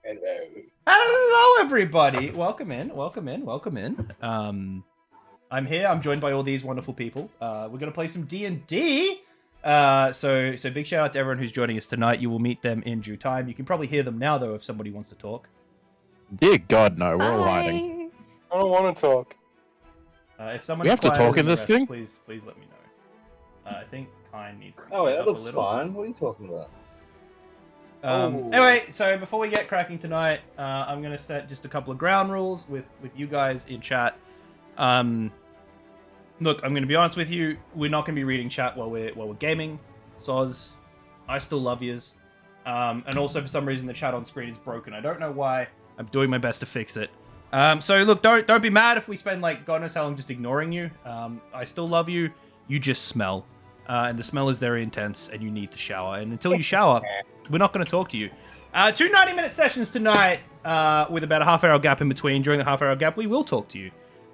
Hello. Hello, everybody. Welcome in. I'm here. I'm joined by all these wonderful people. We're going to play some D&D. So big shout out to everyone who's joining us tonight. You will meet them in due time. You can probably hear them now, though, if somebody wants to talk. Dear God, no. We're all hiding. I don't want to talk. If someone We have to talk in this rest, thing? please let me know. I think Kine needs to Oh, wait, that up a looks little. fine. What are you talking about? Anyway, so before we get cracking tonight, I'm going to set just a couple of ground rules with you guys in chat. Look, I'm going to be honest with you. We're not going to be reading chat while we're gaming. Soz, I still love yous. And also, for some reason, the chat on screen is broken. I don't know why. I'm doing my best to fix it. So look, don't be mad if we spend like God knows how long just ignoring you. I still love you. You just smell. And the smell is very intense, and you need to shower. And until you shower, we're not going to talk to you. 2 90-minute sessions tonight, with about a half-hour gap in between. During the half-hour gap, we will talk to you.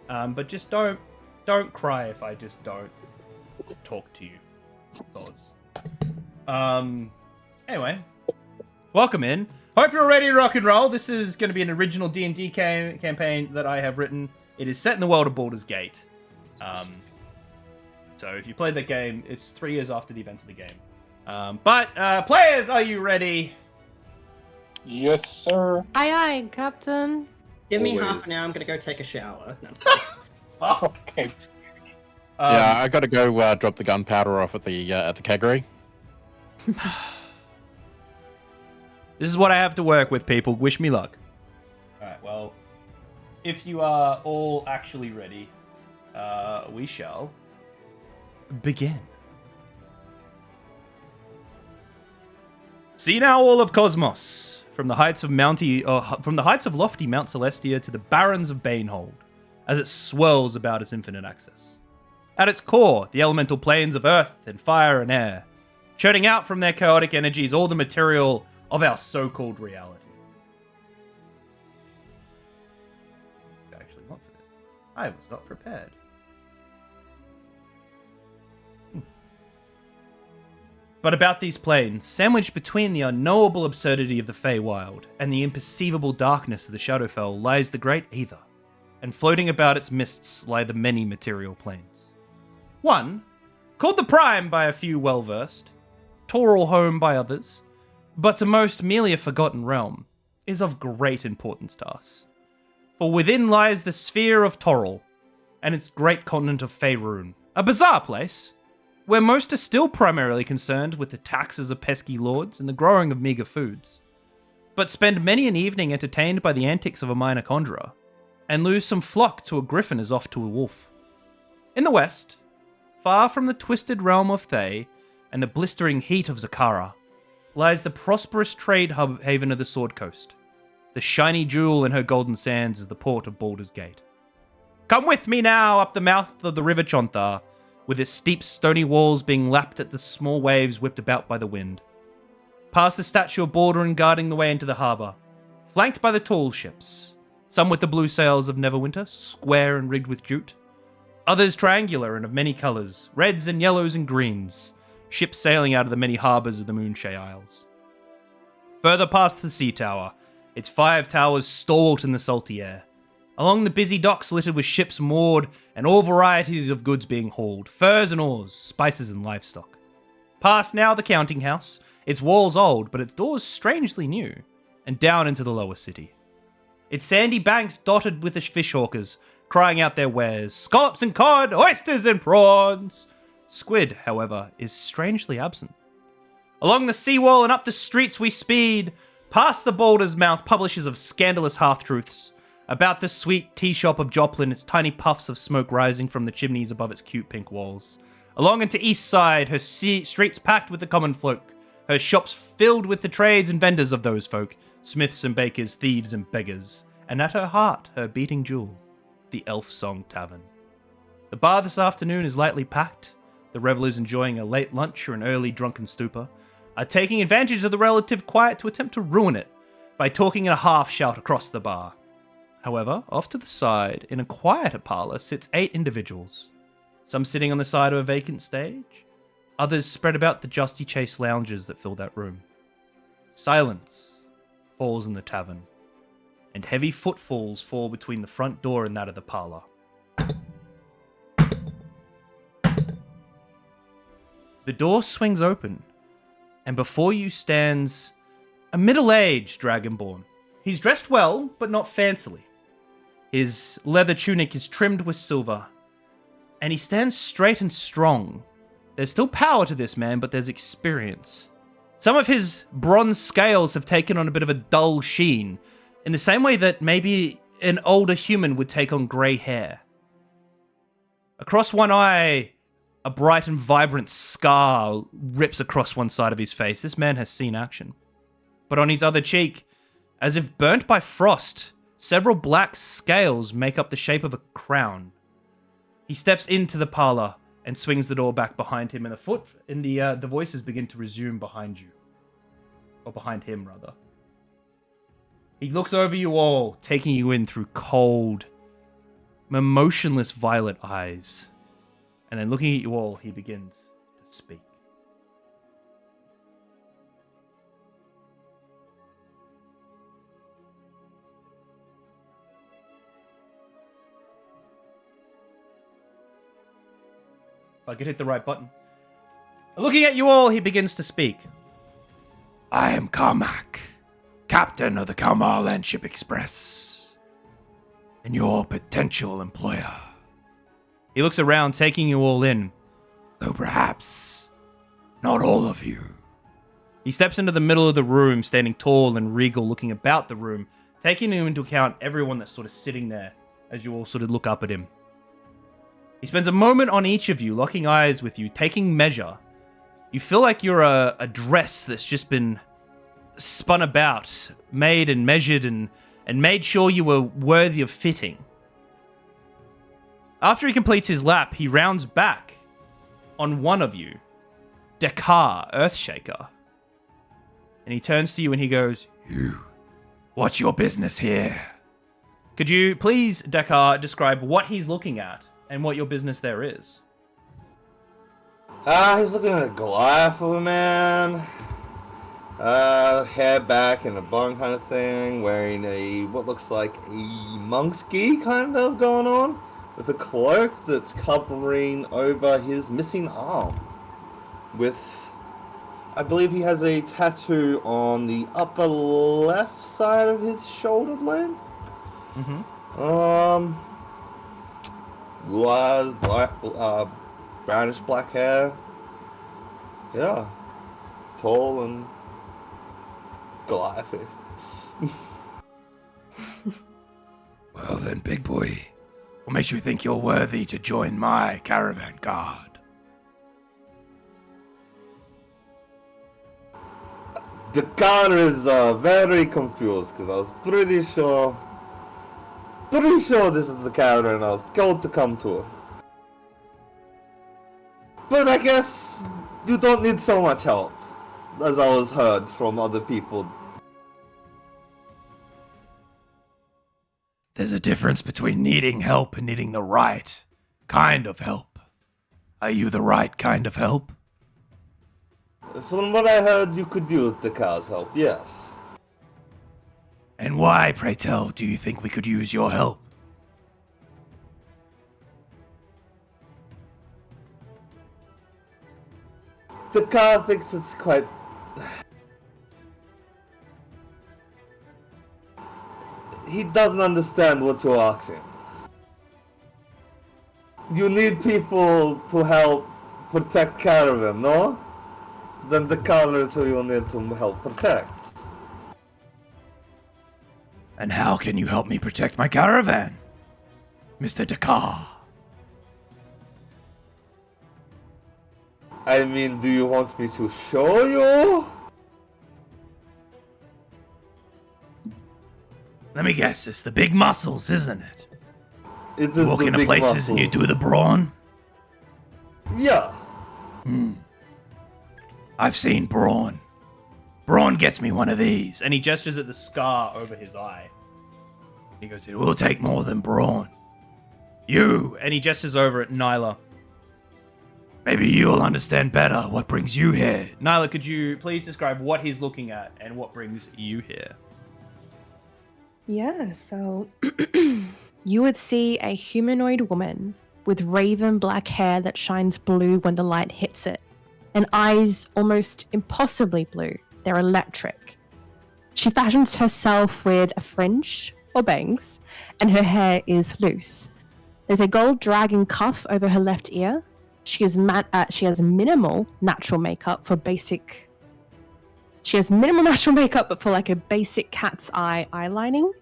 But just don't cry if I just don't talk to you. Soz. Anyway, welcome in. Hope you're ready to rock and roll. This is going to be an original D&D campaign that I have written. It is set in the world of Baulders Gate. So if you played that game, it's 3 years after the events of the game. But players, are you ready? Yes, sir. Aye, aye, Captain. Give me Always. half an hour. I'm gonna go take a shower. No. Okay. Yeah, I got to go drop the gunpowder off at the keggery. This is what I have to work with, people. Wish me luck. Alright, well, if you are all actually ready, we shall begin. See now all of Cosmos, from the heights of lofty Mount Celestia to the barrens of Banehold, as it swirls about its infinite axis. At its core, the elemental planes of earth and fire and air, churning out from their chaotic energies all the material of our so-called reality. I actually not for this. I was not prepared. But about these planes, sandwiched between the unknowable absurdity of the Feywild and the imperceivable darkness of the Shadowfell, lies the great Aether, and floating about its mists lie the many material planes. One, called the Prime by a few well-versed, Toral Home by others, but to most merely a forgotten realm, is of great importance to us. For within lies the sphere of Toral, and its great continent of Faerun, a bizarre place, where most are still primarily concerned with the taxes of pesky lords and the growing of meager foods, but spend many an evening entertained by the antics of a minor conjurer, and lose some flock to a griffin as oft to a wolf. In the west, far from the twisted realm of Thay and the blistering heat of Zakara, lies the prosperous trade haven of the Sword Coast. The shiny jewel in her golden sands is the port of Baulders Gate. Come with me now up the mouth of the River Chonthar, with its steep stony walls being lapped at the small waves whipped about by the wind. Past the statue of Balder guarding the way into the harbour, flanked by the tall ships, some with the blue sails of Neverwinter, square and rigged with jute, others triangular and of many colours, reds and yellows and greens, ships sailing out of the many harbours of the Moonshay Isles. Further past the sea tower, its 5 towers stalwart in the salty air, along the busy docks littered with ships moored and all varieties of goods being hauled, furs and oars, spices and livestock. Past now the counting house, its walls old, but its doors strangely new, and down into the lower city. Its sandy banks dotted with the fishhawkers, crying out their wares, scallops and cod, oysters and prawns. Squid, however, is strangely absent. Along the seawall and up the streets we speed, past the Boulder's Mouth, publishers of scandalous half-truths, about the sweet tea shop of Joplin, its tiny puffs of smoke rising from the chimneys above its cute pink walls. Along into East Side, her streets packed with the common folk, her shops filled with the trades and vendors of those folk, smiths and bakers, thieves and beggars, and at her heart, her beating jewel, the Elf Song Tavern. The bar this afternoon is lightly packed, the revellers enjoying a late lunch or an early drunken stupor, are taking advantage of the relative quiet to attempt to ruin it by talking in a half-shout across the bar. However, off to the side, in a quieter parlour, sits 8 individuals. Some sitting on the side of a vacant stage, others spread about the Justy Chase lounges that fill that room. Silence falls in the tavern, and heavy footfalls fall between the front door and that of the parlor. The door swings open, and before you stands a middle-aged dragonborn. He's dressed well, but not fancily. His leather tunic is trimmed with silver, and he stands straight and strong. There's still power to this man, but there's experience. Some of his bronze scales have taken on a bit of a dull sheen, in the same way that maybe an older human would take on grey hair. Across one eye, a bright and vibrant scar rips across one side of his face. This man has seen action. But on his other cheek, as if burnt by frost, several black scales make up the shape of a crown. He steps into the parlor and swings the door back behind him, and the voices begin to resume behind you. Or behind him, rather. He looks over you all, taking you in through cold, emotionless violet eyes. And then looking at you all, he begins to speak. If I could hit the right button. Looking at you all, he begins to speak. I am Carmack, captain of the KALAMAR LandShip Express, and your potential employer. He looks around, taking you all in, though perhaps not all of you. He steps into the middle of the room, standing tall and regal, looking about the room, taking into account everyone that's sort of sitting there as you all sort of look up at him. He spends a moment on each of you, locking eyes with you, taking measure. You feel like you're a dress that's just been spun about, made and measured and made sure you were worthy of fitting. After he completes his lap, he rounds back on one of you, Dakar, Earthshaker. And he turns to you and he goes, You, what's your business here? Could you please, Dakar, describe what he's looking at and what your business there is? He's looking at a Goliath of a man. Hair back in a bun kind of thing, wearing what looks like a monk's gi kind of going on, with a cloak that's covering over his missing arm. I believe he has a tattoo on the upper left side of his shoulder blade. Mm-hmm. Blue eyes, brownish black hair. Yeah. Tall and Goliath. Well then, big boy, what makes you think you're worthy to join my caravan guard? The guard is very confused because I was pretty sure this is the caravan I was going to come to. But I guess you don't need so much help, as I was heard from other people. There's a difference between needing help and needing the right kind of help. Are you the right kind of help? From what I heard, you could use the car's help, yes. And why, pray tell, do you think we could use your help? The car thinks it's quite... He doesn't understand what you're asking. You need people to help protect Caravan, no? Then the car is who you need to help protect. And how can you help me protect my caravan, Mr. Dakar? I mean, do you want me to show you? Let me guess, it's the big muscles, isn't it? It is You walk the into big places muscles. and you do the brawn? Yeah. I've seen brawn. Brawn gets me one of these. And he gestures at the scar over his eye. He goes, it will take more than brawn. You, and he gestures over at Nyla. Maybe you'll understand better what brings you here. Nyla, could you please describe what he's looking at and what brings you here? Yeah, so you would see a humanoid woman with raven black hair that shines blue when the light hits it, and eyes almost impossibly blue. They're electric. She fashions herself with a fringe or bangs, and her hair is loose. There's a gold dragon cuff over her left ear. She has minimal natural makeup for basic. She has minimal natural makeup, but for like a basic cat's eye eyelining.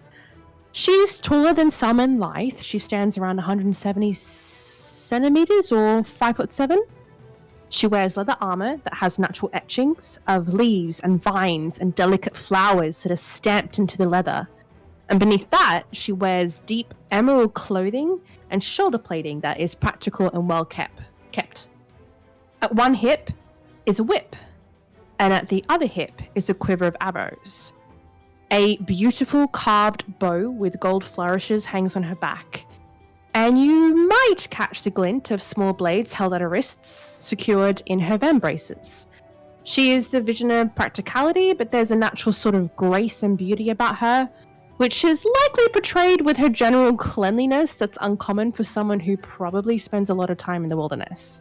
She's taller than some and lithe. She stands around 170 centimeters or 5'7". She wears leather armor that has natural etchings of leaves and vines and delicate flowers that are stamped into the leather. And beneath that, she wears deep emerald clothing and shoulder plating that is practical and well kept. At one hip is a whip, and at the other hip is a quiver of arrows. A beautiful carved bow with gold flourishes hangs on her back, and you might catch the glint of small blades held at her wrists, secured in her vambraces. She is the vision of practicality, but there's a natural sort of grace and beauty about her, which is likely portrayed with her general cleanliness that's uncommon for someone who probably spends a lot of time in the wilderness.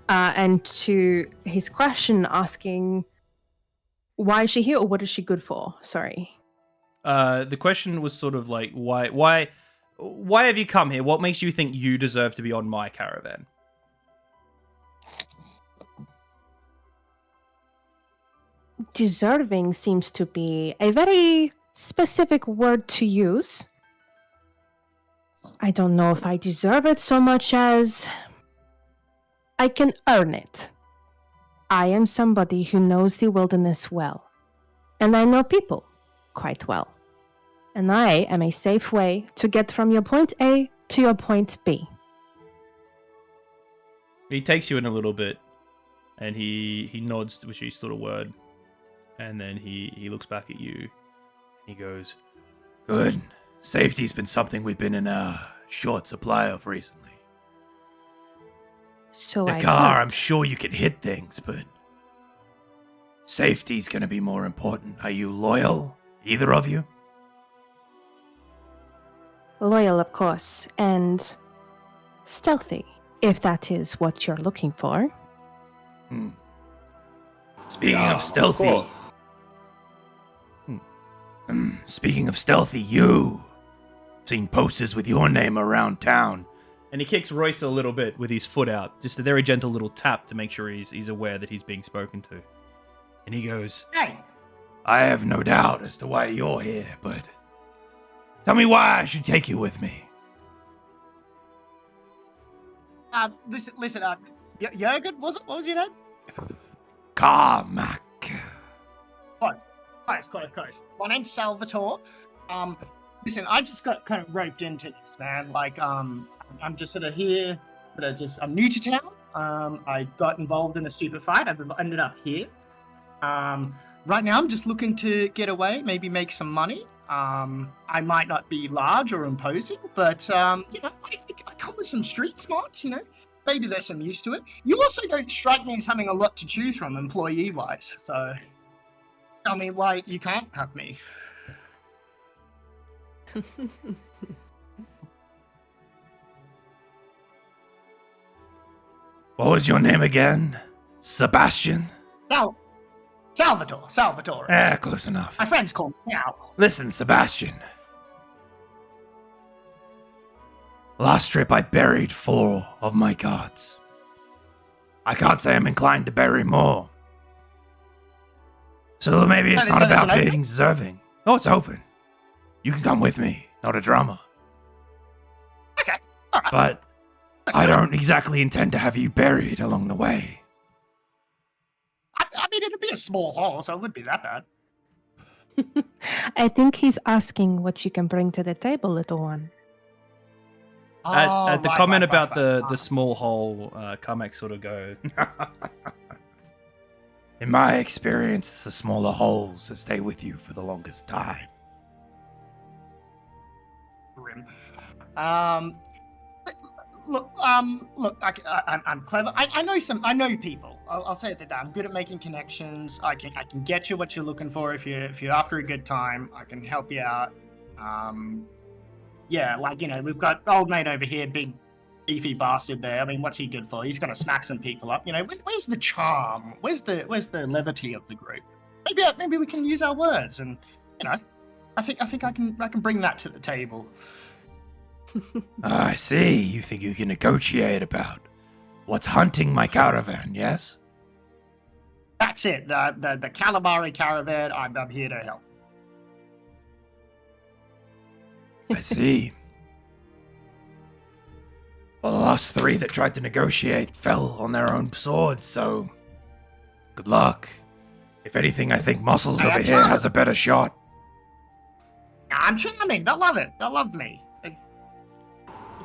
And to his question asking, why is she here, or what is she good for? Sorry. The question was sort of like, why have you come here? What makes you think you deserve to be on my caravan? Deserving seems to be a very specific word to use. I don't know if I deserve it so much as I can earn it. I am somebody who knows the wilderness well, and I know people quite well. And I am a safe way to get from your point A to your point B. He takes you in a little bit, and he nods, which is sort of word, and then he looks back at you. He goes, "Good. Safety's been something we've been in a short supply of recently. So The I car, heard. I'm sure you can hit things, but safety's gonna be more important. Are you loyal, either of you?" Loyal, of course, and stealthy, if that is what you're looking for. Speaking Yeah, of stealthy, course. speaking of stealthy, you seen posters with your name around town. And he kicks Royce a little bit with his foot out, just a very gentle little tap to make sure he's aware that he's being spoken to. And he goes, Hey, "I have no doubt as to why you're here, but tell me why I should take you with me." Listen, Jurgen, was it? What was your name? Carmack. Close. My name's Salvatore. Listen, I just got kind of roped into this, man. Like, I'm just sort of here, but I'm new to town. I got involved in a stupid fight. I've ended up here. Right now, I'm just looking to get away, maybe make some money. I might not be large or imposing, but I come with some street smarts. Maybe there's some use to it. You also don't strike me as having a lot to choose from, employee-wise. So, tell me why you can't have me. What was your name again? Sebastian? Salvatore. Close enough. My friends call me Sal. Listen, Sebastian. Last trip I buried 4 of my guards. I can't say I'm inclined to bury more. So maybe it's not about being deserving. No, it's open. You can come with me, not a drama. Okay, all right. But I don't exactly intend to have you buried along the way. I mean, it'd be a small hole, so it wouldn't be that bad. I think he's asking what you can bring to the table, little one. At the Right, comment right, about right. the small hole, Carmack sort of goes, "In my experience, the smaller holes that stay with you for the longest time." Grim. look, I'm clever. I know people. I'll say it that I'm good at making connections. I can get you what you're looking for if you're after a good time. I can help you out. Yeah, like, you know, we've got old mate over here, big beefy bastard there. I mean, what's he good for? He's gonna smack some people up. You know, where's the charm? Where's the levity of the group? Maybe we can use our words, and you know, I think I can bring that to the table. I see. You think you can negotiate about what's hunting my caravan, yes? That's it. The KALAMAR Caravan. I'm here to help. I see. Well, the last 3 that tried to negotiate fell on their own swords, so good luck. If anything, I think Muscles over here has a better shot. I'm charming. They'll love it. They'll love me. Big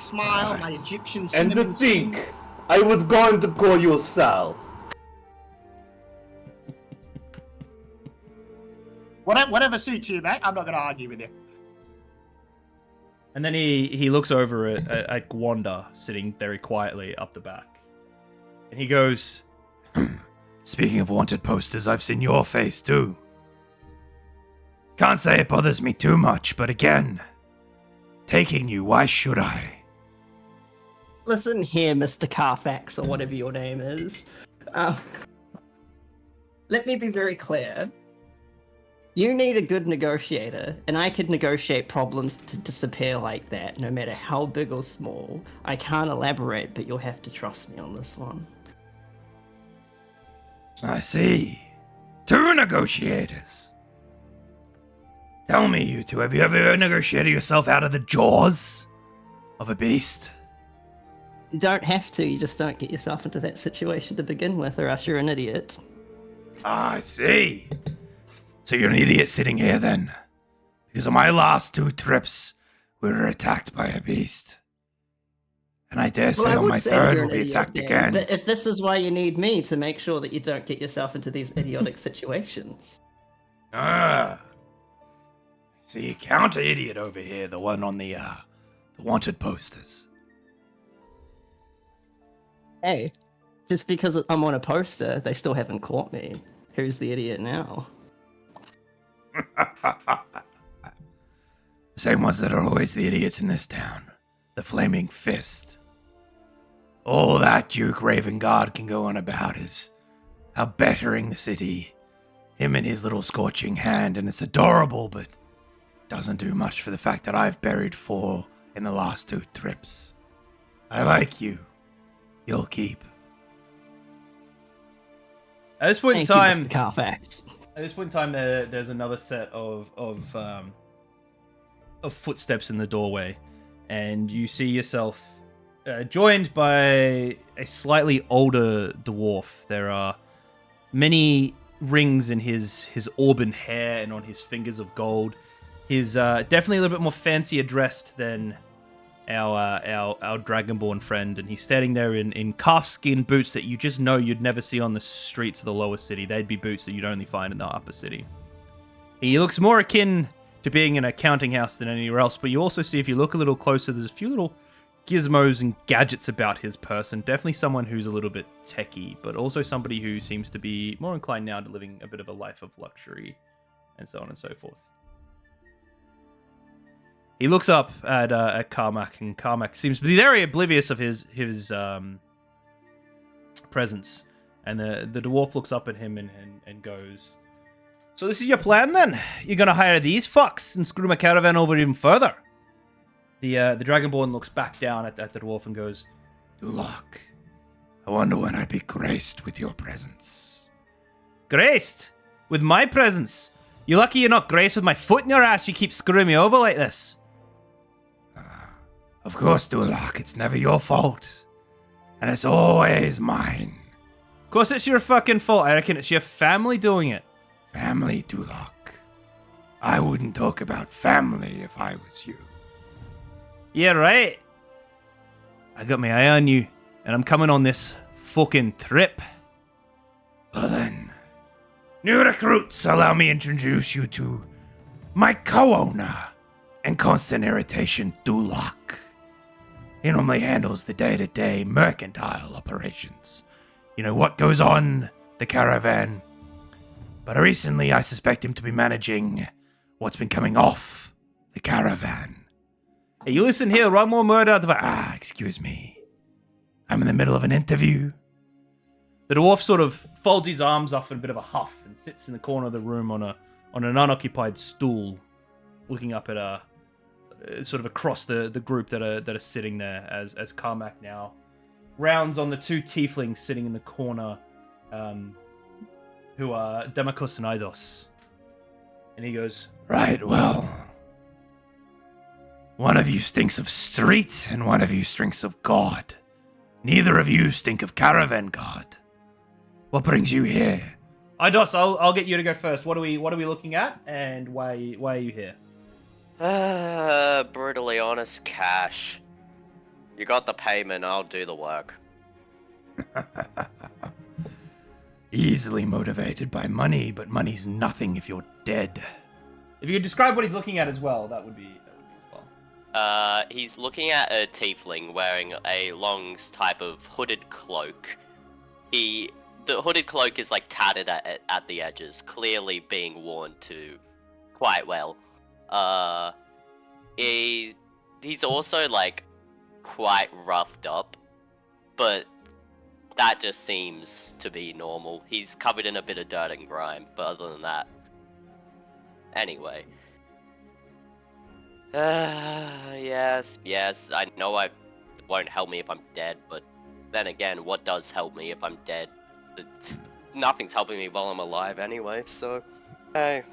smile, my Egyptian And cinnamon to think, I was going to call you Sal. Whatever suits you, mate. I'm not going to argue with you. And then he looks over at Gwanda, sitting very quietly up the back. And he goes, Speaking of wanted posters, I've seen your face too. Can't say it bothers me too much, but again, taking you, why should I? Listen here, Mr. Carfax, or whatever your name is. Let me be very clear. You need a good negotiator, and I could negotiate problems to disappear like that, no matter how big or small. I can't elaborate, but you'll have to trust me on this one. I see. 2 negotiators. Tell me, you two, have you ever negotiated yourself out of the jaws of a beast? You don't have to, you just don't get yourself into that situation to begin with, or else you're an idiot. I see. So you're an idiot sitting here then? Because on my last 2 trips, we were attacked by a beast. And I dare say on my 3rd we'll be attacked again. But if this is why you need me, to make sure that you don't get yourself into these idiotic situations. Ah. See a counter-idiot over here, the one on the wanted posters. Hey, just because I'm on a poster, they still haven't caught me. Who's the idiot now? The same ones that are always the idiots in this town. The Flaming Fist. All that Duke Ravengard can go on about is how bettering the city, him and his little scorching hand, and it's adorable, but doesn't do much for the fact that I've buried 4 in the last 2 trips. I like you. You'll keep. At this point in time, Thank you, Mr. Carfax. At this point in time, there's another set of footsteps in the doorway, and you see yourself joined by a slightly older dwarf. There are many rings in his auburn hair and on his fingers of gold. He's definitely a little bit more fancier dressed than our Dragonborn friend, and he's standing there in calfskin boots that you just know you'd never see on the streets of the lower city. They'd be boots that you'd only find in the upper city. He looks more akin to being in a counting house than anywhere else, but you also see, if you look a little closer, there's a few little gizmos and gadgets about his person. Definitely someone who's a little bit techie, but also somebody who seems to be more inclined now to living a bit of a life of luxury, and so on and so forth. He looks up at Carmack, and Carmack seems to be very oblivious of his presence. And the dwarf looks up at him and goes, "So this is your plan then? You're gonna hire these fucks and screw my caravan over even further?" The Dragonborn looks back down at the dwarf and goes, "Dulak, I wonder when I'd be graced with your presence." "Graced? With my presence? You're lucky you're not graced with my foot in your ass. You keep screwing me over like this." "Of course, Dulak, it's never your fault. And it's always mine." "Of course it's your fucking fault. I reckon it's your family doing it." "Family, Dulak? I wouldn't talk about family if I was you." "Yeah, right. I got my eye on you, and I'm coming on this fucking trip." "Well then, new recruits, allow me to introduce you to my co-owner and constant irritation, Dulak. He normally handles the day-to-day mercantile operations. You know, what goes on the Caravan. But recently I suspect him to be managing what's been coming off the Caravan. Hey, you listen here, one more word out of excuse me. I'm in the middle of an interview. The dwarf sort of folds his arms off in a bit of a huff and sits in the corner of the room on an unoccupied stool, looking up at sort of across the group that are sitting there as Carmack now rounds on the two tieflings sitting in the corner, who are Demikos and Eidos. And he goes, "Right, well, one of you stinks of street and one of you stinks of God. Neither of you stink of Caravan God. What brings you here?" Eidos, I'll get you to go first. What are we looking at, and why are you here? Brutally honest, cash. You got the payment, I'll do the work. Easily motivated by money, but money's nothing if you're dead. If you could describe what he's looking at as well, that would be swell. He's looking at a tiefling wearing a long type of hooded cloak. The hooded cloak is like tattered at the edges, clearly being worn to quite well. He's also like quite roughed up, but that just seems to be normal. He's covered in a bit of dirt and grime, but other than that. Anyway. Yes, I know it won't help me if I'm dead, but then again, what does help me if I'm dead? Nothing's helping me while I'm alive anyway, so, hey.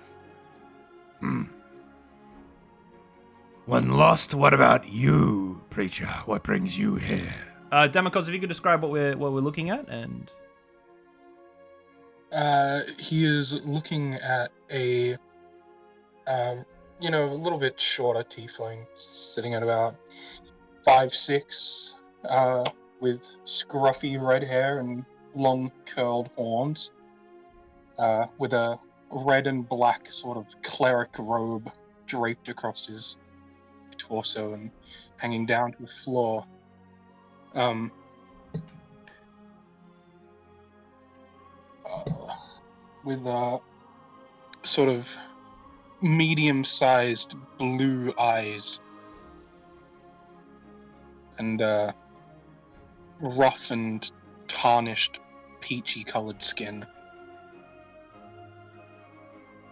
When lost, what about you, preacher? What brings you here? Demikos, if you could describe what we're looking at, and he is looking at a little bit shorter tiefling, sitting at about 5'6", with scruffy red hair and long curled horns, with a red and black sort of cleric robe draped across his torso and hanging down to the floor. With sort of medium-sized blue eyes and rough and tarnished peachy-colored skin.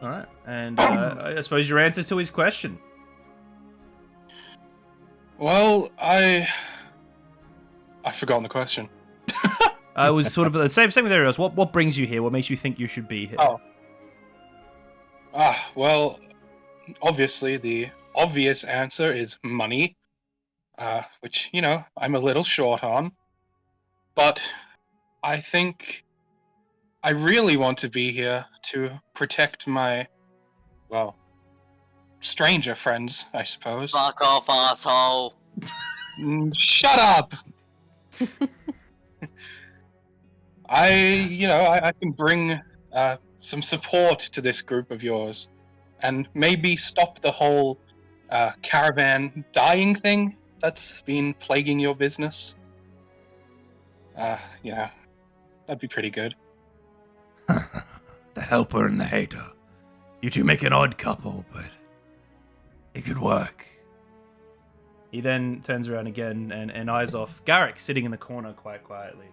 all right, and I suppose your answer to his question. Well, I've forgotten the question. I was sort of the same with Arios. What brings you here? What makes you think you should be here? Oh. Well, obviously the obvious answer is money, which, I'm a little short on. But I think I really want to be here to protect my, stranger friends, I suppose. Fuck off, asshole! Shut up! I can bring some support to this group of yours, and maybe stop the whole caravan dying thing that's been plaguing your business. That'd be pretty good. The helper and the hater. You two make an odd couple, but it could work. He then turns around again and eyes off Garrick sitting in the corner quite quietly.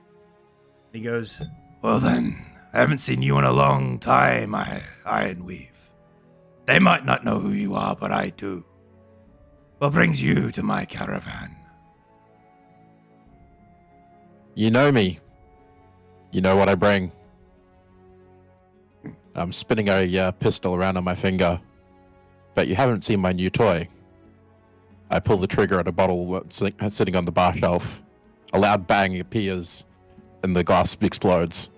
He goes, "Well then, I haven't seen you in a long time, Ironweave. They might not know who you are, but I do. What brings you to my caravan?" You know me. You know what I bring. I'm spinning a pistol around on my finger. But you haven't seen my new toy. I pull the trigger at a bottle sitting on the bar shelf. A loud bang appears, and the glass explodes.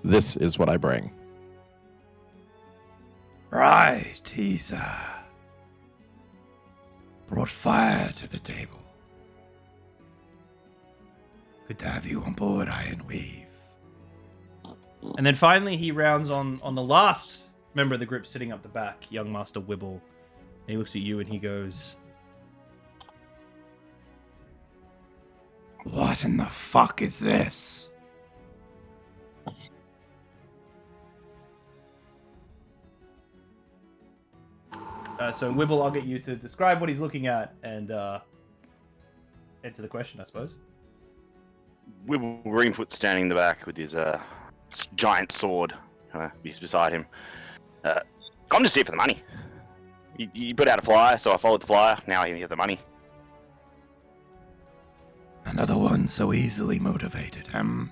This is what I bring. Right, he's brought fire to the table. Good to have you on board, Ironweave. And then finally he rounds on the last member of the group sitting up the back, young Master Wibble. And he looks at you and he goes, What in the fuck is this? So Wibble, I'll get you to describe what he's looking at and answer the question, I suppose. Wibble Greenfoot standing in the back with his giant sword. He's beside him. I'm just here for the money. You put out a flyer, so I followed the flyer. Now I have the money. Another one so easily motivated. And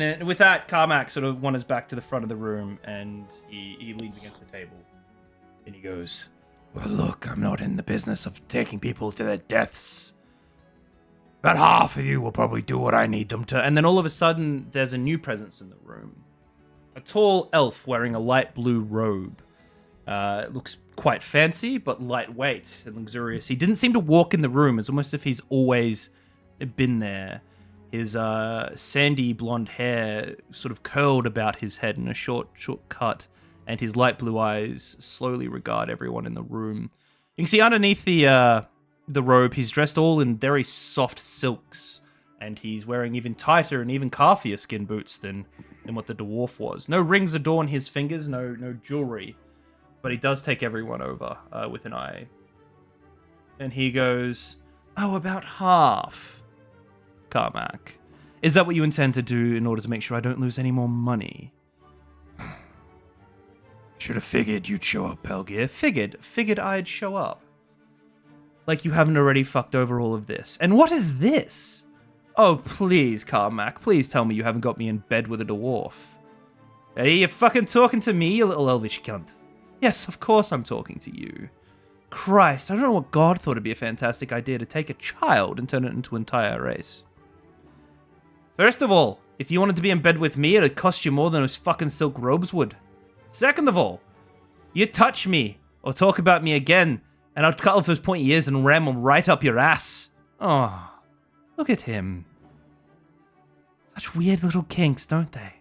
then with that, Carmack sort of wanders back to the front of the room and he leans against the table. And he goes, well, look, I'm not in the business of taking people to their deaths. About half of you will probably do what I need them to. And then all of a sudden, there's a new presence in the room. A tall elf wearing a light blue robe. It looks quite fancy, but lightweight and luxurious. He didn't seem to walk in the room. It's almost as if he's always been there. His sandy blonde hair sort of curled about his head in a short cut, and his light blue eyes slowly regard everyone in the room. You can see underneath the robe, he's dressed all in very soft silks, and he's wearing even tighter and even calfier skin boots than what the dwarf was. No rings adorn his fingers, no jewelry, but he does take everyone over with an eye. And he goes, oh, about half, Carmack. Is that what you intend to do in order to make sure I don't lose any more money? Should have figured you'd show up, Pelgear. Figured I'd show up. Like you haven't already fucked over all of this. And what is this? Oh, please, Carmack. Please tell me you haven't got me in bed with a dwarf. Are you fucking talking to me, you little elvish cunt? Yes, of course I'm talking to you. Christ, I don't know what God thought it'd be a fantastic idea to take a child and turn it into an entire race. First of all, if you wanted to be in bed with me, it'd cost you more than those fucking silk robes would. Second of all, you touch me or talk about me again, and I'll cut off those pointy ears and ram them right up your ass. Oh, look at him. Such weird little kinks, don't they?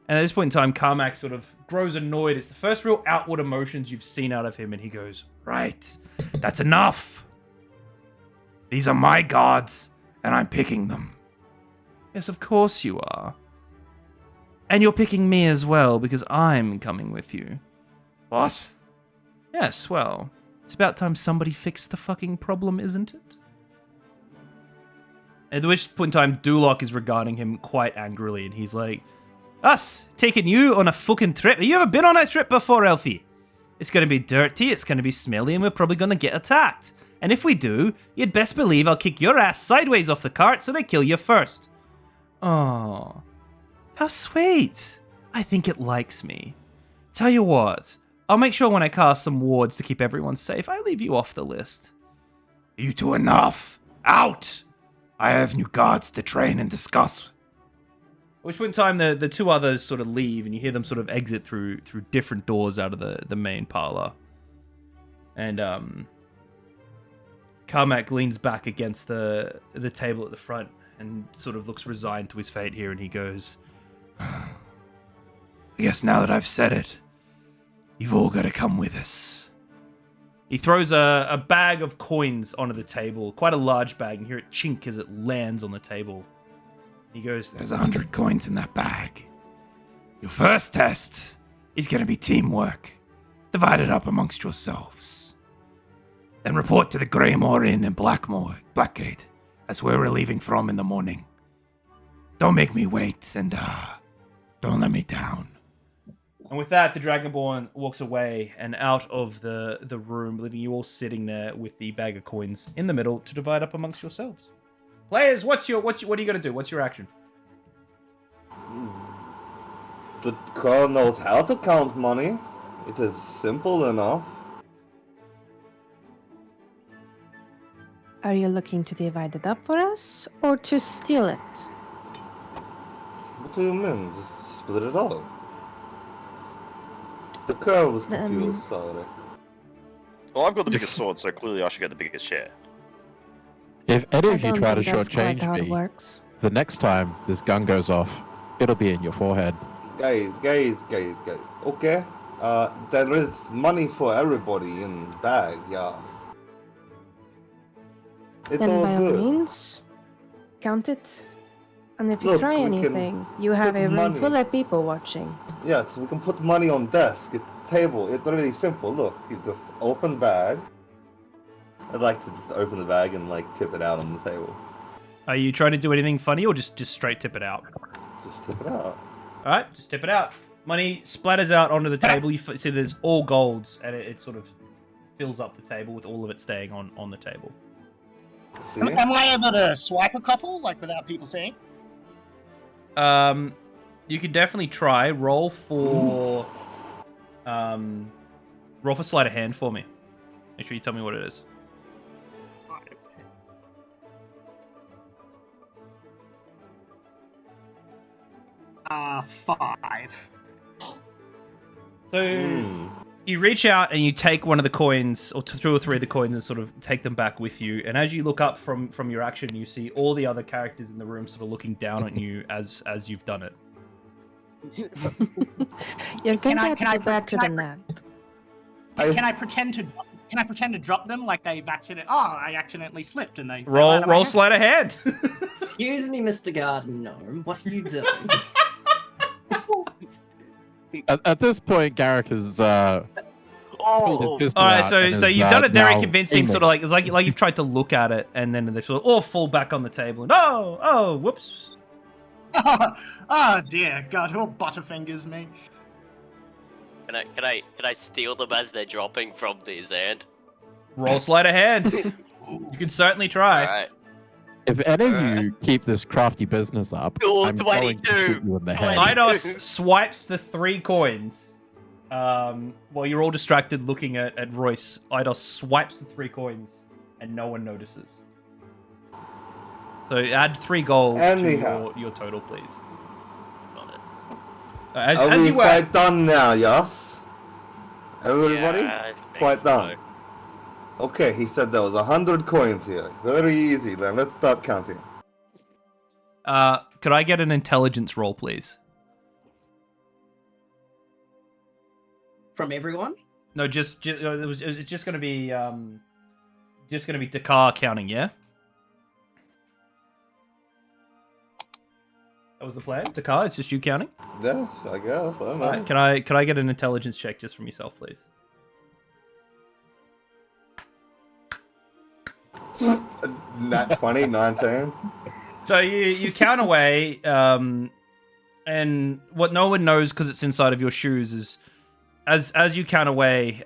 And at this point in time, Carmack sort of grows annoyed. It's the first real outward emotions you've seen out of him, and he goes, right, that's enough. These are my gods, and I'm picking them. Yes, of course you are. And you're picking me as well, because I'm coming with you. What? Yes, well, it's about time somebody fixed the fucking problem, isn't it? At which point in time, Duloc is regarding him quite angrily, and he's like, us, taking you on a fucking trip? Have you ever been on a trip before, Elfie? It's gonna be dirty, it's gonna be smelly, and we're probably gonna get attacked. And if we do, you'd best believe I'll kick your ass sideways off the cart so they kill you first. Oh, how sweet. I think it likes me. Tell you what, I'll make sure when I cast some wards to keep everyone safe, I leave you off the list. You two enough. Out! I have new guards to train and discuss. At which point in time, the two others sort of leave, and you hear them sort of exit through different doors out of the main parlor. And Carmack leans back against the table at the front and sort of looks resigned to his fate here, and he goes, I guess now that I've said it, you've all got to come with us. He throws a bag of coins onto the table, quite a large bag, and you hear it chink as it lands on the table. He goes, there's 100 coins in that bag. Your first test is going to be teamwork. Divide it up amongst yourselves. Then report to the Greymore Inn in Blackgate. That's where we're leaving from in the morning. Don't make me wait, and don't let me down. And with that, the Dragonborn walks away and out of the room, leaving you all sitting there with the bag of coins in the middle to divide up amongst yourselves. Players, what are you gonna do? What's your action? The girl knows how to count money. It is simple enough. Are you looking to divide it up for us, or to steal it? What do you mean? Just split it up. The girl was confused, sorry. Well, I've got the biggest sword, so clearly I should get the biggest share. If any I of you don't try to think that's quite shortchange how it me, works. the next time this gun goes off, it'll be in your forehead. Guys. Okay? There is money for everybody in the bag, yeah. It's Then all by all good. means, count it. And if you Look, try we can anything, you have put a room money. full of people watching. Yeah, so we can put money on desk, table. It's really simple. Look, you just open bag. I'd like to just open the bag and like tip it out on the table. Are you trying to do anything funny or just straight tip it out? Just tip it out. All right, just tip it out. Money splatters out onto the table. You see there's all golds, and it sort of fills up the table with all of it staying on the table. See? Am I able to swipe a couple, like, without people seeing? You could definitely try. Roll for sleight of hand for me. Make sure you tell me what it is. 5. So you reach out and you take one of the coins, or 2 or 3 of the coins, and sort of take them back with you. And as you look up from your action, you see all the other characters in the room sort of looking down on you as you've done it. You're going to I- have can to I- do better can I- than that. Can I pretend to drop them like they've I accidentally slipped and they fell Roll out of my roll hand? sleight of hand. Excuse me, Mr. Garden Gnome. What are you doing? At this point, Garrick is pulled his pistol All right, out so and is, you've done it very now convincing, sort of aiming. like it's like you've tried to look at it, and then they sort of all fall back on the table. And oh, whoops. Oh dear God, who butterfingers me? Can I steal them as they're dropping from his hand? Roll sleight of hand. You can certainly try. Alright. If any of Alright. you keep this crafty business up, Oh, I'm going to 22. shoot you in the head. 22. Eidos swipes the 3 coins. While you're all distracted looking at Royce, Eidos swipes the 3 coins, and no one notices. So add 3 gold Anyhow. to your total, please. Got it. As Are we you were, quite done now, yes? Everybody? Yeah, I think Quite so. done. Okay, he said there was 100 coins here. Very easy then. Let's start counting. could I get an intelligence roll, please? From everyone? No, it was just going to be Dakar counting, yeah? That was the plan. Dakar, it's just you counting. Yes, I guess. I don't know. Alright, can I get an intelligence check just from yourself, please? Nat 20, 19. So you count away, and what no one knows because it's inside of your shoes is, as you count away,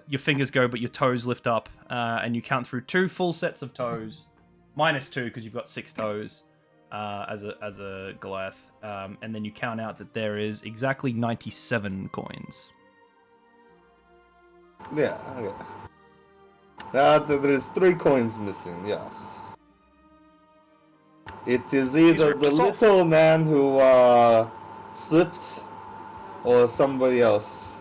your fingers go, but your toes lift up, and you count through 2 full sets of toes, minus 2 because you've got 6 toes, as a Goliath, and then you count out that there is exactly 97 coins. Yeah, okay. There is 3 coins missing, yes. It is either ripped the us off. little man who slipped or somebody else.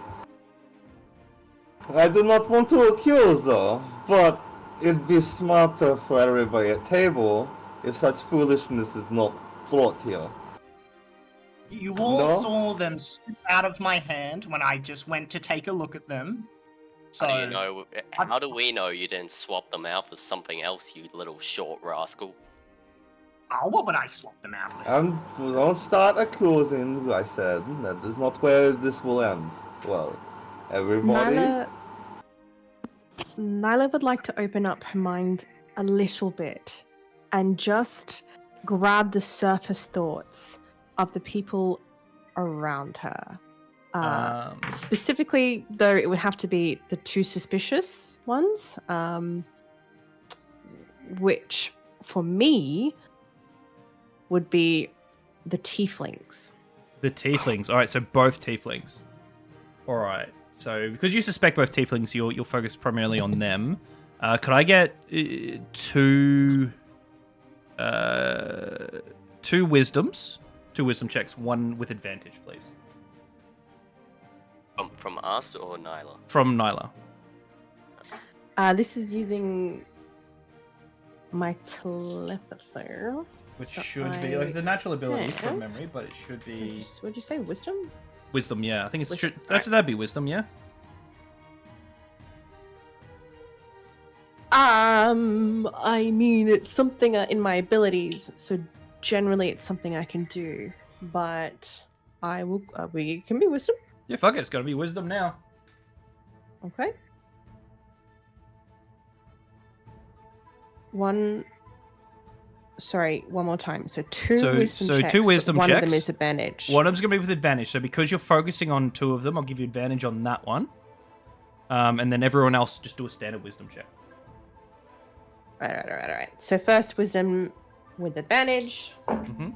I do not want to accuse though, but it'd be smarter for everybody at table if such foolishness is not brought here. You all No? saw them slip out of my hand when I just went to take a look at them. So How do you know? How do we know you didn't swap them out for something else, you little short rascal? oh, what would I swap them out with? Don't start accusing, I said. That is not where this will end. Well, everybody... Nyla would like to open up her mind a little bit and just grab the surface thoughts of the people around her. Specifically, though, it would have to be the 2 suspicious ones, which for me would be the tieflings. The tieflings. All right, so both tieflings. All right. So because you suspect both tieflings, you'll focus primarily on them. Could I get 2 wisdoms? 2 wisdom checks, 1 with advantage, please. From us or Nyla? From Nyla. This is using my telepathy. Which So should be like it's a natural ability from have- memory, but it should be What'd you say? Wisdom? wisdom. Yeah, I think it's Wisdom. that'd be wisdom. Yeah. I mean, it's something in my abilities, so generally it's something I can do. But I will. We can be wisdom. Yeah, fuck it. It's got to be wisdom now. Okay. One more time. So two wisdom checks. Two wisdom one checks. One of them is advantage. One of them's going to be with advantage. So because you're focusing on two of them, I'll give you advantage on that one. And then everyone else just do a standard wisdom check. Right. So first wisdom with advantage. Mm-hmm.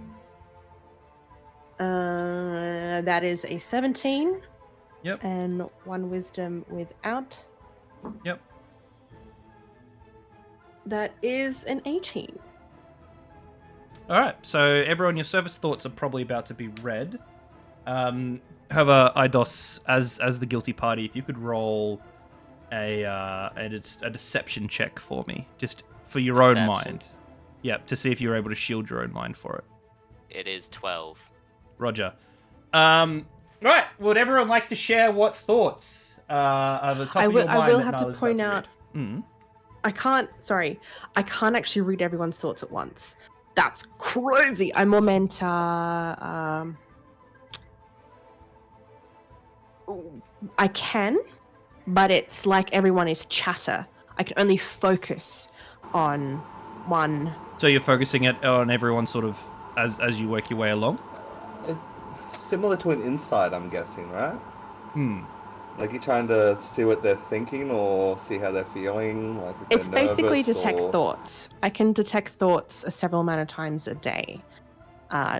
That is a 17. Yep. And one wisdom without. Yep. That is an 18. All right. So everyone, your surface thoughts are probably about to be read. However, Eidos, as the guilty party, if you could roll a deception check for me, just for your own mind. Yep, to see if you're able to shield your own mind for it. It is 12. Roger. Right. Would everyone like to share what thoughts are the top of your mind? I will that have to Nyla's point about out. to read? I can't actually read everyone's thoughts at once. That's crazy. I more meant I can, but it's like everyone is chatter. I can only focus on one. So you're focusing it on everyone sort of as you work your way along? It's similar to an insight, I'm guessing, right? Like you're trying to see what they're thinking or see how they're feeling. Like if It's they're basically nervous detect or... thoughts. I can detect thoughts a several amount of times a day.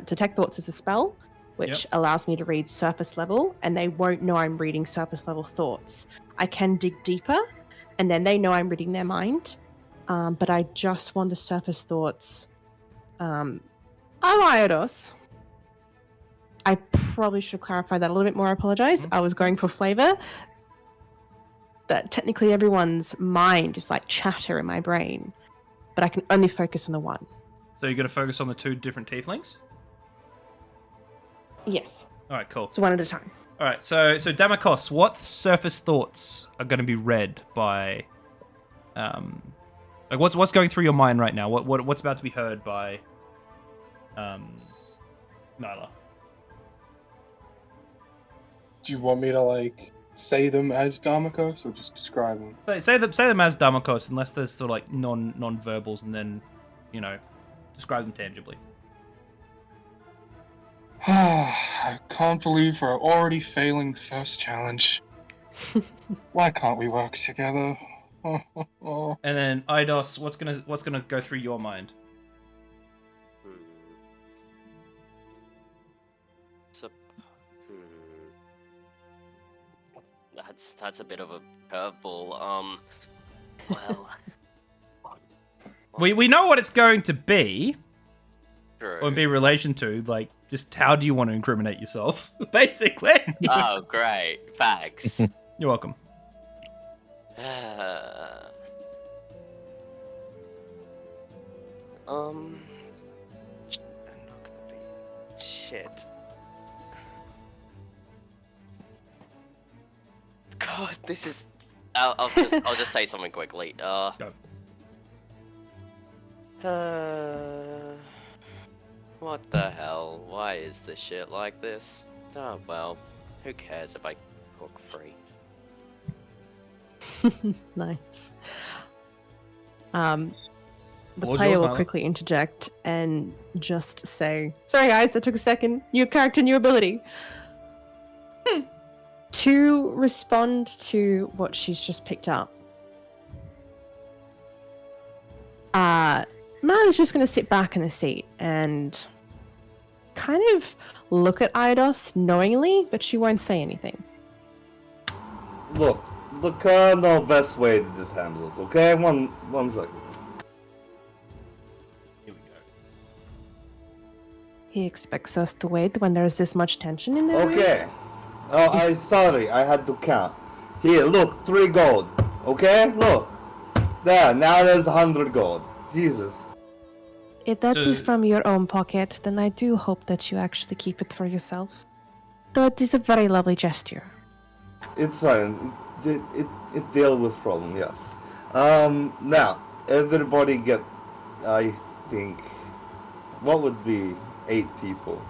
Detect thoughts is a spell, which allows me to read surface level, and they won't know I'm reading surface level thoughts. I can dig deeper, and then they know I'm reading their mind. But I just want the surface thoughts. Eidos. I probably should have clarified that a little bit more. I apologize. I was going for flavor. That technically everyone's mind is like chatter in my brain, but I can only focus on the one. So you're going to focus on the two different tieflings? Yes. All right, cool. So one at a time. All right, so Damakos, what surface thoughts are going to be read by, like what's going through your mind right now? What's about to be heard by, Nyla? Do you want me to like say them as Damakos or just describe them? Say them as Damakos, unless there's sort of like non-verbals, and then, describe them tangibly. I can't believe we're already failing the first challenge. Why can't we work together? And then Eidos, what's gonna go through your mind? That's a bit of a curveball. Well, we know what it's going to be, true. or be in relation to. Like, just how do you want to incriminate yourself, basically? Oh, great! Thanks. You're welcome. I'm not gonna be shit. God, this is. I'll just say something quickly. Go. What the hell? Why is this shit like this? Oh well, who cares if I cook free? Nice. The What was player yours, will Nyla? quickly interject and just say, "Sorry, guys, that took a second. New character, new ability." To respond to what she's just picked up, Marley's just going to sit back in the seat and kind of look at Eidos knowingly, but she won't say anything. Look, I know the best way to just handle it, okay? One second. Here we go. He expects us to wait when there's this much tension in there. Okay. Oh, I'm sorry, I had to count. Here, look, 3 gold. Okay? Look. There, now there's 100 gold. Jesus. If that is So- from your own pocket, then I do hope that you actually keep it for yourself. Though it is a very lovely gesture. It's fine. It deals with problem, yes. Now, everybody get, I think, what would be 8 people?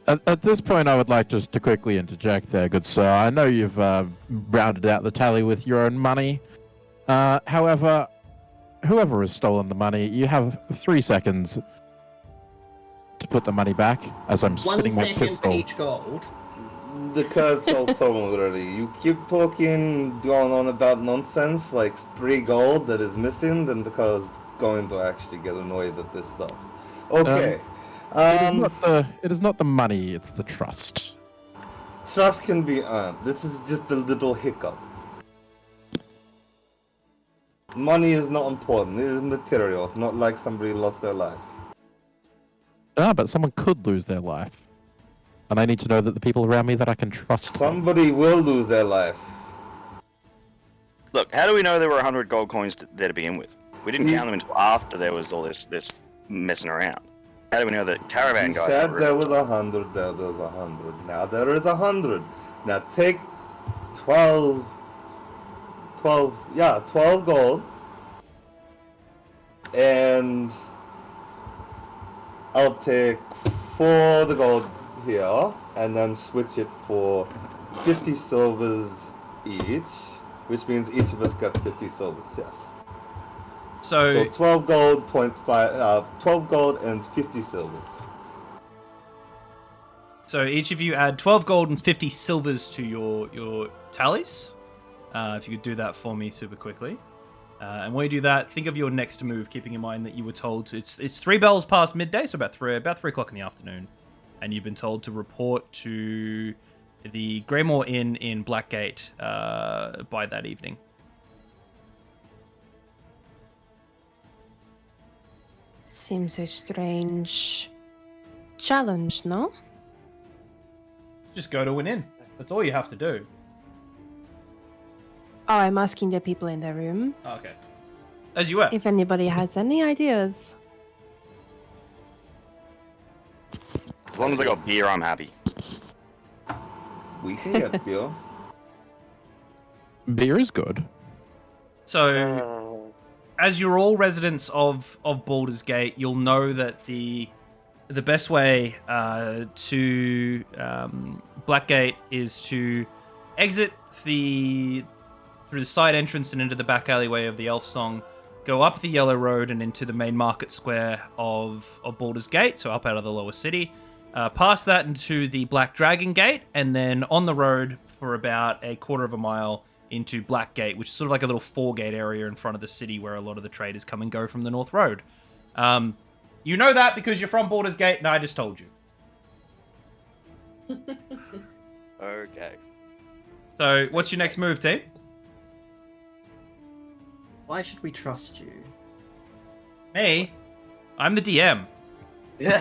At this point, I would like just to quickly interject there, good sir. I know you've rounded out the tally with your own money. However, whoever has stolen the money, you have 3 seconds to put the money back as I'm 1 spinning my second for pistol. each gold. The card's all told already. You keep talking, going on about nonsense, like 3 gold that is missing, then the card's going to actually get annoyed at this stuff. Okay. It is not the money, it's the trust. Trust can be earned. This is just a little hiccup. Money is not important. It is material. It's not like somebody lost their life. But someone could lose their life. And I need to know that the people around me that I can trust. Somebody will lose their life. Look, how do we know there were 100 gold coins there to begin with? We didn't count them until after there was all this messing around. How do we know that Caravan You guys? said there was 100, there was 100. Now there is 100. Now take 12 gold. And I'll take 4 the gold here, and then switch it for 50 silvers each, which means each of us got 50 silvers, yes. So 12 gold, 12 gold and 50 silvers. So each of you add 12 gold and 50 silvers to your tallies. If you could do that for me super quickly. And when you do that, think of your next move, keeping in mind that you were told it's 3 bells past midday, so about 3 o'clock in the afternoon. And you've been told to report to the Greymore Inn in Blackgate by that evening. Seems a strange challenge, no? Just go to an inn. That's all you have to do. Oh, I'm asking the people in the room Okay. As you were. if anybody has any ideas. As long as I got beer, I'm happy. We can get beer. Beer is good. So, as you're all residents of Baulders Gate, you'll know that the best way to Blackgate is to exit through the side entrance and into the back alleyway of the Elf Song, go up the Yellow Road and into the main market square of Baulders Gate, so up out of the lower city. Past that into the Black Dragon Gate, and then on the road for about a quarter of a mile into Black Gate, which is sort of like a little 4-gate area in front of the city where a lot of the traders come and go from the North Road. You know that because you're from Baulders Gate, and I just told you. Okay. So, what's your next move, team? Why should we trust you? Me? I'm the DM. Yeah.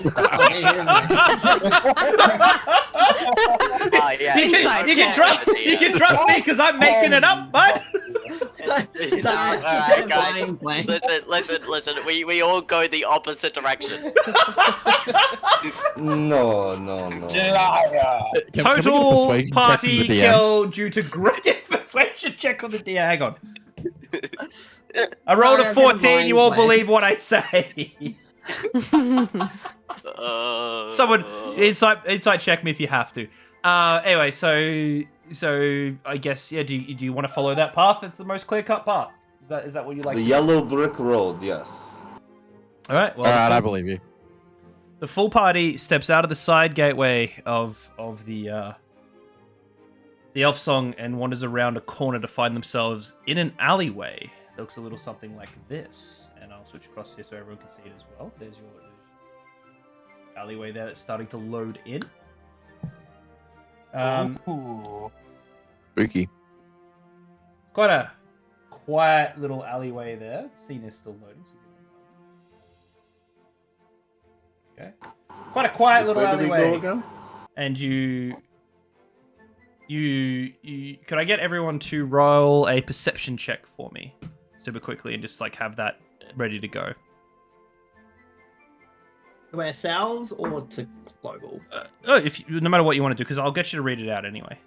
You can trust me because I'm making it up, bud. Alright, guys. Listen. We all go the opposite direction. No. Total party kill due to great persuasion check on the DM. Hang on. I rolled a 14. You all believe what I say. Someone insight check me if you have to. Anyway, so I guess do you want to follow that path? That's the most clear-cut path. Is that what you like? The yellow brick road, yes. All right. Well, Alright, I believe you. the full party steps out of the side gateway of the Elf Song and wanders around a corner to find themselves in an alleyway. It looks a little something like this. And I'll switch across here so everyone can see it as well. There's your alleyway there that's starting to load in. Ooh. Spooky. Quite a quiet little alleyway there. The scene is still loading. Okay. Quite a quiet little Where do we go alleyway. again? And you could I get everyone to roll a perception check for me super quickly and just like have that ready to go? To ourselves or to global? No matter what you want to do, because I'll get you to read it out anyway.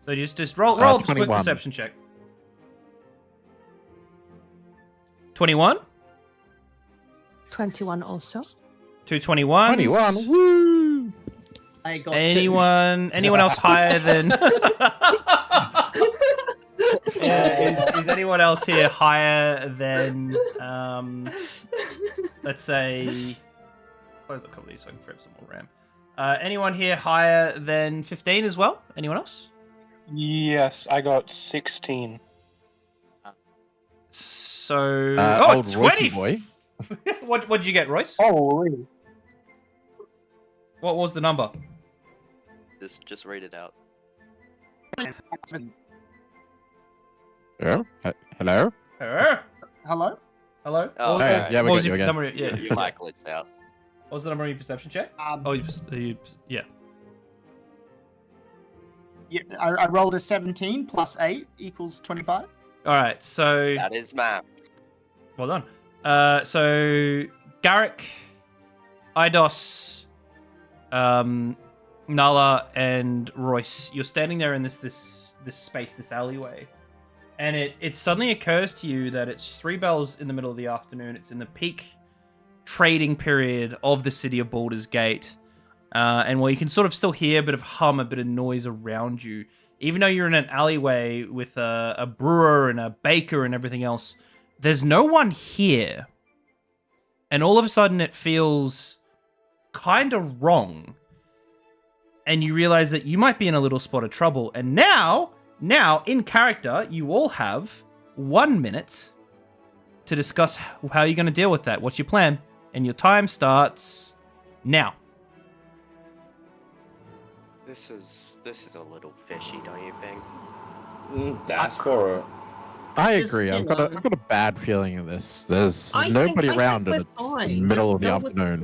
So just roll a quick 21. perception check. 21? 21 also. 221s. 21. Woo! I got Anyone else higher than? Is anyone else here higher than? Let's say. Close a couple of these so I can free up some more RAM. Anyone here higher than 15 as well? Anyone else? Yes, I got 16. So Old 20 Roycey boy. what did you get, Royce? Holy. What was the number? Just read it out. Yeah. Hello. Hello? Hello. Oh, What was Hey, the- yeah, we what was got you your again. number? Yeah. You might glitch out. What was the number of your perception check? Yeah. Yeah, I rolled a 17 plus 8 equals 25. All right. So That is math. well done. So Garrick, Eidos, Nala, and Royce, you're standing there in this space, this alleyway, and it suddenly occurs to you that it's 3 bells in the middle of the afternoon. It's in the peak trading period of the city of Baulders Gate, and where you can sort of still hear a bit of hum, a bit of noise around you, even though you're in an alleyway with a brewer and a baker and everything else. There's no one here, and all of a sudden it feels kind of wrong, and you realize that you might be in a little spot of trouble. And now in character, you all have 1 minute to discuss how you're going to deal with that. What's your plan? And your time starts now. This is a little fishy, don't you think? Dash for it. I Just, agree. you I've got a bad feeling of this. There's nobody around and it's the middle of the afternoon.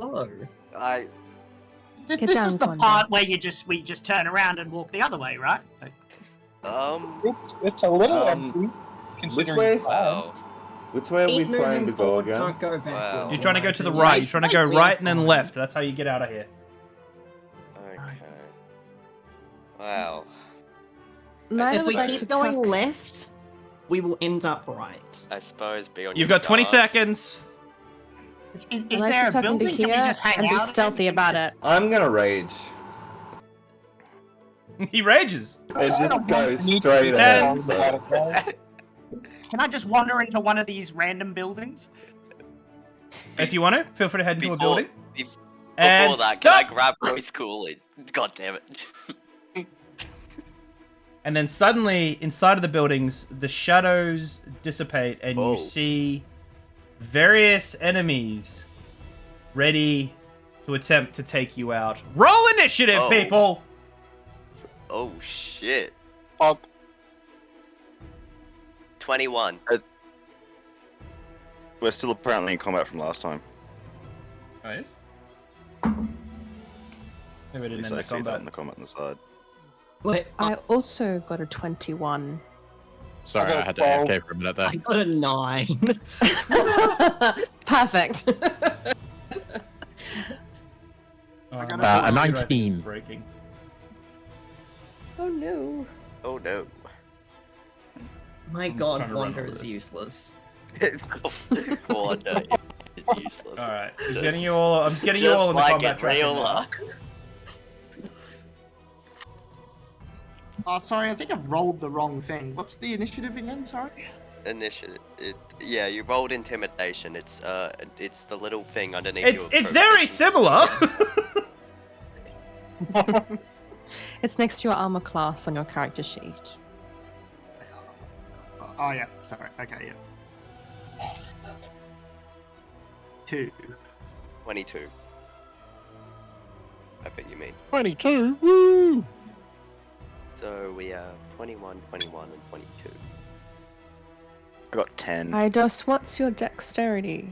Get This down, is the Quandra. part where we just turn around and walk the other way, right? It's a little Um, empty. Which Considering way? the time. Wow. Which way are we Keep trying moving to go forward, again? can't go backwards. Wow. You're trying to go to the Yeah, right. You're trying to go nicely right and then fine. left. That's how you get out of here. Okay. Wow. Neither If we would like to keep going talk- left, we will end up right. I suppose be on You've your got 20 guard. seconds. Is I'd like there to a tuck into building? Can we here just hang and be out? stealthy about it. I'm gonna rage. He rages. It just goes Need to straight be ahead. wrong So. about it, though. Can I just wander into one of these random buildings? If you want to, feel free to head into a building. Before And that, can I stop! grab Royce Coolidge? God damn it. And then suddenly, inside of the buildings, the shadows dissipate, and Oh. you see various enemies ready to attempt to take you out. Roll initiative, Oh. people! Oh shit. Fuck. 21. We're still apparently in combat from last time. Nice. Maybe I At didn't least end I the see that combat. in the comment on the side. Wait, I also got a 21. Sorry, I had to AFK for a minute there. I got a 9. Perfect. Oh, got my a computer, I think, 19. is breaking. Oh no. Oh no. My I'm god, trying to Wander remember is this. useless. Wander is useless. Alright, I'm Just- getting you all in the like combat it, track real now. luck. Oh, sorry, I think I've rolled the wrong thing. What's the initiative again? Sorry. Initiative. Yeah, you rolled intimidation. It's the little thing underneath. It's your very proficiency. similar. It's next to your armor class on your character sheet. Oh yeah. Sorry. Okay. Yeah. 2. 22. I think you mean. 22. Woo! So we have 21, 21, and 22. I got 10. Eidos, what's your dexterity?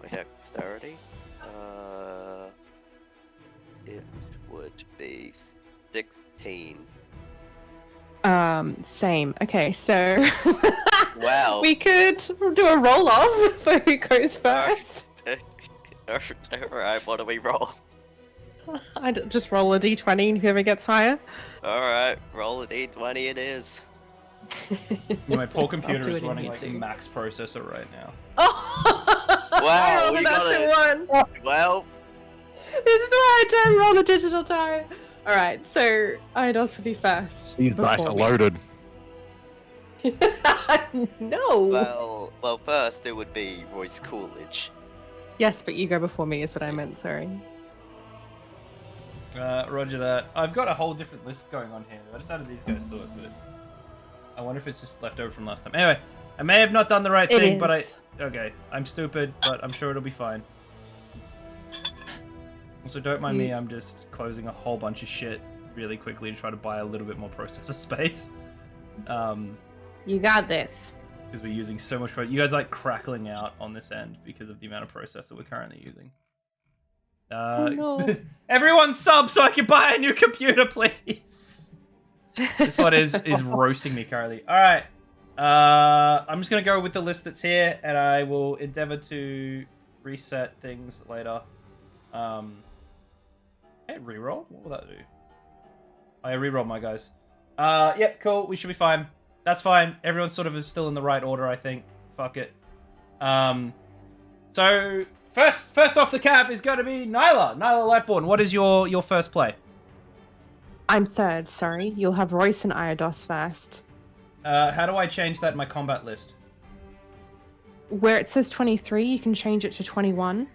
My dexterity? It would be 16. Same. Okay, so Wow. we could do a roll off for who goes first. Alright, what do we roll? Just roll a d20 and whoever gets higher. Alright, roll a d20 it is. Yeah, my poor computer do is it in running here like too. max processor right now. Oh! Wow, I rolled we a got natural one. Well, This is why I don't roll the digital die. All right, so Eidos will be first. These dice before are me. loaded. No. well, first it would be Royce Coolidge. Yes, but you go before me is what I meant. Sorry. Roger that. I've got a whole different list going on here. I just added these guys to it, but I wonder if it's just left over from last time. Anyway, I may have not done the right It thing, but is. okay, I'm stupid, but I'm sure it'll be fine. Also, don't mind me, I'm just closing a whole bunch of shit really quickly to try to buy a little bit more processor space. You got this. Because we're using so much. You guys like crackling out on this end because of the amount of processor we're currently using. No. Everyone sub so I can buy a new computer, please. This one is roasting me currently. All right. I'm just gonna go with the list that's here, and I will endeavor to reset things later. Hey, reroll. What will that do? I reroll my guys. Yep, cool. We should be fine. That's fine. Everyone's sort of still in the right order, I think. Fuck it. So first off the cap is going to be Nyla. Nyla Lightborn. What is your first play? I'm third. Sorry, you'll have Royce and Eidos first. How do I change that in my combat list? Where it says 23, you can change it to 21.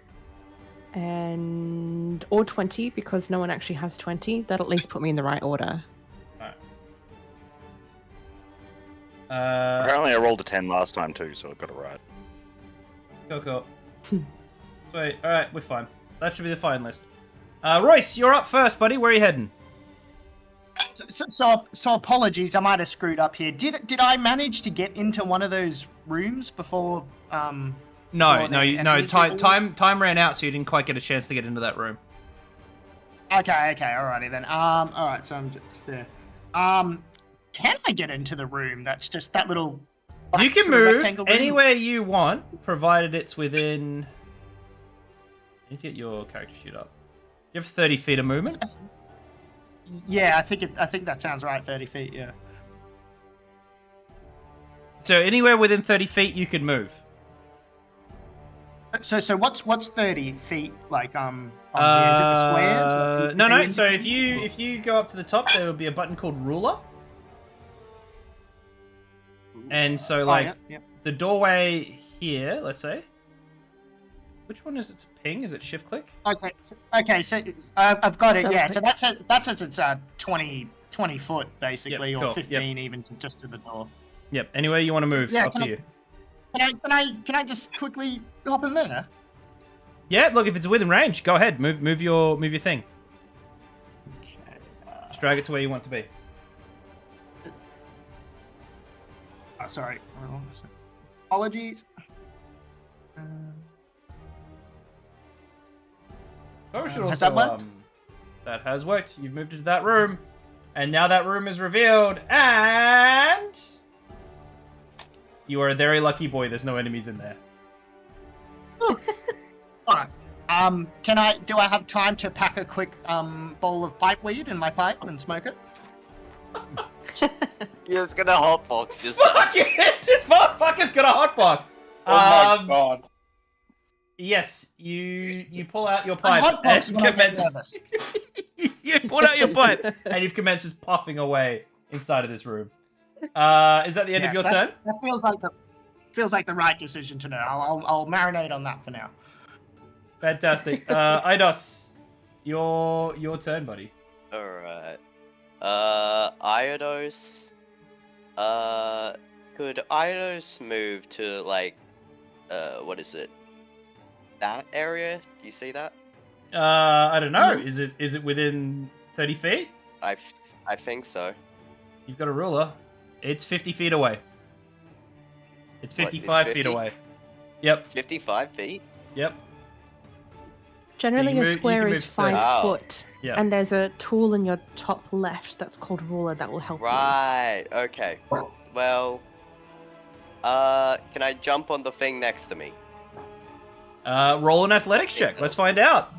Or 20 because no one actually has 20. That'll at least put me in the right order. Apparently, I rolled a 10 last time too, so I got it right. Cool. Sweet. All right, we're fine. That should be the fine list. Royce, you're up first, buddy. Where are you heading? So apologies, I might have screwed up here. Did I manage to get into one of those rooms before? No. Time ran out, so you didn't quite get a chance to get into that room. Okay, alrighty then. Alright, so I'm just there. Can I get into the room? That's just that little. You can sort of move rectangle room? anywhere you want, provided it's within. I need to get your character sheet up. You have 30 feet of movement. Yeah, I think that sounds right. 30 feet. Yeah. So anywhere within 30 feet, you can move. So what's 30 feet like? On here? Is it the squares? Like, No. So if you go up to the top, there will be a button called ruler. And so like the doorway here, let's say. Which one is it to ping? Is it shift click? Okay. So I've got it. Yeah. So that's as it's 20 foot basically, Yep, or cool, 15 even just to the door. Yep. Anywhere you want to move, Yeah, up to you. Can I just quickly hop in there? Yeah. Look, if it's within range, go ahead. Move your thing. Okay. Just drag it to where you want to be. Sorry. Apologies. Has that worked? That has worked. You've moved into that room, and now that room is revealed, and you are a very lucky boy. There's no enemies in there. Alright. Do I have time to pack a quick bowl of pipe weed in my pipe and smoke it? You're just gonna hotbox yourself. Fuck it! This motherfucker's got a hotbox. Oh my god. Yes, you pull out your pipe hotbox and when I get commence. nervous. You pull out your pipe and you've commenced just puffing away inside of this room. Is that the end of your turn? That feels like the right decision to know. I'll marinate on that for now. Fantastic. Eidos, your turn, buddy. Alright. Iodos. Could Iodos move to like, what is it? That area? Do you see that? I don't know. Is it within 30 feet? I think so. You've got a ruler. It's 50 feet away. It's 55 feet away. Yep. 55 feet? Yep. Generally, You a can move- square you can is move 5 30. foot, Yeah. and there's a tool in your top left that's called ruler that will help Right. Okay. Well, can I jump on the thing next to me? Roll an athletics check. Let's find out.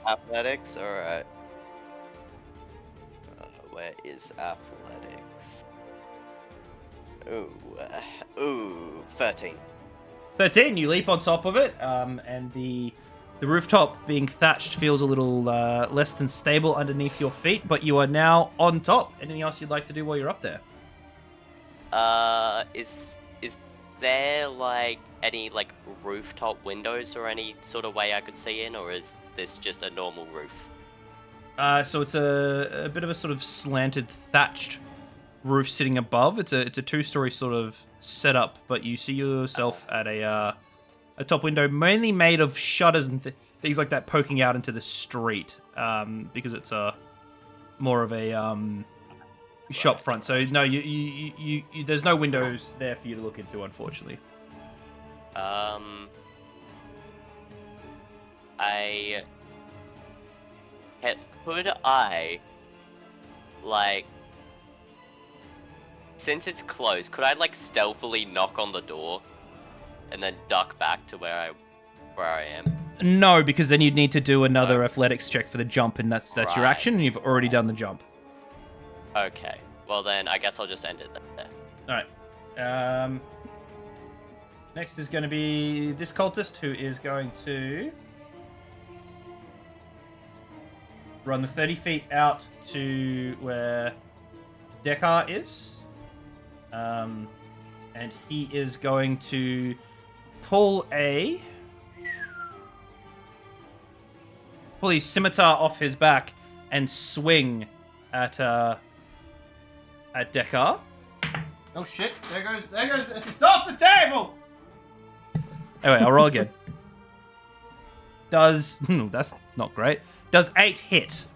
Athletics, alright. Where is athletics? Ooh, 13. 13, you leap on top of it, and the rooftop being thatched feels a little less than stable underneath your feet, but you are now on top. Anything else you'd like to do while you're up there? Is there like any like rooftop windows or any sort of way I could see in, or is this just a normal roof? So it's a bit of a sort of slanted thatched roof sitting above. It's a two-story sort of setup, but you see yourself at a top window, mainly made of shutters and things like that, poking out into the street, because it's more of a shop front. So no, you there's no windows there for you to look into, unfortunately. Could I, like, since it's closed, could I like stealthily knock on the door and then duck back to where I am? No, because then you'd need to do another athletics check for the jump, and that's your action, and you've already done the jump. Okay. Well then, I guess I'll just end it there. All right. Next is going to be this cultist, who is going to run the 30 feet out to where Dekar is. And he is going to pull his scimitar off his back and swing at Dekar. Oh shit, there goes, it's off the table! Anyway, I'll roll again. That's not great. Does 8 hit?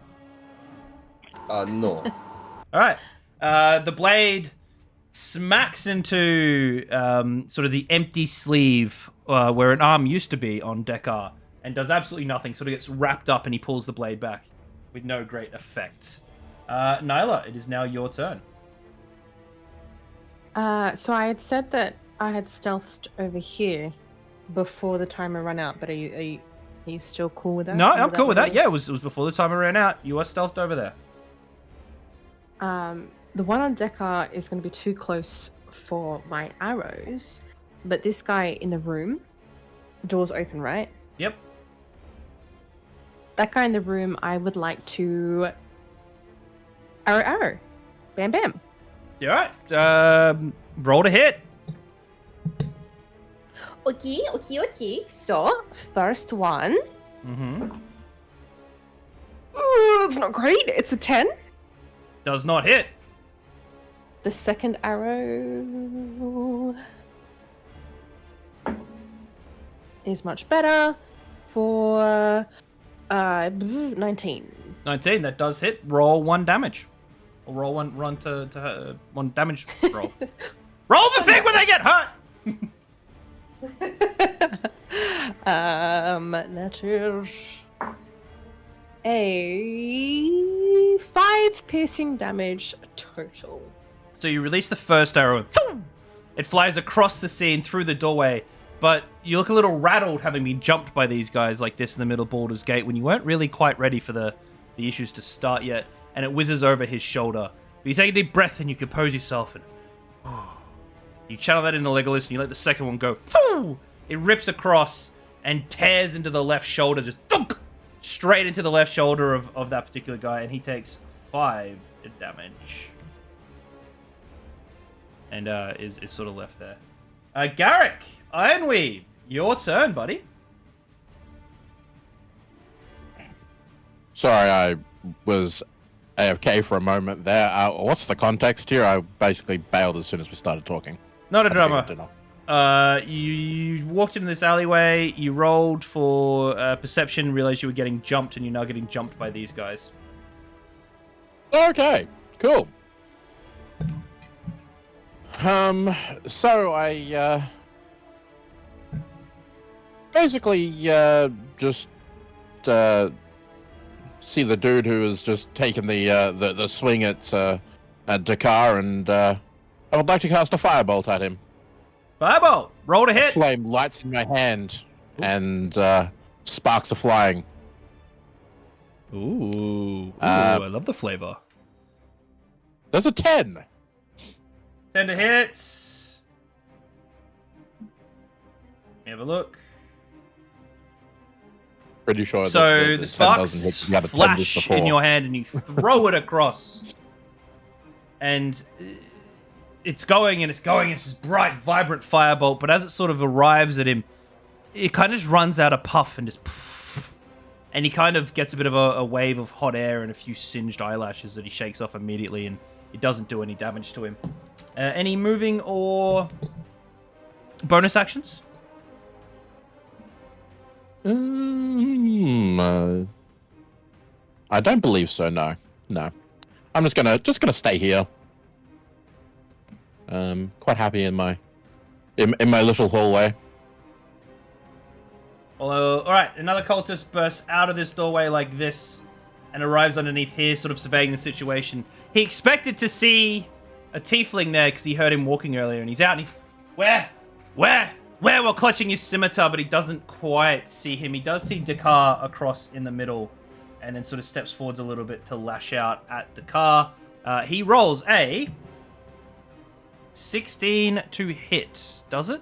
No. Alright. The blade smacks into sort of the empty sleeve where an arm used to be on Dekar, and does absolutely nothing. Sort of gets wrapped up, and he pulls the blade back with no great effect. Nyla, it is now your turn. So I had said that I had stealthed over here before the timer ran out, but are you still cool with that? No, I'm cool with that. Yeah, it was before the timer ran out. You are stealthed over there. The one on Dekar is going to be too close for my arrows, but this guy in the room, the door's open, right? Yep. That guy in the room, I would like to arrow. Bam, bam. You alright? Roll to hit. Okay. So, first one. Mm-hmm. Ooh, it's not great. It's a 10. Does not hit. The second arrow is much better for 19. 19, that does hit. Roll 1 damage. Or roll one to 1 damage roll. Roll the thing when they get hurt! That is a 5 piercing damage total. So you release the first arrow, and it flies across the scene through the doorway, but you look a little rattled having been jumped by these guys like this in the middle of Baulders Gate when you weren't really quite ready for the issues to start yet, and it whizzes over his shoulder. But you take a deep breath and you compose yourself, and you channel that into Legolas, and you let the second one go. It rips across and tears into the left shoulder, just straight into the left shoulder of that particular guy, and he takes 5 damage. And is sort of left there. Garrick, Ironweave, your turn, buddy. Sorry, I was AFK for a moment there. What's the context here? I basically bailed as soon as we started talking. Not a drama. You walked into this alleyway, you rolled for perception, realized you were getting jumped, and you're now getting jumped by these guys. Okay, cool. So I basically just see the dude who has just taken the swing at Dakar, and I would like to cast a firebolt at him. Firebolt! Roll to A hit! flame lights in my hand, and sparks are flying. Ooh, I love the flavor. There's a 10. 10 to hit. Let me have a look. Pretty sure. So the 10 sparks doesn't hit. You had a 10 just flash before. in your hand and you throw it across. And it's going and it's going. It's this bright, vibrant firebolt. But as it sort of arrives at him, it kind of just runs out a puff and just... And he kind of gets a bit of a wave of hot air and a few singed eyelashes that he shakes off immediately. And it doesn't do any damage to him. Any moving or bonus actions? I don't believe so. No. I'm just gonna stay here. Quite happy in my little hallway. Although, all right, another cultist bursts out of this doorway like this and arrives underneath here, sort of surveying the situation. He expected to see a tiefling there because he heard him walking earlier, and he's out and he's where while clutching his scimitar, but he doesn't quite see him. He does see Dakar across in the middle, and then sort of steps forwards a little bit to lash out at Dakar. He rolls a 16 to hit. Does it?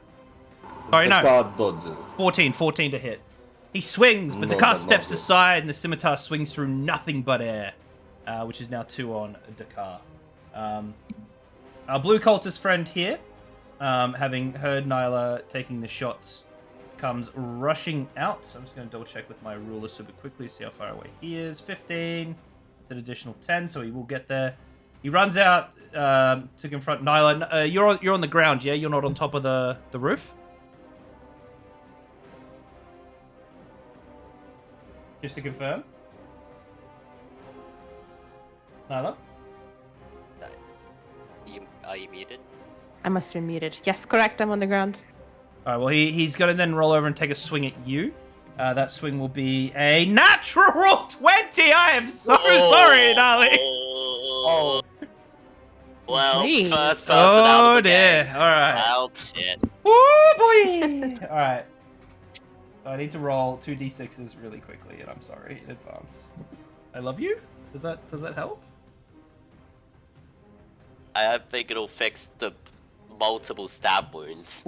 Sorry, no. Dakar dodges. 14 to hit. He swings, but Dakar steps aside, and the scimitar swings through nothing but air, which is now 2 on Dakar. Our blue cultist friend here, having heard Nyla taking the shots, comes rushing out. So I'm just going to double check with my ruler super quickly to see how far away he is. 15. It's an additional 10, so he will get there. He runs out to confront Nyla. You're on the ground, yeah? You're not on top of the roof? Just to confirm. Nyla? Are you muted? I must have been muted. Yes, correct. I'm on the ground. All right, well, he's going to then roll over and take a swing at you. That swing will be a natural 20. I am so sorry, darling. Oh. Well, Jeez. first person out of the dear. game. All right. Help, shit. Oh, boy. All right. So I need to roll 2d6s really quickly, and I'm sorry in advance. I love you. Does that help? I think it'll fix the multiple stab wounds.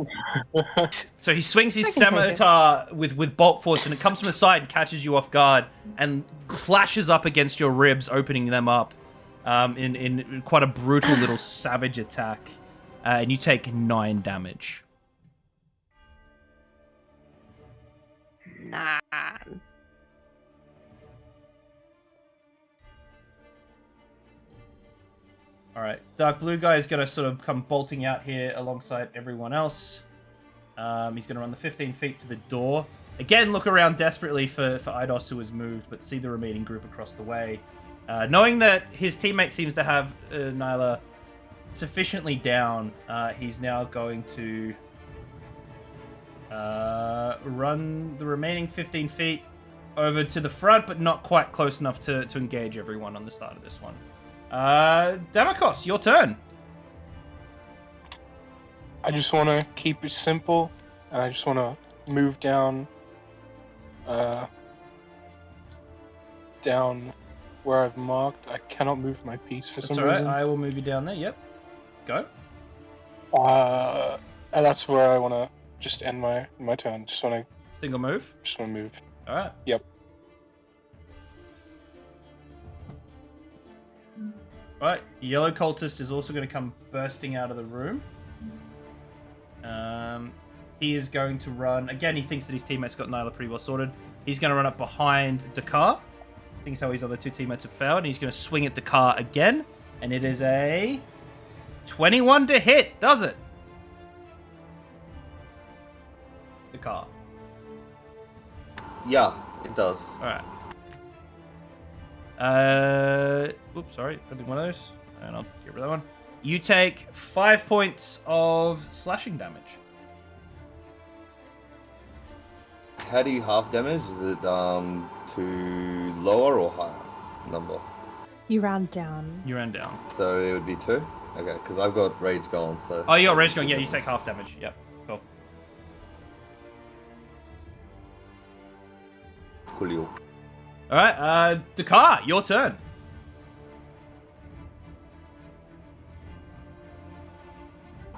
So he swings his I can take it. scimitar with bolt force, and it comes from the side and catches you off guard, and clashes up against your ribs, opening them up in quite a brutal little savage attack. And you take 9 damage. Nah. All right, Dark Blue guy is going to sort of come bolting out here alongside everyone else. He's going to run the 15 feet to the door. Again, look around desperately for Eidos, who has moved, but see the remaining group across the way. Knowing that his teammate seems to have Nyla sufficiently down, he's now going to run the remaining 15 feet over to the front, but not quite close enough to engage everyone on the start of this one. Damakos, your turn. I just want to keep it simple, and I just want to move down, down where I've marked. I cannot move my piece for That's some all right. reason. I will move you down there. Yep. Go. And that's where I want to just end my turn. Just want Single move. to move. All right. Yep. All right. Yellow cultist is also going to come bursting out of the room. He is going to run. Again, he thinks that his teammates got Nyla pretty well sorted. He's going to run up behind Dakar. Thinks how his other 2 teammates have failed. And he's going to swing at Dakar again. And it is a 21 to hit, does it? Dakar. Yeah, it does. All right. Oops, sorry. I think one of those. And I'll get rid of that one. You take 5 points of slashing damage. How do you half damage? Is it to lower or higher number? You round down. You ran down. So it would be 2? Okay, because I've got rage going, so... Oh, you got rage going. Yeah, you take half damage. Yep. Cool. Coolio. All right, Dakar, your turn.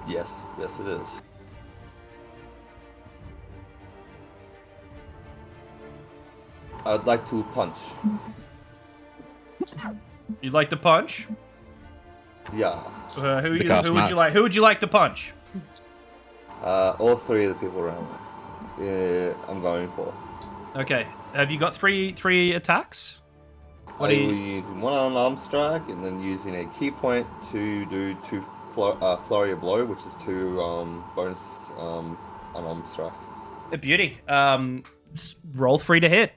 Yes, it is. I'd like to punch. You'd like to punch? Yeah. Who would you like to punch? All three of the people around me. I'm going for. Okay. Have you got three attacks? I will use one unarmed strike and then using a key point to do two flurry of blow, which is two bonus unarmed strikes. A beauty. Roll 3 to hit.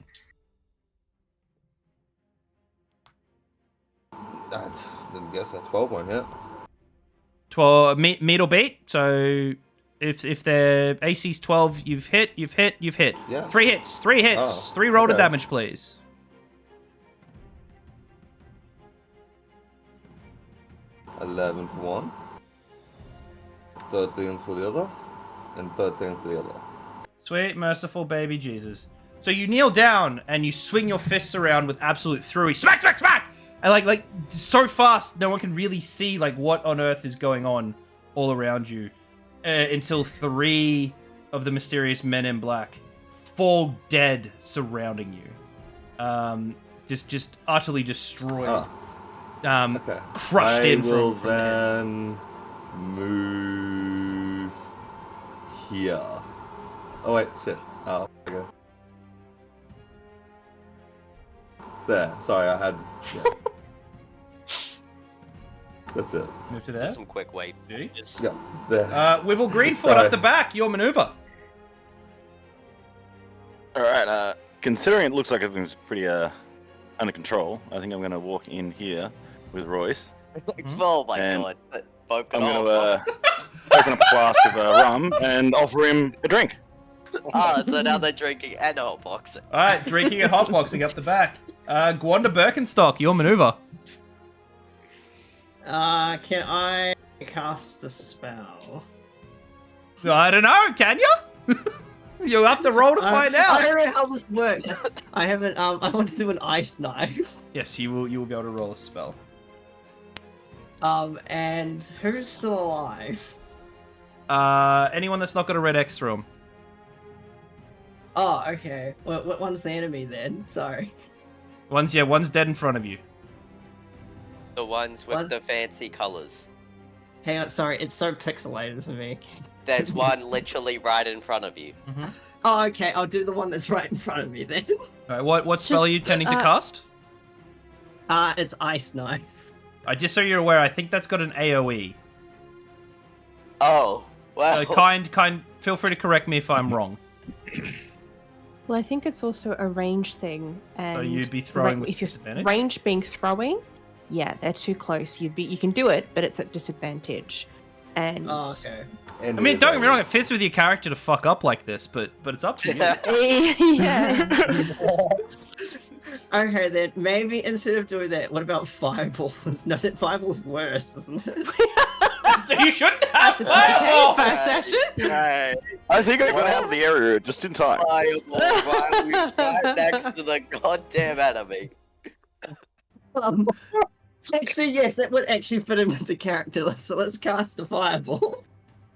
I didn't guess that 12 won't hit. 12 meet or beat. So if their AC's 12, you've hit. Yeah. 3 hits. 3 hits. Oh, 3 roll to okay. damage, please. 11 for one, 13 for the other, and 13 for the other. Sweet, merciful baby Jesus. So you kneel down and you swing your fists around with absolute fury. Smack, smack, smack! And like so fast, no one can really see like what on earth is going on all around you until 3 of the mysterious men in black fall dead surrounding you. Just utterly destroyed. Okay. Crushed in from I will from then move here. Oh wait, shit. Oh, okay. There. Sorry, I had. Yeah. That's it. Move to there. Some quick weight. Beauty. Yeah. There. Wibble Greenfoot Sorry. up the back. Your maneuver. All right. Considering it looks like everything's pretty under control, I think I'm gonna walk in here with Royce. Oh my And god. I'm gonna open up a flask of rum and offer him a drink. So now they're drinking and hotboxing. All right, drinking and hotboxing up the back. Gwanda Birkenstock, your maneuver. Can I cast the spell? I don't know. Can you? You'll have to roll to find I out. don't know how this works. I haven't. I want to do an ice knife. Yes, you will. You will be able to roll a spell. And who's still alive? Anyone that's not got a red X through 'em. Oh, okay. Well, what one's the enemy then? Sorry. One's dead in front of you. The ones with the fancy colors. Hang on, sorry, it's so pixelated for me. There's one literally right in front of you. Mm-hmm. Oh, okay, I'll do the one that's right in front of me then. All right, what spell are you tending to cast? It's Ice Knife. Just so you're aware, I think that's got an AoE. Oh, wow. Kind. Feel free to correct me if I'm wrong. Well, I think it's also a range thing, and So you'd be throwing with if you're disadvantage? range being throwing, yeah, they're too close. You can do it, but it's at disadvantage. And Oh, okay. I mean, don't get me wrong, it fits with your character to fuck up like this, but it's up to you. yeah. Okay, then maybe instead of doing that, what about fireballs? No, that fireball's worse, isn't it? You shouldn't have fireball! First session. Right. I think I got out of the area just in time. Fireball right next to the goddamn enemy. Actually, yes, that would actually fit in with the character. So let's cast a fireball.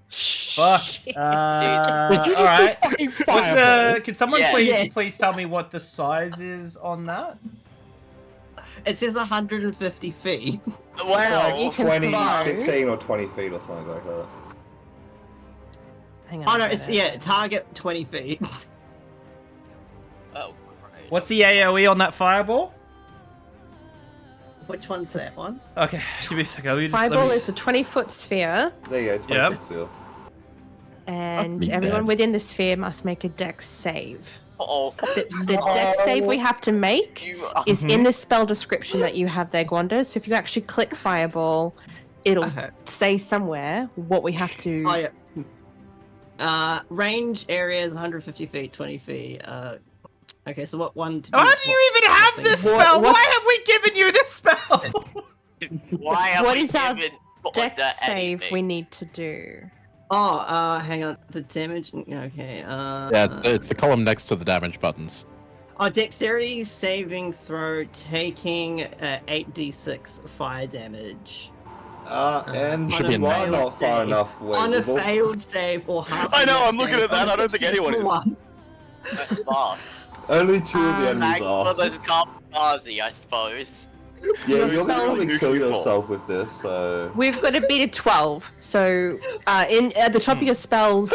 Fuck. Did All right. Can someone Yeah. please tell me what the size is on that? It says 150 feet. Wow. You can 20, fly. 15 or 20 feet or something like that. Hang on. Oh no, it's target 20 feet. Oh, great. What's the AoE on that fireball? Which one's that one? Okay, give me a second. Let me just, Fireball is a 20-foot sphere, There you go, 20 Yep. feet still. and Not everyone bad. within the sphere must make a dex save. Oh, The dex save we have to make you are. is in the spell description that you have there, Gwanda. So if you actually click Fireball, it'll Okay. say somewhere what we have to. Oh yeah. Range area is 150 feet, 20 feet. Okay, so what one? How do you even have this What- spell? Why what's- have we given you this spell? Why are What we is our given dex Baulder save anything? we need to do? Oh, hang on. The damage. Okay. Yeah, it's the column next to the damage buttons. Dexterity saving throw, taking 8d6 fire damage. And Should be in why there. not far Save. enough? On a Wait, failed save or half. I of know, that I'm looking save, at that, on a I don't think anyone successful is. one. That's fucked. only 2 of the enemies Thank are. for this kamikaze, I suppose. Yeah, Your you're gonna spell- probably kill Useful. yourself with this, so. We've got to beat a 12. So at the top of your spells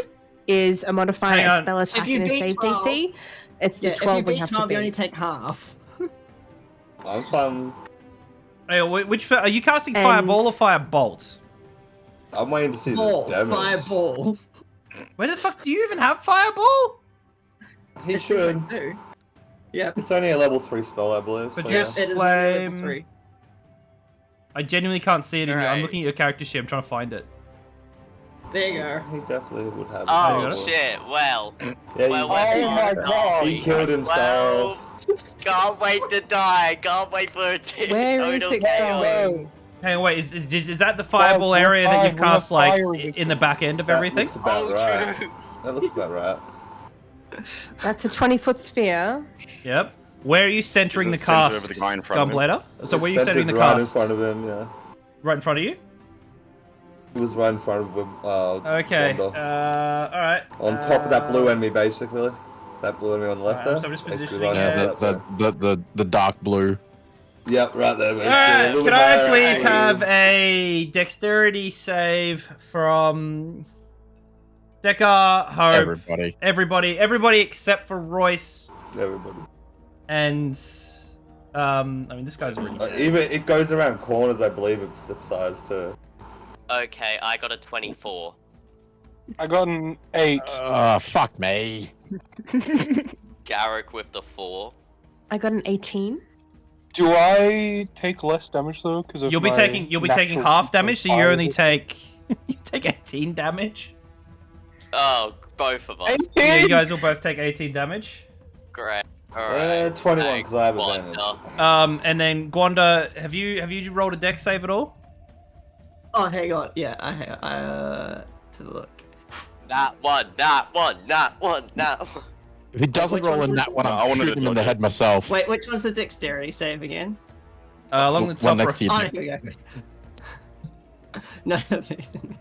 is a modifier, Hang a on. spell attack, If you and a beat save 12, DC. It's the Yeah, if 12 you we beat have 12, to you only beat. take half. I'm fine. Hey, which are you casting? And- Fireball or firebolt? I'm waiting to see Ball, this damage. fireball. Where the fuck do you even have fireball? He It says should. I do. Yep. It's only a level 3 spell, I believe. But so you Yep, yeah. it is only level Flame. 3. I genuinely can't see it. I'm Alright. looking at your character sheet. I'm trying to find it. There you go. He definitely would have. Oh, Oh it. shit, well. Yeah, Well, he, Oh my god! he killed himself. Can't wait to die. Can't wait for it to Where is total it chaos. going? Hang on, wait. Is that the fireball Five, area that you've five, we have cast like fire in the back end of That everything? looks about Oh, right. true. That looks about right. That's a 20-foot sphere. Yep. Where are you centering the Just send it cast, over the guy in front of him. Gumblader? So where are you Centered centering the right in cast? front of him, yeah. Right in front of you? He was right in front of him. Okay. Wanda. Alright. On top of that blue enemy, basically. That blue enemy on the left Alright, there. so I'm just Basically positioning right it. there, Yeah, that's it. the dark blue. Yep, right there. basically. A Alright, little can bit I higher, please actually. have a dexterity save from Deckard, Hope, everybody except for Royce, Everybody. and I mean this guy's already dead. Even it goes around corners, I believe it subsides too. Okay, I got a 24. I got an 8. Fuck me. Garrick with the 4. I got an 18. Do I take less damage though? Because You'll be taking half damage, so you only take you take 18 damage. Oh, both of us. Yeah, you guys will both take 18 damage. Great. Alright. 21 because I have advantage. Wanda. And then Gwanda, have you rolled a dex save at all? Oh, hang on. Yeah, I have. To look. That one. If he doesn't Which roll one's in the- that one, I I'm wanted to shooting him in the dodge head it. myself. Wait, which one's the dexterity save again? Along the One top next right. to you. Oh, here we go. No, I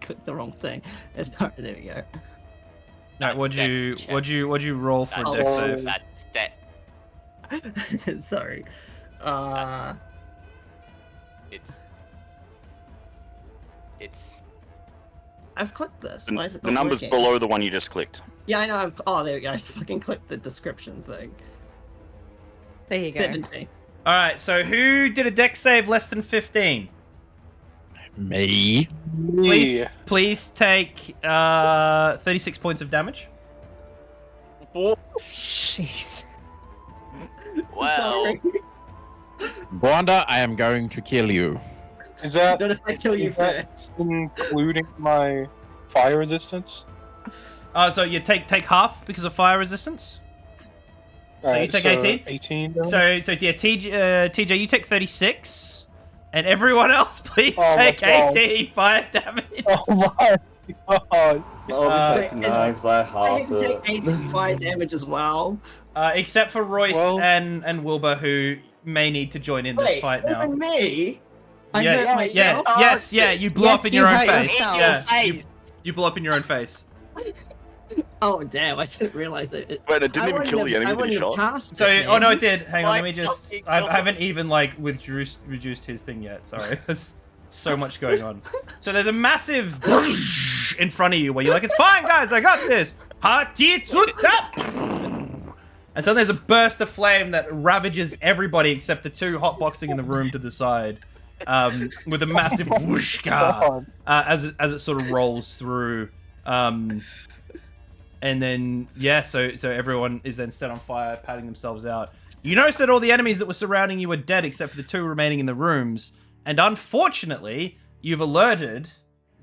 clicked the wrong thing. Sorry, there we go. No, what'd you roll for a Oh, dex oh. save? That's that. Sorry. It's. I've clicked this. Why is it The not number's working? below the one you just clicked. Yeah, I know. Oh, there we go. I fucking clicked the description thing. There you go. 17. All right, so who did a dex save less than 15? Me. Please take 36 points of damage. Jeez. Well. Sorry. Gwanda, I am going to kill you. Is that Not if I kill you Is that- first. including my fire resistance? So you take half because of fire resistance. Alright, take so 18? 18 then? So yeah, TJ, you take 36, and everyone else, please Oh my take God. 18 fire damage. Oh my god! I'll be taking wait, 9 because I I half can take 18 fire damage as well. Except for Royce Well- and Wilbur, who may need to join in this Wait, fight now. even me? I Yeah, hurt myself. you blew up in your own hurt face. yourself. Yeah, you blew up in your own face. Oh damn! I didn't realize it. Wait, it didn't even kill the enemy I that wouldn't he have shot. cast So, it, oh no, man. it did. Hang on, let My me just. fucking I God. haven't even like reduced his thing yet. Sorry, there's so much going on. So there's a massive in front of you where you're like, "It's fine, guys, I got this." And so there's a burst of flame that ravages everybody except the two hotboxing in the room to the side, with a massive whooshka as it sort of rolls through. And then, yeah, so everyone is then set on fire, patting themselves out. You notice that all the enemies that were surrounding you are dead except for the two remaining in the rooms. And unfortunately, you've alerted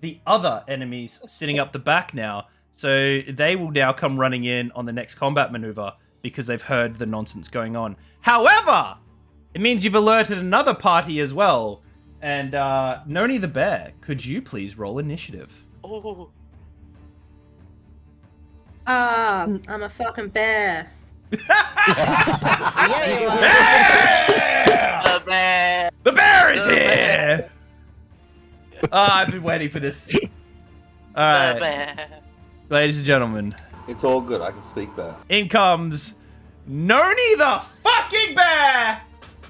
the other enemies sitting up the back now. So they will now come running in on the next combat maneuver because they've heard the nonsense going on. However, it means you've alerted another party as well. And Noni the Bear, could you please roll initiative? Oh. I'm a fucking bear. Yeah, you are. Yeah! The bear. The bear is The here! Oh, I've been waiting for this. The Alright, bear. ladies and gentlemen, It's all good. I can speak bear. in comes Noni the fucking bear!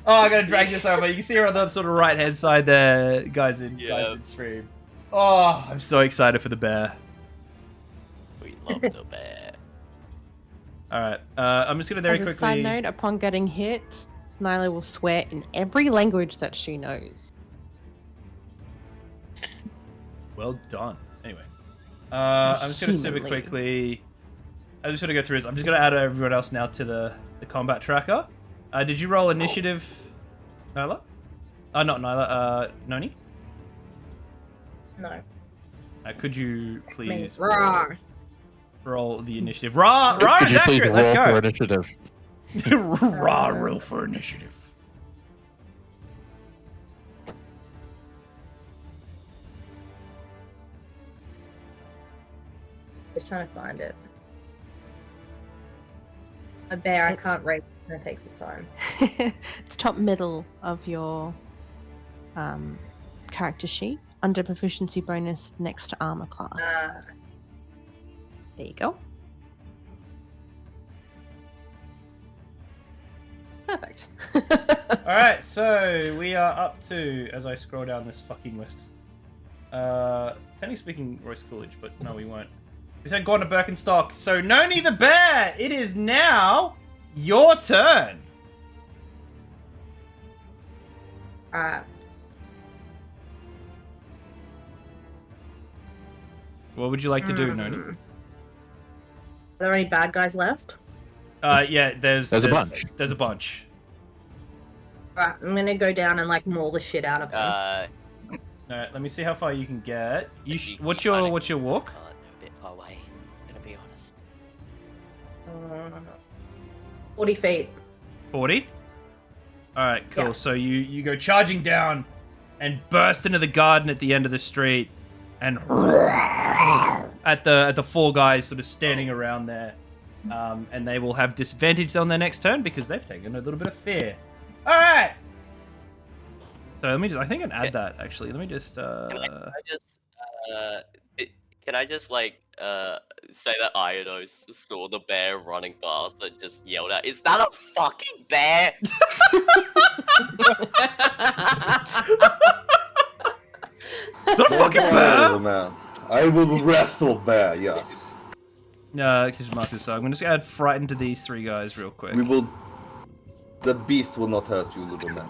Oh, I gotta drag this over. You can see her on the sort of right hand side there, guys in stream. Oh, I'm so excited for the bear. We love the bear. Alright, I'm just gonna very As a quickly. side note, upon getting hit, Nyla will swear in every language that she knows. Well done. Anyway, I'm just gonna super Humanly. quickly. I'm just gonna go through this. I'm just gonna add everyone else now to the combat tracker. Did you roll initiative, Nyla? Not Nyla. Noni. No. Could you Me. please Rawr. roll the initiative? Raw Could is you please accurate. roll Let's for go. initiative? Raw roll for initiative. Just trying to find it. A bear I It's- can't rate. It takes some time. It's top middle of your character sheet under proficiency bonus next to armor class. There you go. Perfect. Alright, so we are up to, as I scroll down this fucking list. Technically speaking, Royce Coolidge, but no, we won't. We said go on to Birkenstock. So, Noni the bear, it is now your turn. Alright. What would you like to do, Noni? Are there any bad guys left? Yeah, there's a bunch. There's a bunch. Alright, I'm gonna go down and like maul the shit out of them. Alright, let me see how far you can get. You If you what's find your it- walk? A bit far away. Gonna be honest. 40 feet. 40? Alright, cool. Yeah. So you go charging down and burst into the garden at the end of the street and at the four guys sort of standing around there. And they will have disadvantage on their next turn because they've taken a little bit of fear. Alright! So let me just I think I can add that actually. Let me just Can I just like say that Ionos saw the bear running past and just yelled out, "Is that a fucking bear?" The fucking bear! Man. I will wrestle bear, yes. Just mark this. So I'm gonna just add frightened to these three guys real quick. We will... The beast will not hurt you, little man.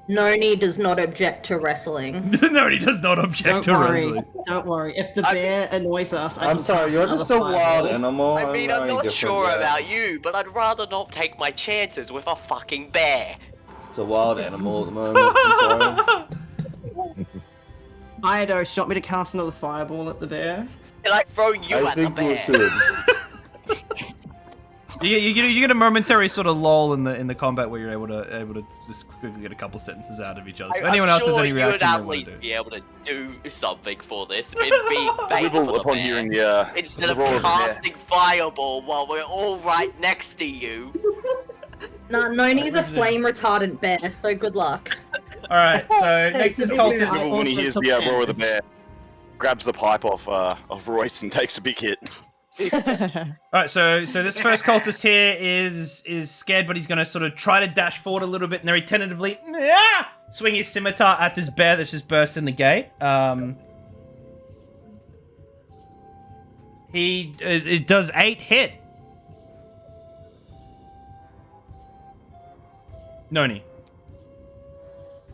Noni does not object to wrestling. No, he does not object to wrestling. Don't worry. If the bear annoys us, I I'm can sorry, cast you're another just a wild fireball. animal. I mean, I'm very not different, sure yeah. about you, but I'd rather not take my chances with a fucking bear. It's a wild animal at the moment. I'm sorry. Ido, do you want me to cast another fireball at the bear? Can I throw you I at the think you bear? should. You get a momentary sort of lull in the combat where you're able to just quickly get a couple sentences out of each other. So if anyone I'm else has sure any you reaction, would they at wanna least do. be able to do something for this. It'd be bait for the Upon bear. hearing the Instead the of roar of the bear. casting fireball while we're all right next to you. Nah, Noni's a flame retardant bear, so good luck. All right, so next is This cultist. is- Wibble, when he also hears took the roar of the damage. bear, grabs the pipe off Royce and takes a big hit. All right, so this first cultist here is scared, but he's gonna sort of try to dash forward a little bit, and then he tentatively swing his scimitar at this bear that's just burst in the gate. It does 8 hit. Noni,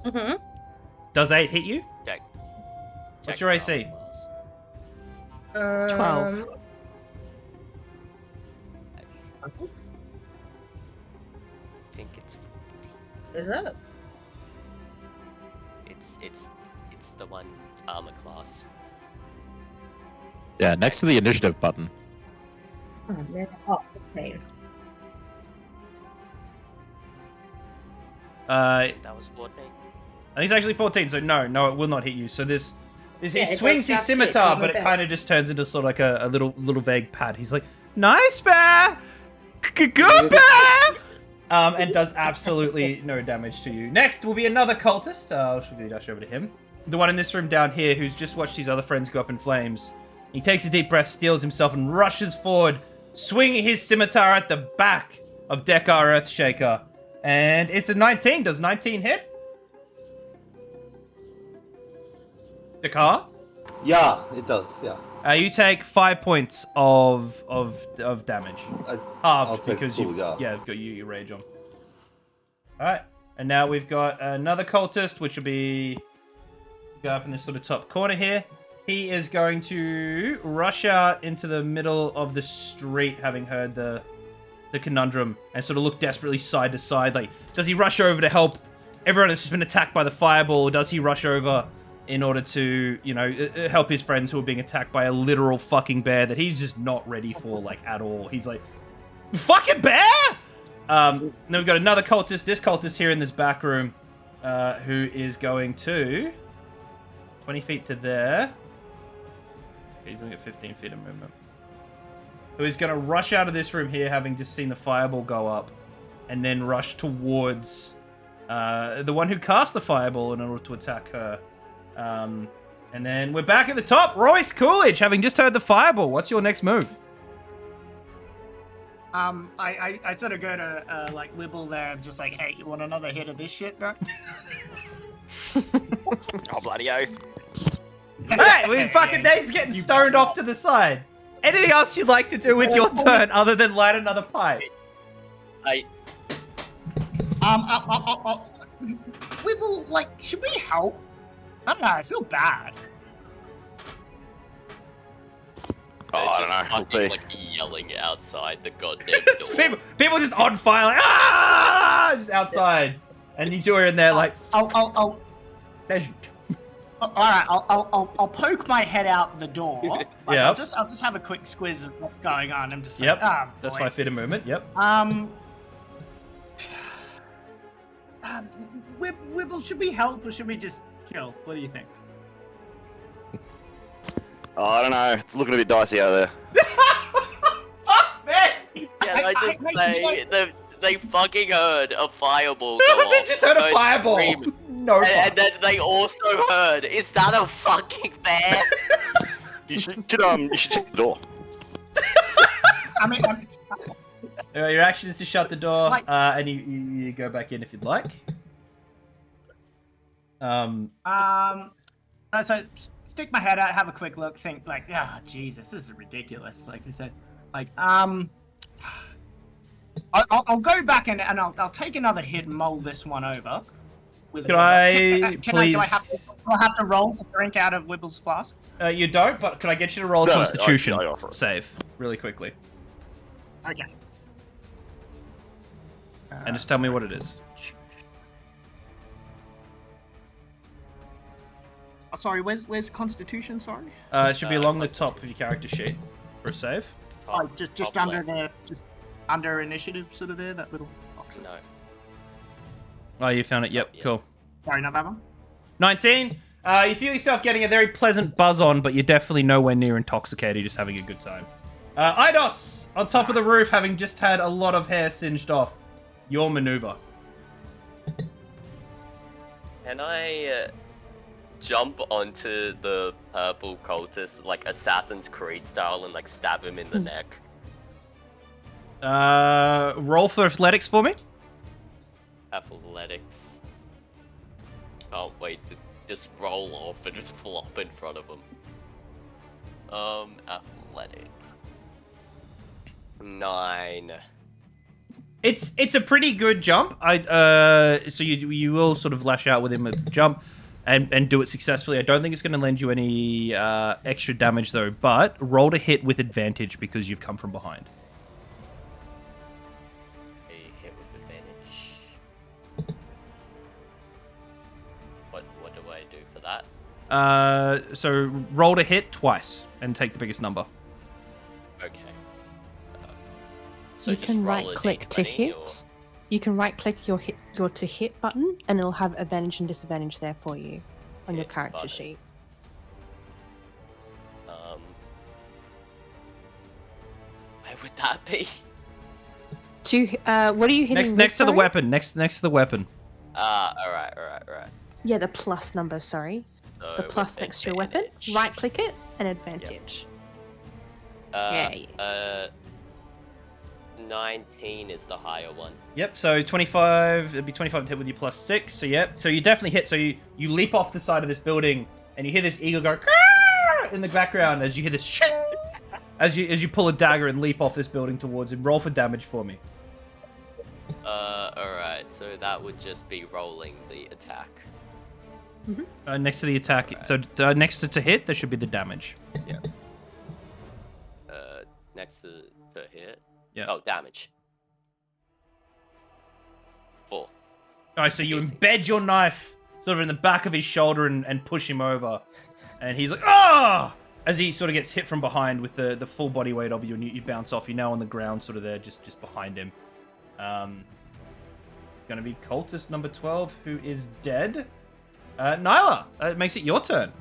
Mm-hmm. does 8 hit you? Check. What's your AC? 12. I think it's Is it? it's the one armor class. Yeah, next to the initiative button. Oh, man. Oh, 15. That was 14. I think it's actually 14, so no, it will not hit you. So this is Yeah, he it swings does his that shit, scimitar, don't but it look kind of just turns into sort of like a little vague pat. He's like, "Nice bear, And does absolutely no damage to you. Next will be another cultist. Should we dash over to him? The one in this room down here who's just watched his other friends go up in flames. He takes a deep breath, steels himself, and rushes forward, swinging his scimitar at the back of Dekar Earthshaker. And it's a 19. Does 19 hit? Dekar? Yeah, it does. Yeah. You take 5 points of damage. I'll Halved take because full, you've yeah. you've got your rage on. Alright. And now we've got another cultist, which will be go up in this sort of top corner here. He is going to rush out into the middle of the street, having heard the conundrum, and sort of look desperately side to side. Like, does he rush over to help everyone that's just been attacked by the fireball, or does he rush over in order to, you know, help his friends who are being attacked by a literal fucking bear that he's just not ready for, like, at all? He's like, fucking bear! Then we've got another cultist, this cultist here in this back room, who is going to 20 feet to there. He's only got 15 feet of movement. Who is going to rush out of this room here, having just seen the fireball go up, and then rush towards the one who cast the fireball in order to attack her. And then we're back at the top. Royce Coolidge, having just heard the fireball. What's your next move? I sort of go to like Wibble there. I'm just like, hey, you want another hit of this shit, bro? Oh, bloody oath. Hey, we fucking days getting stoned off to the side. Anything else you'd like to do with your turn other than light another pipe? Wibble, like, should we help? I don't know. I feel bad. I don't know. We'll see. Like yelling outside the goddamn door. people just on fire, like, ah, just outside, and you two are in there like. All right, I'll poke my head out the door. Like, Yeah. I'll just have a quick squiz of what's going on. I'm just Yep. like, That's boy. 5 feet of movement. Yep. Wibble, should we help or should we just kill? What do you think? Oh, I don't know. It's looking a bit dicey out there. Fuck me! Yeah, they fucking heard a fireball go off. They just heard a Both fireball. scream. No. And then they also heard, is that a fucking bear? You should shut the door. I mean, Your action is to shut the door, Like- and you go back in if you'd like. so stick my head out, have a quick look, think like, Jesus, this is ridiculous. Like I said, like, I'll go back and I'll take another hit and mull this one over. Could I please? Do I have to roll to drink out of Wibble's flask? You don't, but could I get you to roll a No, Constitution I offer it. save really quickly, Okay. and just tell me what it is? Sorry, where's Constitution? Sorry. It should be along the top of your character sheet for a save. Oh, just Top under left. just under initiative, sort of there, that little box. No. Oh, you found it. Yep, Yeah. cool. Sorry, not that one. 19. You feel yourself getting a very pleasant buzz on, but you're definitely nowhere near intoxicated. You're just having a good time. Eidos, on top of the roof, having just had a lot of hair singed off. Your maneuver. Can I jump onto the purple cultist, like Assassin's Creed style, and like stab him in the neck? Roll for athletics for me. Athletics. Oh wait, just roll off and just flop in front of him. Athletics. 9. It's a pretty good jump. So you will sort of lash out with him with the jump and do it successfully. I don't think it's going to lend you any extra damage though, but roll to hit with advantage because you've come from behind. A hit with advantage. What do I do for that? So roll to hit twice and take the biggest number. Okay. So You just can roll right a click to D20 hit. or- You can right click your to hit button, and it'll have advantage and disadvantage there for you on your Hit character button. sheet. Where would that be? What are you hitting? Next to the sorry? weapon. Next to the weapon. Alright. Yeah, the plus number. Sorry, So the plus with next to your weapon. advantage. Right click it and advantage. Yeah. 19 is the higher one. Yep, so 25, it'd be 25 to hit with your plus 6, so yep. So you definitely hit, so you leap off the side of this building, and you hear this eagle go "Caw!" in the background as you hear this shit, as you pull a dagger and leap off this building towards him. Roll for damage for me. Alright, so that would just be rolling the attack. Next to the attack, so next to hit, there should be the damage. Yeah. Next to hit. Yeah. Oh, damage. 4. Alright, so you embed your knife sort of in the back of his shoulder and push him over. And he's like, ah! As he sort of gets hit from behind with the full body weight of you, and you bounce off. You're now on the ground, sort of there, just behind him. It's going to be cultist number 12, who is dead. Nyla, it makes it your turn.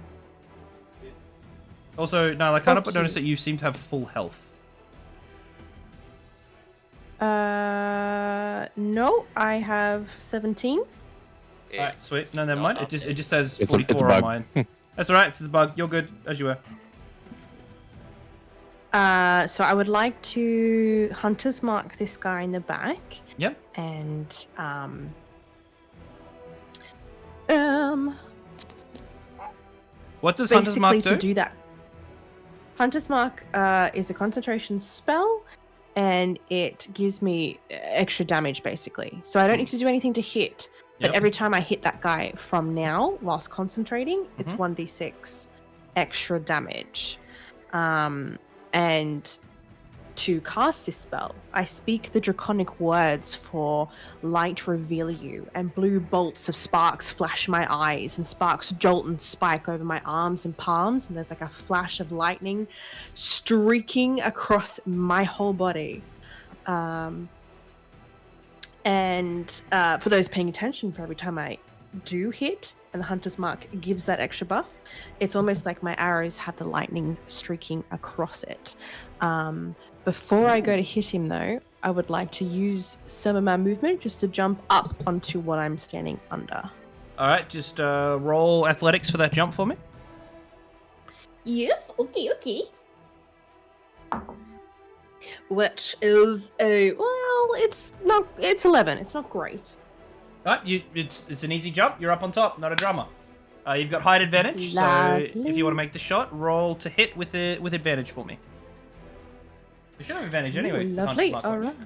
Also, Nyla, I can't help but notice that you seem to have full health. No, I have 17. Alright, sweet. No, never mind. It just says It's a 44 bug. on mine. That's alright, it's a bug. You're good, as you were. So I would like to hunter's mark this guy in the back. Yep. And What does Hunter's Mark basically do? to do that, Hunter's Mark is a concentration spell, and it gives me extra damage basically. So I don't need to do anything to hit, but Yep. every time I hit that guy from now whilst concentrating, it's 1d6 extra damage. And to cast this spell, I speak the draconic words for light reveal you, and blue bolts of sparks flash my eyes, and sparks jolt and spike over my arms and palms, and there's like a flash of lightning streaking across my whole body. And for those paying attention, for every time I do hit and the Hunter's Mark gives that extra buff, it's almost like my arrows have the lightning streaking across it. Before I go to hit him, though, I would like to use some of my movement just to jump up onto what I'm standing under. All right, just roll athletics for that jump for me. Yes, okay. Which is it's 11. It's not great. All right, it's an easy jump. You're up on top, not a drama. You've got height advantage, so if you want to make the shot, roll to hit with advantage for me. You should have advantage anyway. Ooh, lovely. All right.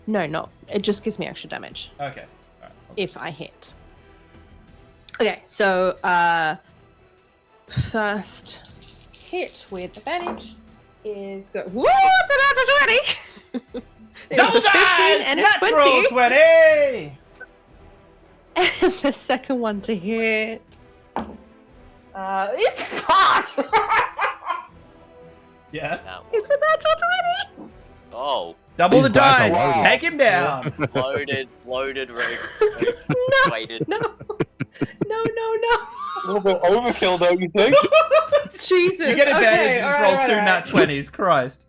No, it just gives me extra damage. Okay. All right. If I hit. Okay, so first hit with advantage is go. Whoa, it's an natural 20. Double It's a 15 and a natural 20. 20. And the second one to hit. It's fucked. Yes. It's a natural 20. Oh. Double the These dice dice. are loaded. Take him down. Loaded, weighted. No. A little bit overkill, don't you think? Jesus. You get advantage. Okay, Just all roll right, two all nat right. 20s. Christ.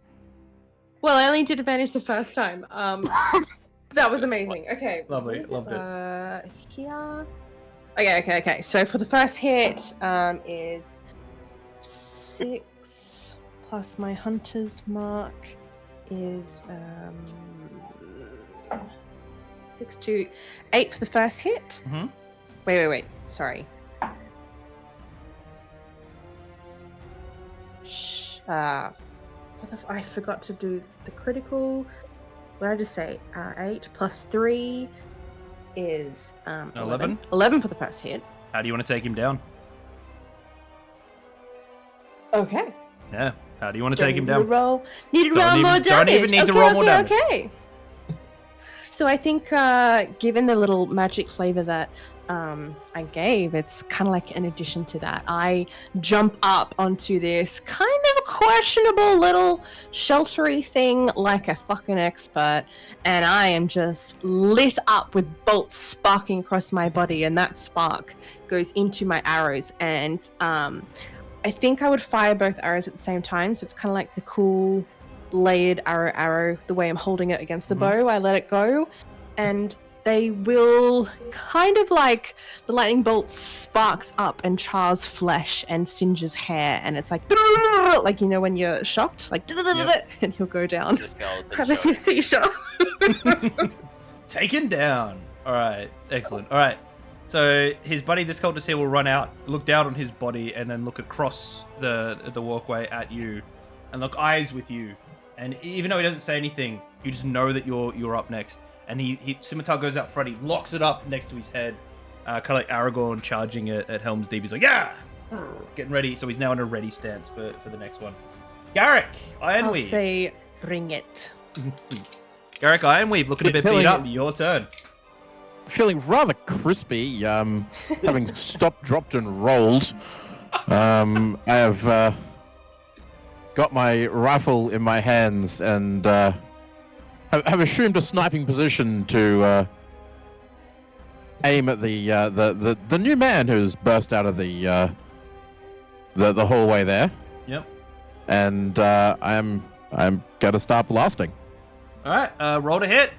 Well, I only did advantage the first time. That was amazing. Okay. Lovely. Loved it. Here. Okay. So for the first hit, is 6 plus my hunter's mark is 6 to 8 for the first hit. Mhm. Wait. Sorry. I forgot to do the critical. What did I just say? 8 plus 3 is 11. 11 for the first hit. How do you want to take him down? Okay. Yeah. How do you want to take him down? Need to roll more damage. Don't even need to roll more damage. Okay. So I think, given the little magic flavor that I gave, it's kind of like an addition to that. I jump up onto this kind of questionable little sheltery thing like a fucking expert, and I am just lit up with bolts sparking across my body, and that spark goes into my arrows, and I think I would fire both arrows at the same time, so it's kind of like the cool layered arrow, the way I'm holding it against the bow, I let it go, and they will kind of like the lightning bolt sparks up and chars flesh and singes hair, and it's like you know when you're shocked, like and he'll go down. The skeleton Having a seashell. Taken down. All right, excellent. All right, so his buddy, this cultist here, will run out, look down on his body, and then look across the walkway at you, and look eyes with you. And even though he doesn't say anything, you just know that you're up next. And he scimitar goes out front. He locks it up next to his head, kind of like Aragorn charging at Helm's Deep. He's like, yeah, getting ready. So he's now in a ready stance for the next one. Garrick, Ironweave. I'll say, bring it. Garrick, Ironweave, looking a bit beat up. Your turn. Feeling rather crispy, having stopped, dropped, and rolled. I have got my rifle in my hands and have assumed a sniping position to aim at the new man who's burst out of the hallway there. Yep. And I'm gonna start blasting. All right, roll to hit.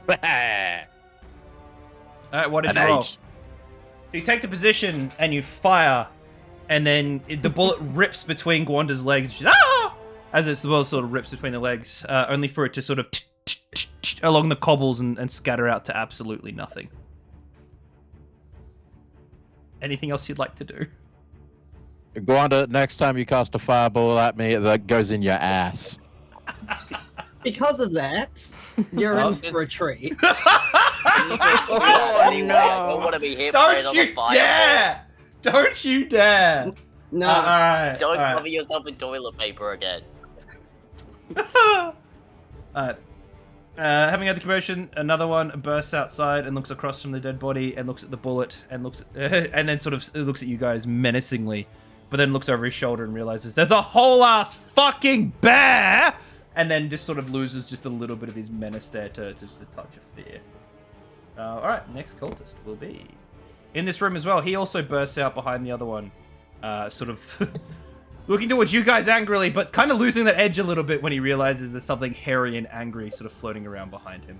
All right, what did you roll? So you take the position and you fire, and then the bullet rips between Gwanda's legs. She's, as the bullet sort of rips between the legs, only for it to sort of along the cobbles and scatter out to absolutely nothing. Anything else you'd like to do? Gwanda, next time you cast a fireball at me, that goes in your ass. Because of that, you're in for a treat. Oh no! I want to be hit right on the fire. Dare! Don't you dare! No. Alright. Don't cover yourself in toilet paper again. Alright. Having had the commotion, another one bursts outside and looks across from the dead body and looks at the bullet and looks at, and then sort of looks at you guys menacingly, but then looks over his shoulder and realizes there's a whole ass fucking bear, and then just sort of loses just a little bit of his menace there to just a touch of fear. Alright, next cultist will be in this room as well. He also bursts out behind the other one, sort of looking towards you guys angrily, but kind of losing that edge a little bit when he realizes there's something hairy and angry sort of floating around behind him.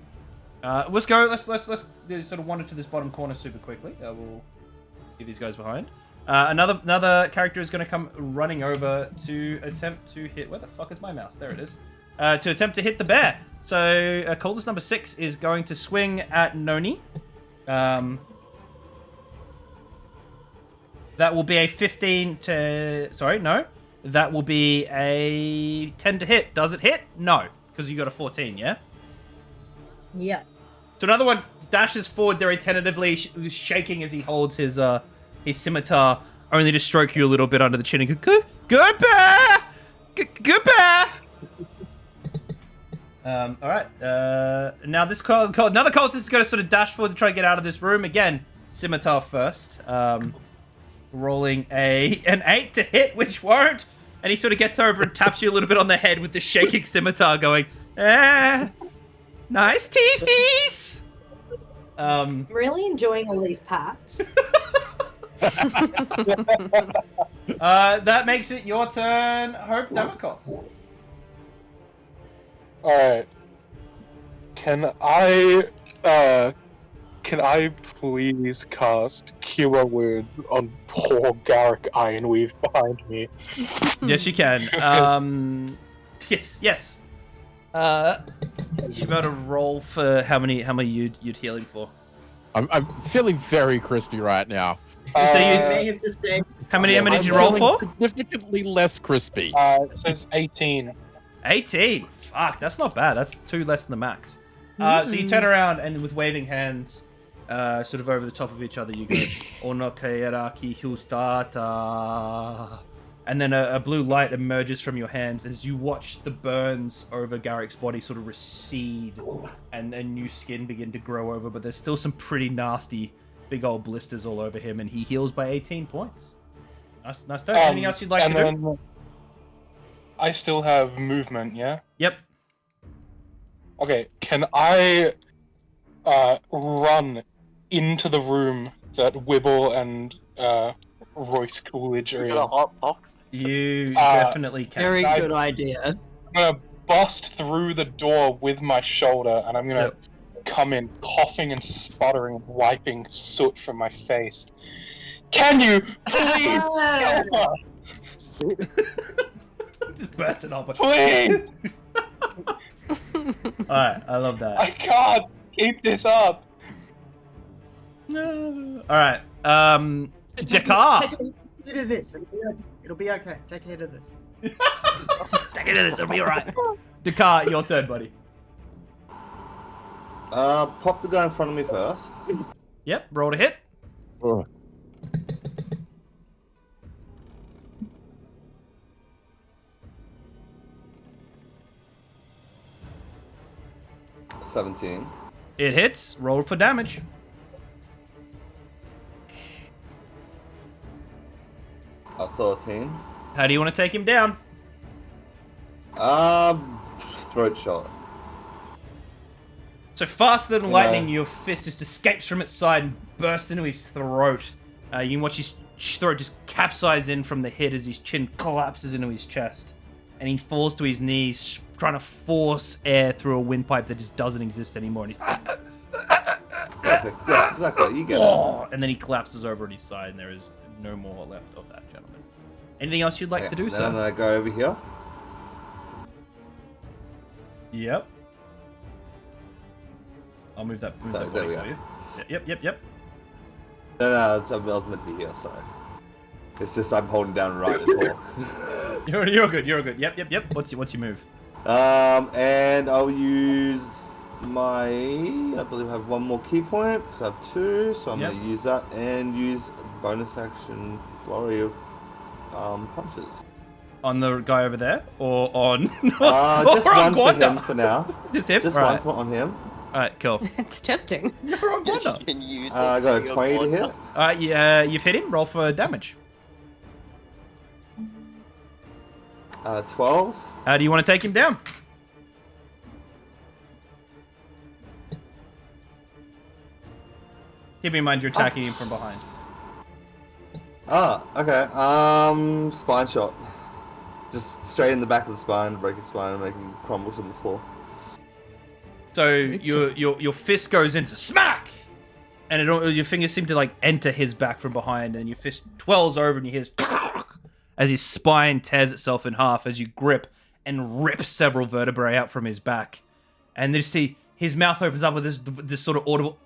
Let's go. Let's sort of wander to this bottom corner super quickly. We'll leave these guys behind. Another character is going to come running over to attempt to hit. Where the fuck is my mouse? There it is. To attempt to hit the bear. So cultist number 6 is going to swing at Noni. That will be a 15 to... Sorry, no. That will be a 10 to hit. Does it hit? No, because you got a 14, yeah? Yeah. So another one dashes forward there, tentatively shaking as he holds his scimitar, only to stroke you a little bit under the chin and go, good bear! Good bear! Alright. Now this another cultist is going to sort of dash forward to try and get out of this room. Again, scimitar first. Rolling an 8 to hit, which won't. And he sort of gets over and taps you a little bit on the head with the shaking scimitar going, nice teethies! I'm really enjoying all these pats. That makes it your turn, Hope Demikos. Alright. Can I please cast Cure Wounds on poor Garrick Ironweave behind me? Yes, you can. Yes. You got to roll for how many you'd heal him for. I'm feeling very crispy right now. So you may have to say, how many did you roll for? Significantly less crispy. It says 18. 18. Fuck, that's not bad. That's 2 less than the max. So you turn around and with waving hands, sort of over the top of each other, you go, Onokaeraki Hustata. And then a blue light emerges from your hands as you watch the burns over Garrick's body sort of recede and new skin begin to grow over, but there's still some pretty nasty big old blisters all over him, and he heals by 18 points. Nice turn. Anything else you'd like to do? I still have movement, yeah? Yep. Okay, can I run into the room that Wibble and Royce Coolidge. You got a hot box? You definitely can. Very I- good idea. I'm gonna bust through the door with my shoulder, and I'm gonna come in coughing and sputtering, wiping soot from my face. Can you please, Just bursting up. please? Alright, I love that. I can't keep this up. No. Alright, Dakar! Take a hit of this. It'll be okay. Take a hit of this. Take it to this, it'll be alright. Dakar, your turn, buddy. Pop the guy in front of me first. Yep, roll to hit. Oh. $17. It hits. Roll for damage. $13. How do you want to take him down? Throat shot. So faster than lightning, your fist just escapes from its side and bursts into his throat. You can watch his throat just capsize in from the hit as his chin collapses into his chest. And he falls to his knees, trying to force air through a windpipe that just doesn't exist anymore. And, Perfect. Yeah, exactly. You get it. and then he collapses over on his side, and there is no more left of that gentleman. Anything else you'd like to do, Then sir? I'm gonna go over here. Yep. I'll move that, Sorry, that there body we for go. you. Yep. No, I was meant to be here, sorry. It's just I'm holding down right to talk. You're good. Yep. What's your move? And I'll use my... I believe I have one more key point, because I have 2, so I'm Yep. going to use that and use bonus action flurry of punches. On the guy over there, or on? Just or on one for him Gwanda? for now. Just him. Just Alright. one on him. All right, cool. It's tempting. You're on Gwanda. Can use I got a 20 to hit. All right, yeah, you've hit him. Roll for damage. 12. How do you want to take him down? Keep in mind you're attacking him from behind. Okay. Spine shot. Just straight in the back of the spine, break his spine, and make him crumble to the floor. So your fist goes into smack, and your fingers seem to like enter his back from behind, and your fist twirls over, and you hear as his spine tears itself in half as you grip and rip several vertebrae out from his back, and you see his mouth opens up with this sort of audible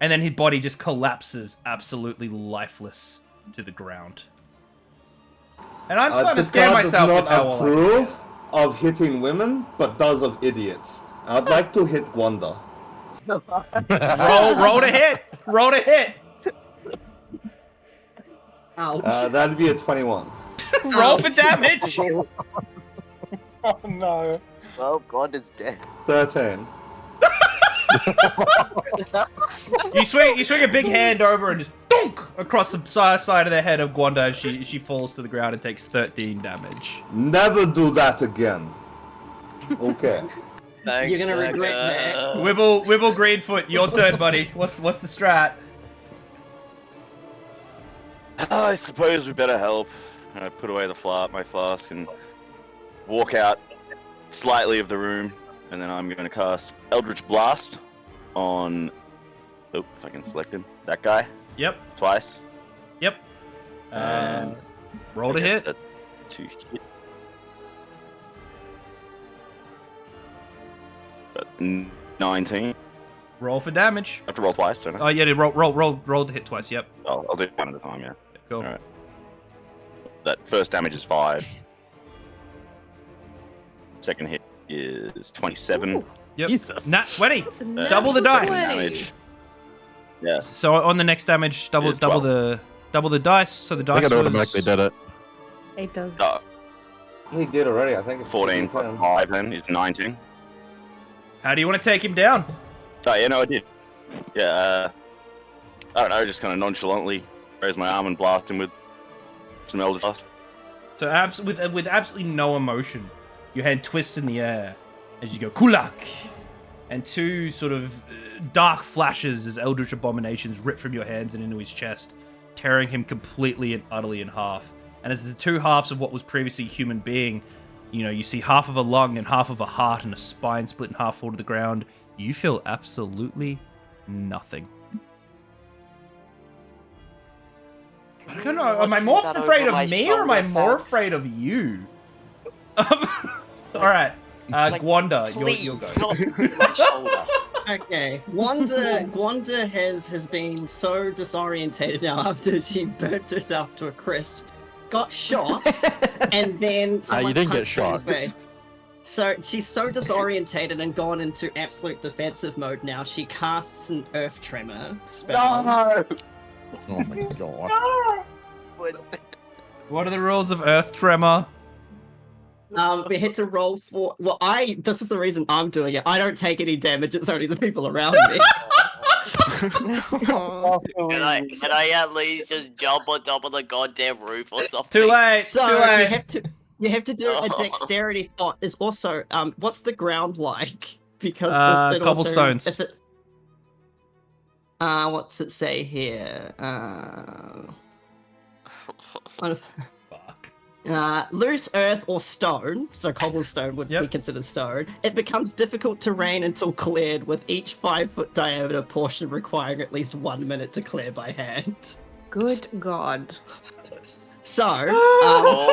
and then his body just collapses, absolutely lifeless, to the ground. And I'm starting to scare myself with how does not approve of hitting women, but does of idiots. I'd like to hit Gwanda. roll to hit. Roll to hit. Ouch. That'd be a 21. Roll for damage. Oh no. Oh God, it's dead. 13. You swing a big hand over and just dunk across the side of the head of Gwanda as she falls to the ground and takes 13 damage. Never do that again. Okay. Thanks, You're gonna regret Naka. that. Wibble Greenfoot, your turn, buddy. What's the strat? I suppose we better help. I put away my flask, and walk out slightly of the room, and then I'm going to cast Eldritch Blast on. Oh, if I can select him. That guy. Yep. Twice. Yep. And Roll to I guess hit. that's 2 hit. But 19. Roll for damage. I have to roll twice, don't I? Oh yeah, roll to hit twice. Yep. I'll do it one at a time, yeah. Cool. Alright. That first damage is 5. Second hit is 27. Yep. Jesus. Nat 20. That's a nat Double the dice. 20. Damage. Yeah. So on the next damage, double It's 12. the dice. So the I dice think it was automatically did it. It does. Oh, He did already, I think. It's 14 plus 10. 5 then is 19. How do you want to take him down? Oh, yeah, no, I did. Yeah, I don't know, just kind of nonchalantly raise my arm and blast him with some Eldritch Blast. So with absolutely no emotion, your hand twists in the air as you go kulak, and 2 sort of dark flashes as Eldritch abominations rip from your hands and into his chest. tearing him completely and utterly in half. And as the two halves of what was previously a human being, you see half of a lung and half of a heart and a spine split in half fall to the ground. You feel absolutely nothing. I don't know. Am I more afraid of me or am I more afraid of you? All right, Gwanda, you'll go. Okay, Gwanda has been so disorientated now after she burnt herself to a crisp, got shot, and then you someone didn't get punched her in the shot. face. So she's so disorientated and gone into absolute defensive mode now. She casts an earth tremor spell. No! Oh my god. What are the rules of Earth Tremor? We had to roll for. Well, this is the reason I'm doing it. I don't take any damage. It's only the people around me. Can I at least just jump on top of the goddamn roof or something? Too late. So too late. you have to do a dexterity spot. There's also what's the ground like? Because it cobblestones. Also, if it's what's it say here? Fuck. Loose earth or stone, so cobblestone would be considered stone. It becomes difficult terrain until cleared, with each 5-foot diameter portion requiring at least 1 minute to clear by hand. Good God. So,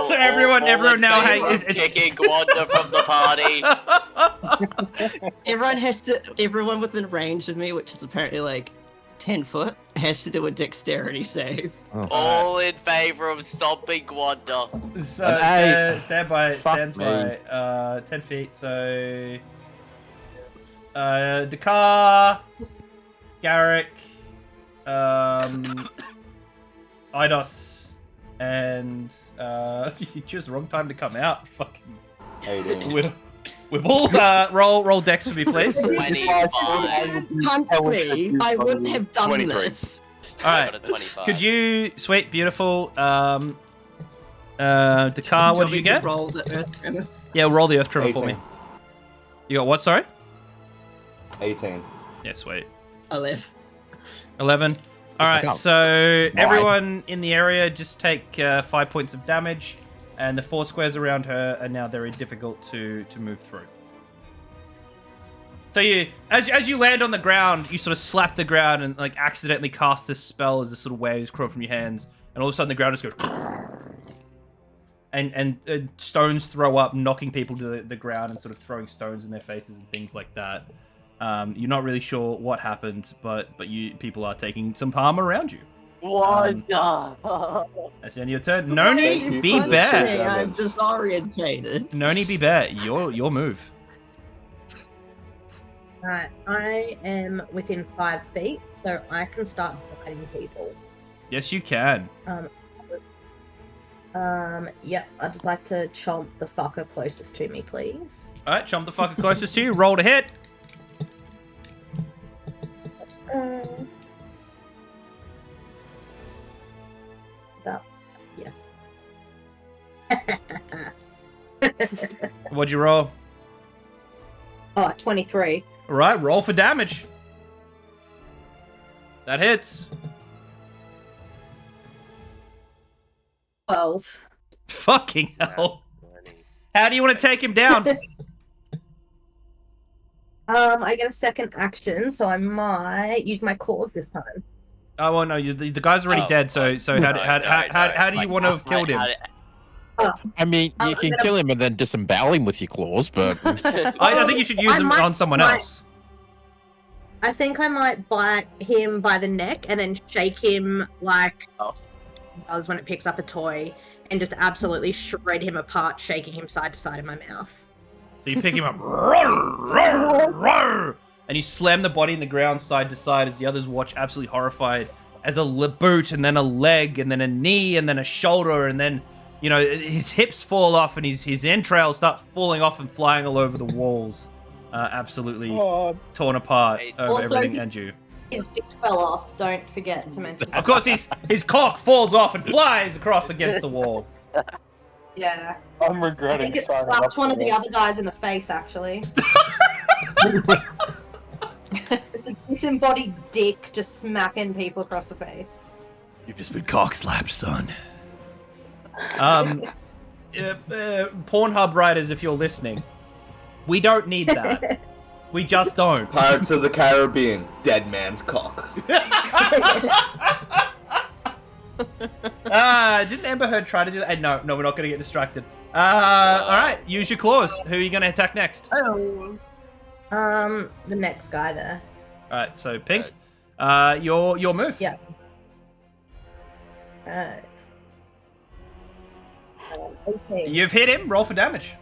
so everyone now is kicking Gwanda from the party. everyone within range of me, which is apparently like 10 foot, has to do a dexterity save. All in favor of stomping Gwanda. So stands by 10 feet. So Dakar, Garrick, Eidos, and you chose the wrong time to come out. Fucking Wibble, roll dex for me, please. 25. I wouldn't have done 23. this. All right. Could you, sweet, beautiful, Dakar, what did you get? Roll the earth tremor. Yeah, roll the earth tremor for me. 18. You got what? Sorry. 18. Yeah, sweet. 11. All right. So everyone in the area just take 5 points of damage. And the 4 squares around her are now very difficult to move through. So you, as you land on the ground, you sort of slap the ground and like accidentally cast this spell as this sort of waves crawl from your hands, and all of a sudden the ground just goes, and stones throw up, knocking people to the ground and sort of throwing stones in their faces and things like that. You're not really sure what happened, but people are taking some harm around you. That's the end of your turn. Noni, be bear. I'm disorientated. Noni, be bear. Your move. Right, I am within 5 feet, so I can start biting people. Yes, you can. Yep, I'd just like to chomp the fucker closest to me, please. All right, chomp the fucker closest to you. Roll to hit. Yes. What'd you roll? Oh, 23. All right, roll for damage. That hits. 12. Fucking hell. How do you want to take him down? I get a second action, so I might use my claws this time. Oh, well, no, the guy's already dead, so how do you want to have killed him? I mean, you can kill him and then disembowel him with your claws, but... I think you should use them on someone else. I think I might bite him by the neck and then shake him like does when it picks up a toy and just absolutely shred him apart, shaking him side to side in my mouth. So you pick him up, and you slam the body in the ground side to side as the others watch absolutely horrified as a boot and then a leg and then a knee and then a shoulder and then, you know, his hips fall off and his entrails start falling off and flying all over the walls. Absolutely torn apart over Also, everything and you. His dick fell off, don't forget to mention that. Of course, his cock falls off and flies across against the wall. Yeah. I'm I regretting think it signing slapped up one for of the that. other guys in the face, actually. Just a disembodied dick just smacking people across the face. You've just been cock-slapped, son. Pornhub writers, if you're listening, we don't need that. We just don't. Pirates of the Caribbean, dead man's cock. Didn't Amber Heard try to do that? No, we're not going to get distracted. All right, use your claws. Who are you going to attack next? Oh. The next guy there. All right, so Pink, your move. Yeah. Okay. You've hit him. Roll for damage.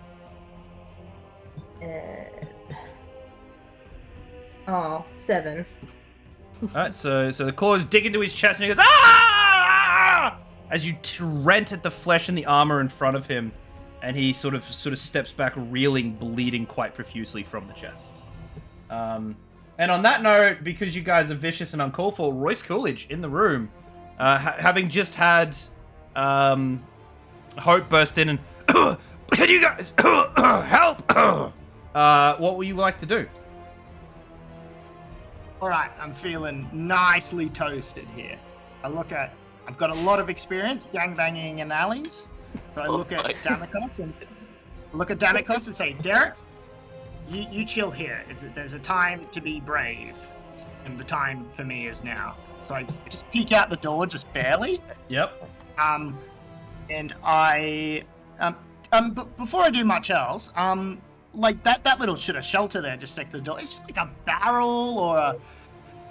Oh, 7. All right, so the claws dig into his chest and he goes, ah! As you rent at the flesh and the armor in front of him, and he sort of steps back, reeling, bleeding quite profusely from the chest. And on that note, because you guys are vicious and uncalled for, Royce Coolidge in the room, having just had Hope burst in and, can you guys help? What would you like to do? All right, I'm feeling nicely toasted here. I've got a lot of experience gangbanging in alleys. So I look at Damikos and say, Derek, you chill here. There's a time to be brave, and the time for me is now. So I just peek out the door, just barely. Yep. And I, before I do much else, like that little shelter there just next to the door. Is it like a barrel or a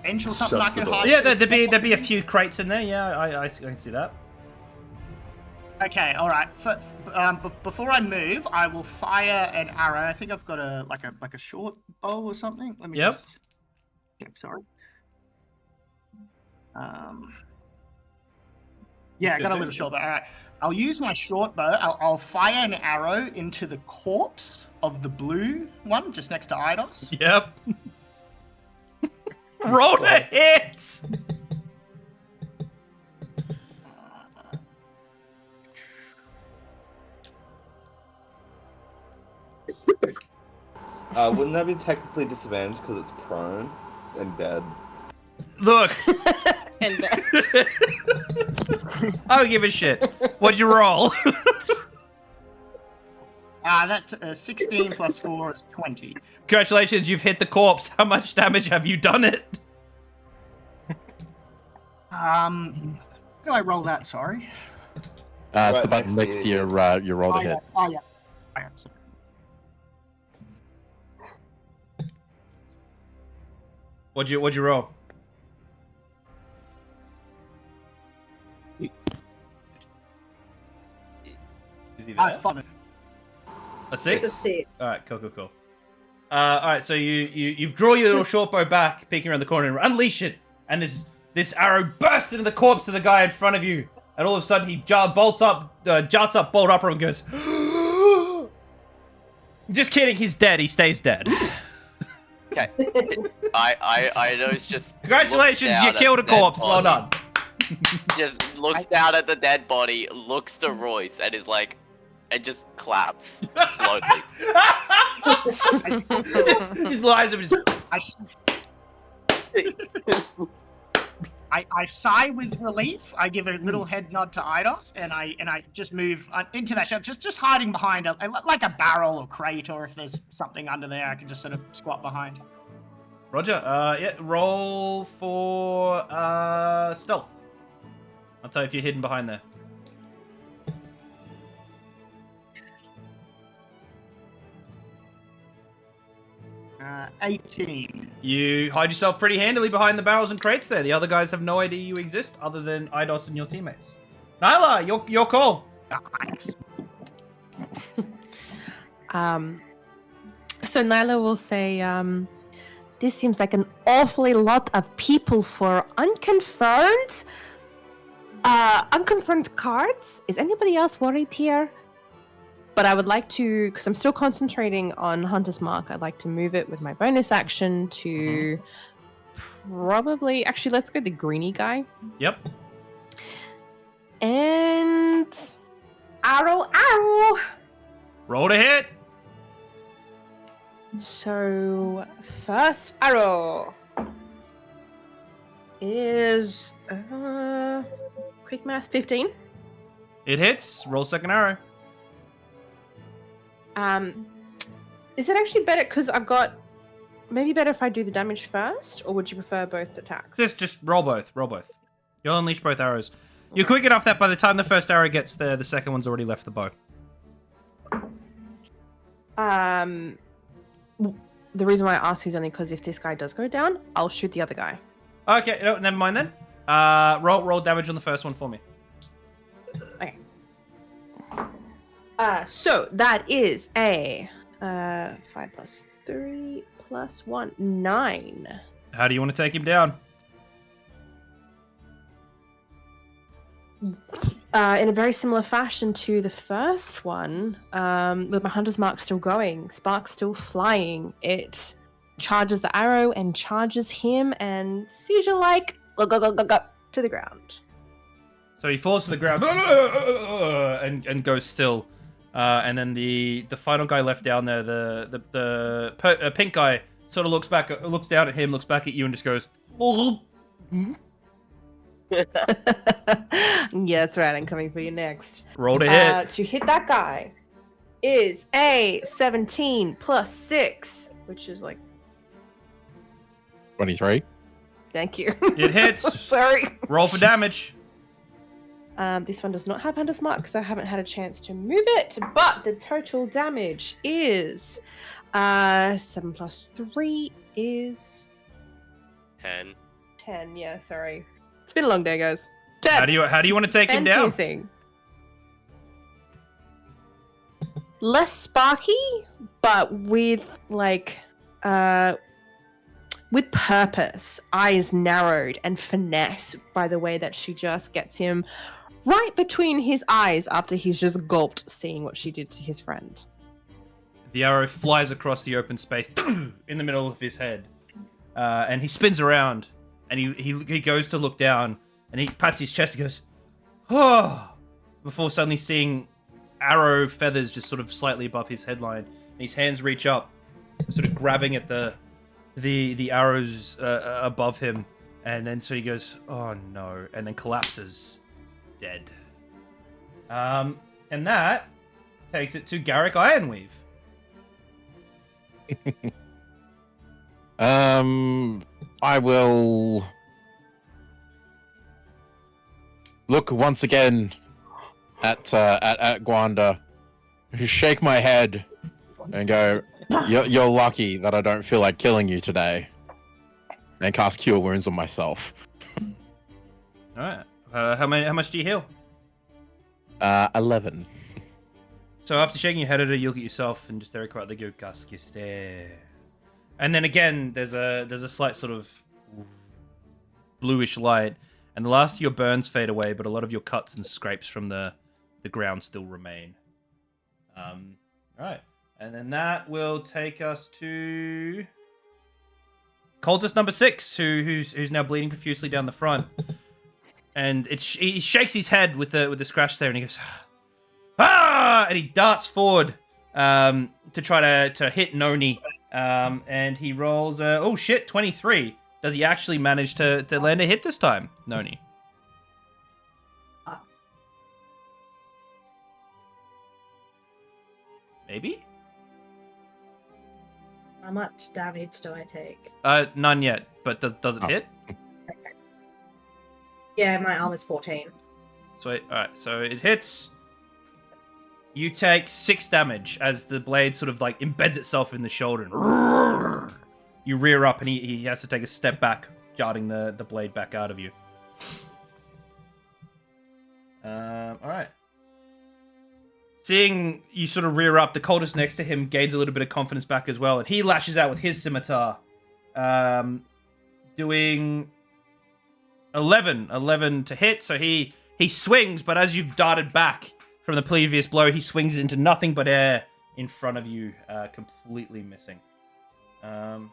bench or something I could hide? Yeah, there'd be a few crates in there. Yeah, I can see that. Okay, all right. Before I move, I will fire an arrow. I think I've got a short bow or something. Let me just check. Sorry. Yeah, I got a little short bow. All right. I'll use my short bow. I'll fire an arrow into the corpse of the blue one just next to Eidos. Yep. Roll the hits. Wouldn't that be technically disadvantaged because it's prone and dead? Look. And I don't give a shit. What'd you roll? That's 16 plus 4 is 20. Congratulations, you've hit the corpse. How much damage have you done it? How do I roll that? Sorry. It's the button next to your roll to hit. Oh yeah. I am sorry. What'd you roll? Is he there? It's fun. A 6? It's a 6. All right, cool. All right, so you draw your little short bow back, peeking around the corner, and unleash it, and this arrow bursts into the corpse of the guy in front of you, and all of a sudden he jarts up, bolt upper, and goes. Just kidding, he's dead. He stays dead. Okay. I know it's just. Congratulations, you killed a corpse. Well done. Just looks down at the dead body, looks to Royce, and is like, and just claps slowly. Just lies and just. I sigh with relief. I give a little head nod to Eidos, and I just move into that shelter, just hiding behind like a barrel or crate, or if there's something under there, I can just sort of squat behind. Roger. Yeah. Roll for stealth. I'll tell you if you're hidden behind there. 18. You hide yourself pretty handily behind the barrels and crates there. The other guys have no idea you exist, other than Eidos and your teammates. Nyla, your call. Nice. So Nyla will say, this seems like an awfully lot of people for unconfirmed cards. Is anybody else worried here? But I would like to, because I'm still concentrating on Hunter's Mark, I'd like to move it with my bonus action to probably... Actually, let's go the greeny guy. Yep. And... Arrow! Roll to hit. So, first arrow is quick math, 15. It hits. Roll second arrow. Is it actually better because I've got maybe better if I do the damage first, or would you prefer both attacks? Just roll both. Roll both. You'll unleash both arrows. You're quick enough that by the time the first arrow gets there, the second one's already left the bow. The reason why I ask is only because if this guy does go down, I'll shoot the other guy. Okay, no, never mind then. Roll damage on the first one for me. Okay. So that is a 5 plus 3 plus 1, 9. How do you want to take him down? In a very similar fashion to the first one, with my hunter's mark still going, sparks still flying, it charges the arrow and charges him and seizure like go to the ground. So he falls to the ground and goes still. And then the final guy left down there, the pink guy, sort of looks down at him, looks back at you, and just goes. Yeah, that's right. I'm coming for you next. Roll to hit. To hit that guy is a 17 plus 6, which is like 23. Thank you. It hits. Sorry. Roll for damage. This one does not have Hunter's Mark because I haven't had a chance to move it, but the total damage is 7 plus 3 is 10. 10. Yeah, sorry. It's been a long day, guys. 10. How do you want to take him down? Piercing. Less sparky, but with like with purpose. Eyes narrowed and finesse by the way that she just gets him right between his eyes after he's just gulped seeing what she did to his friend. The arrow flies across the open space in the middle of his head, and he spins around, and he goes to look down, and he pats his chest. He goes, "Oh!" before suddenly seeing arrow feathers just sort of slightly above his headline, and his hands reach up, sort of grabbing at the arrows above him, and then so he goes, "Oh no!" and then collapses, dead. And that takes it to Garrick Ironweave. I will look once again at Gwanda, shake my head, and go, "You're lucky that I don't feel like killing you today," and cast Cure Wounds on myself. All right. How much do you heal? 11. So after shaking your head at her, you look at yourself and just very quietly go, "Gaskiste." And then again, there's a slight sort of bluish light, and the last of your burns fade away, but a lot of your cuts and scrapes from the ground still remain. All right, and then that will take us to cultist number 6, who's now bleeding profusely down the front, and he shakes his head with the scratch there, and he goes, "Ah!" and he darts forward to try to hit Noni. And he rolls, 23. Does he actually manage to land a hit this time, Noni? Maybe? How much damage do I take? None yet, but does it hit? Okay. Yeah, my arm is 14. Sweet. Alright, so it hits. You take 6 damage as the blade sort of like embeds itself in the shoulder. And you rear up and he has to take a step back, jarring the blade back out of you. Alright. Seeing you sort of rear up, the cultist next to him gains a little bit of confidence back as well, and he lashes out with his scimitar. Doing 11 to hit, so he swings, but as you've darted back from the previous blow, he swings into nothing but air in front of you, completely missing. You're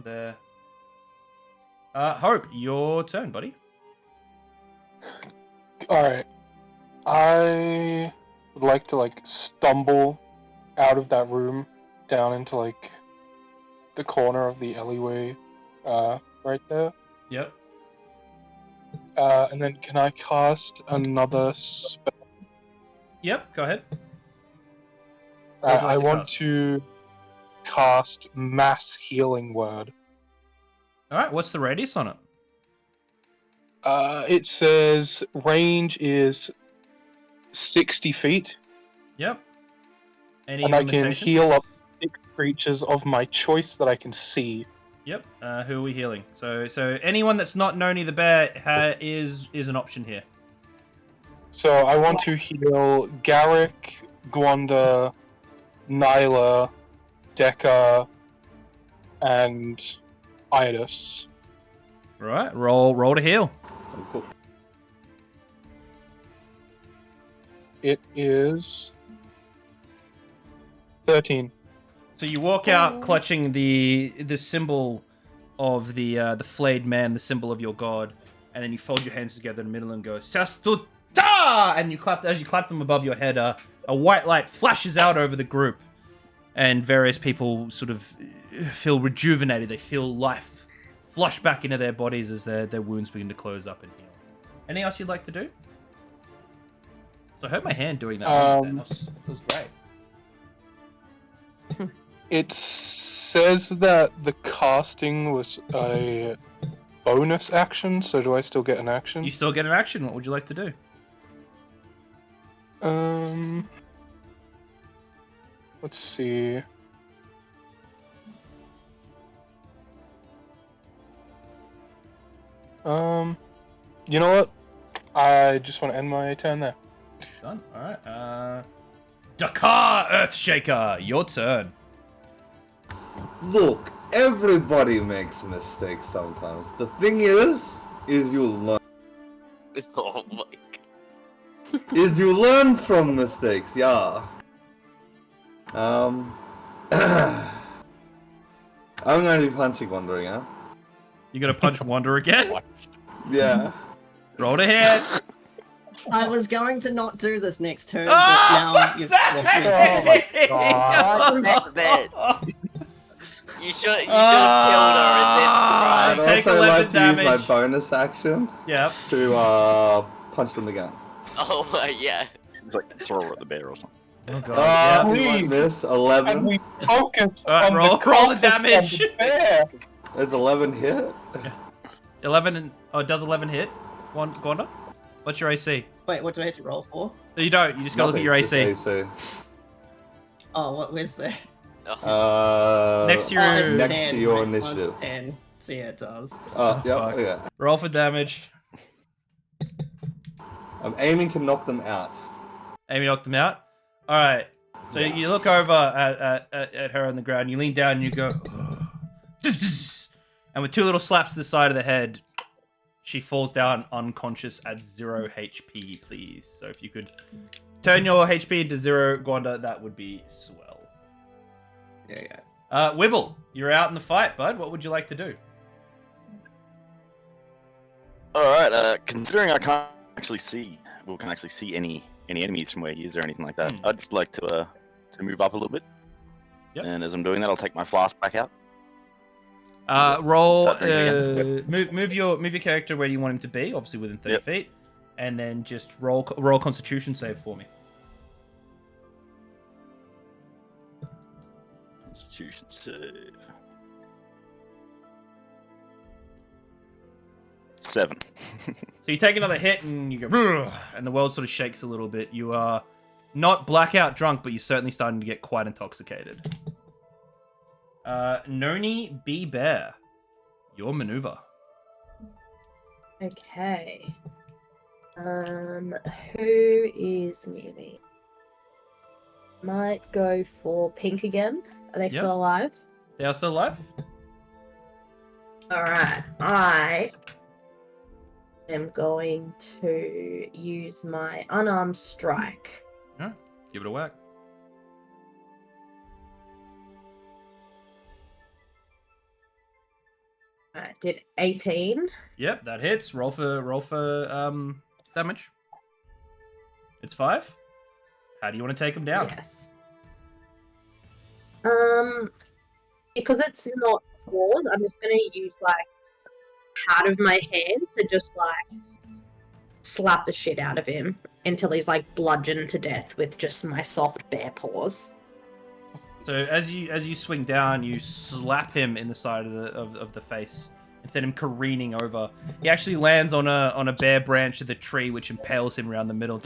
there. Hope, your turn, buddy. Alright. I would like to, stumble out of that room down into, the corner of the alleyway right there. Yep. And then can I cast another spell? Yep, go ahead. What would you like I to want cast? to cast Mass Healing Word. Alright, what's the radius on it? It says range is 60 feet, Yep. Any and I can limitations? heal up 6 creatures of my choice that I can see. Yep. Who are we healing? So anyone that's not Noni the bear is an option here. So I want to heal Garrick, Gwanda, Nyla, Dekka, and Idus. Right. Roll to heal. Cool. It is 13. So you walk out clutching the symbol of the flayed man, the symbol of your god, and then you fold your hands together in the middle and go Sastuta! And you clap as you clap them above your head. A white light flashes out over the group, and various people sort of feel rejuvenated. They feel life flush back into their bodies as their wounds begin to close up and heal. Anything else you'd like to do? So I hurt my hand doing that. That was great. It says that the casting was a bonus action, so do I still get an action? You still get an action. What would you like to do? Let's see. You know what? I just want to end my turn there. Done. All right. Dakar Earthshaker, your turn. Look, everybody makes mistakes sometimes. The thing is you learn. Oh my Is you learn from mistakes, yeah. I'm gonna be punching Wandering, huh? You gonna punch Wander again? Yeah. Roll to hit. I was going to not do this next turn, but Oh, now you've fuck's forced me sake! to. You should have killed her in this I'd crime. Take also 11 like to use my damage. bonus action Yep. to punch them again. Oh my yeah. It's like throw her at the bear or something. Oh god. You please. won't miss. And 11. we focus Alright, on roll the the cultist damage. and the bear. There's 11 hit. 11 and does 11 hit? Gwanda? What's your AC? Wait, what do I have to roll for? You don't. You just gotta look at your Nothing, AC. just AC. Oh, where's that? Next to your it's next 10. to your Mine's initiative. 10. So yeah, it does. Yeah, fuck. okay. Roll for damage. I'm aiming to knock them out. Amy knocked them out. All right. So you look over at her on the ground. You lean down and you go, and with 2 little slaps to the side of the head, she falls down unconscious at 0 HP, please. So if you could turn your HP into 0, Gwanda, that would be swell. Yeah. Wibble, you're out in the fight, bud. What would you like to do? Alright, considering I can't actually see, can actually see any enemies from where he is or anything like that, I'd just like to move up a little bit. Yep. And as I'm doing that, I'll take my flask back out. Roll. Start drinking again. Move your character where you want him to be, obviously within 30 Yep. feet, and then just roll Constitution save for me. Constitution save. 7. So you take another hit and you go, "Brrr," and the world sort of shakes a little bit. You are not blackout drunk, but you're certainly starting to get quite intoxicated. Noni B. Bear, your maneuver. Okay. Who is near me? Might go for Pink again. Are they Yep. still alive? They are still alive? Alright. I am going to use my unarmed strike. Yeah, give it a whack. I did 18. Yep, that hits. Roll for damage. It's 5. How do you want to take him down? Yes. Because it's not claws, I'm just gonna use like part of my hand to just like slap the shit out of him until he's like bludgeoned to death with just my soft bear paws. So as you swing down, you slap him in the side of the face and send him careening over. He actually lands on a bare branch of the tree, which impales him around the middle.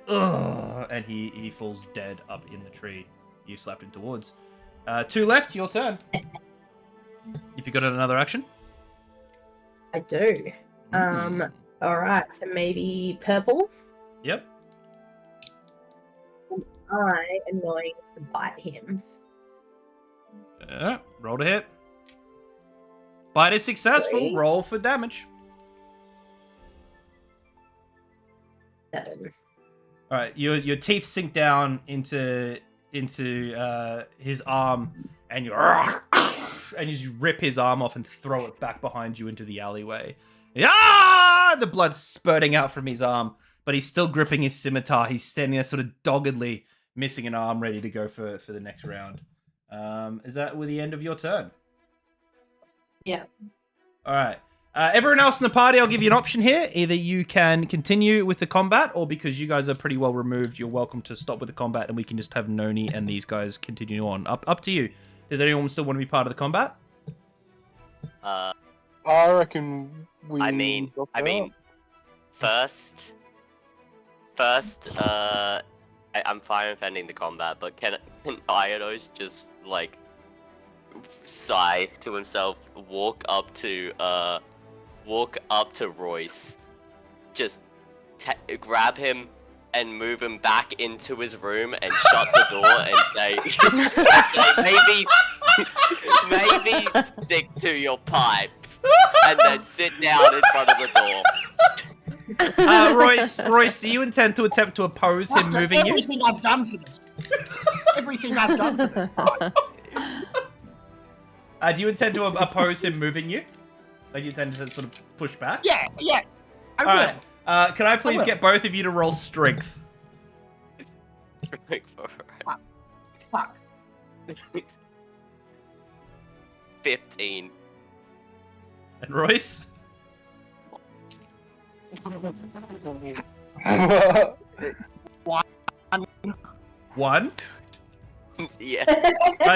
Ugh, and he falls dead up in the tree you slapped him towards. 2 left, your turn. If you got another action. I do. Alright, so maybe purple. Yep. I am going to bite him. Roll to hit. Bite is successful. 3. Roll for damage. 7. All right, your teeth sink down into his arm, and you rip his arm off and throw it back behind you into the alleyway. The blood's spurting out from his arm, but he's still gripping his scimitar. He's standing there sort of doggedly, missing an arm, ready to go for the next round. Is that with the end of your turn? Yeah. All right. Everyone else in the party, I'll give you an option here. Either you can continue with the combat, or because you guys are pretty well removed, you're welcome to stop with the combat, and we can just have Noni and these guys continue on. Up to you. Does anyone still want to be part of the combat? I reckon we. I mean, first, I'm fine with ending the combat, but can Iodos just like sigh to himself, walk up to Royce, just grab him and move him back into his room and shut the door and say maybe stick to your pipe, and then sit down in front of the door. Royce, do you intend to attempt to oppose him moving you? Everything I've done for this. Everything I've done for this. Do you intend to oppose him moving you? Like you intend to sort of push back? Yeah. I will. Alright. Can I please get both of you to roll strength? Fuck. 15. And Royce? 1? Yeah.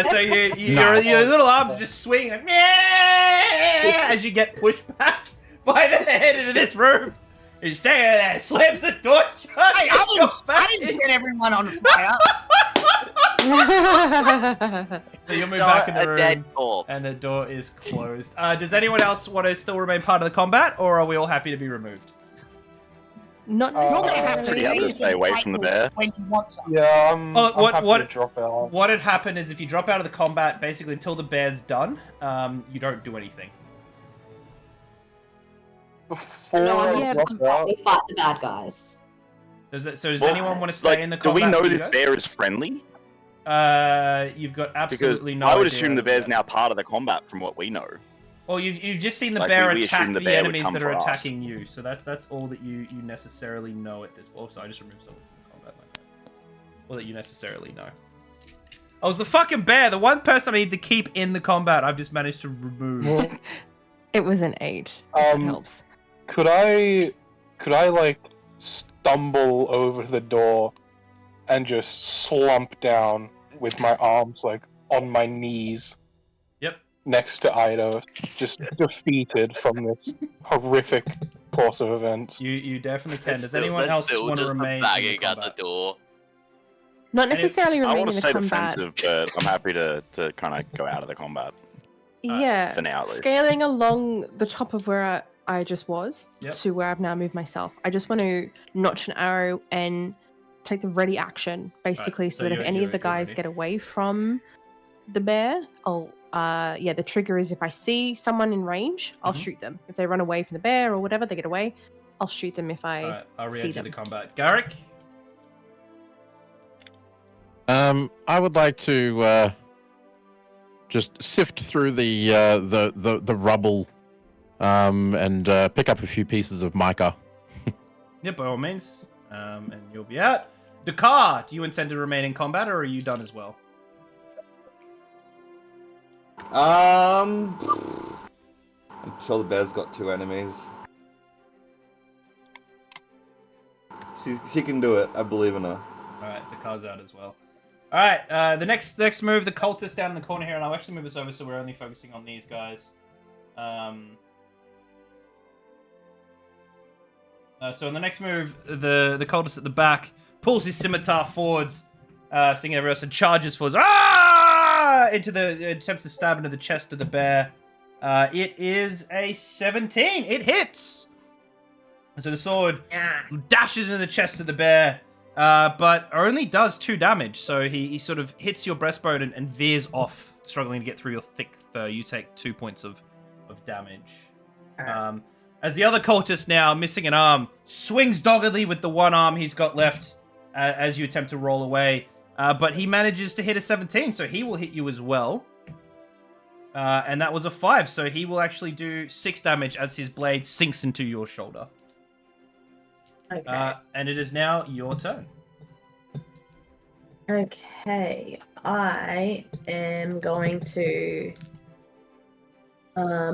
So your little arms just swing like, as you get pushed back by the head into this room. And you stay there, slams the door shut. Hey, I didn't set everyone on fire. So you'll move back in the room, dead corpse. and the door is closed. Does anyone else want to still remain part of the combat, or are we all happy to be removed? Not You're gonna have to Pretty happy to stay away from the bear. when you want something. Yeah, I'm happy what- to drop out. What had happened is if you drop out of the combat, basically until the bear's done, you don't do anything. Before No, I yeah, drop out, We fight the bad guys. Does Well, anyone want to stay in the do combat? we know with you this guys? bear is friendly? You've got Because absolutely no I would idea assume the about bear's that. now part of the combat from what we know. Well, you've just seen the Like, bear we attack assume the the bear would enemies come that are for us. attacking you, so that's all that you necessarily know at this. Also, I just removed someone from the combat like that. Or that you necessarily know. I was the fucking bear, the one person I need to keep in the combat. I've just managed to remove. It was an 8. If that helps. could I like stumble over the door and just slump down with my arms like on my knees? Yep. Next to Ido, just defeated from this horrific course of events. You definitely can. Does There's anyone still- else there's still want to just the remain in the banging at the combat? door. Not necessarily I remain want in to the stay combat. defensive, but I'm happy to kind of go out of the combat. Yeah, for now, at least. scaling along the top of where I just was Yep. to where I've now moved myself. I just want to notch an arrow and take the ready action, basically, so so that if any of the you're guys ready. get away from the bear, I'll the trigger is if I see someone in range, I'll Mhm. shoot them. If they run away from the bear or whatever, they get away, I'll shoot them if I Alright, I'll see re-enter them. the combat. Garrick? I would like to just sift through the rubble and pick up a few pieces of mica. Yeah, by all means. And you'll be out. Dakar, do you intend to remain in combat, or are you done as well? I'm sure the bear's got 2 enemies. She can do it. I believe in her. Alright, the car's out as well. Alright, the next move, the cultist down in the corner here, and I'll actually move this over so we're only focusing on these guys. So in the next move, the cultist at the back pulls his scimitar forwards, seeing everyone else, and charges forwards. Attempts to stab into the chest of the bear. It is a 17. It hits. And so the sword dashes into the chest of the bear, but only does 2 damage. So he sort of hits your breastbone and veers off, struggling to get through your thick fur. You take 2 points of damage. As the other cultist, now missing an arm, swings doggedly with the one arm he's got left as you attempt to roll away. But he manages to hit a 17, so he will hit you as well. And that was a 5, so he will actually do 6 damage as his blade sinks into your shoulder. Okay. And it is now your turn. Okay, I am going to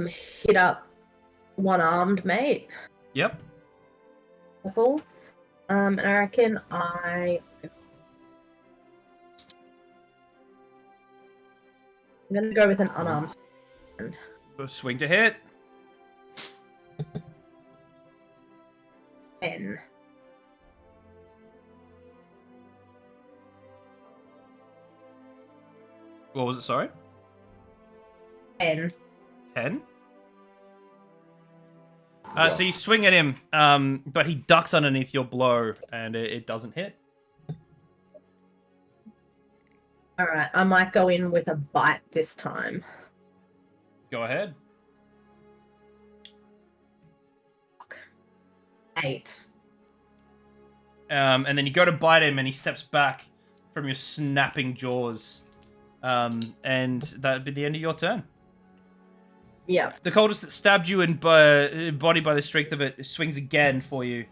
hit up one-armed mate. Yep. Cool. And I reckon I'm gonna go with an unarmed. Swing to hit. 10. What was it, sorry? 10. 10? So you swing at him, but he ducks underneath your blow, and it doesn't hit. Alright, I might go in with a bite this time. Go ahead. 8. And then you go to bite him, and he steps back from your snapping jaws. And that'd be the end of your turn. Yeah. The cultist that stabbed you in body by the strength of it swings again for you,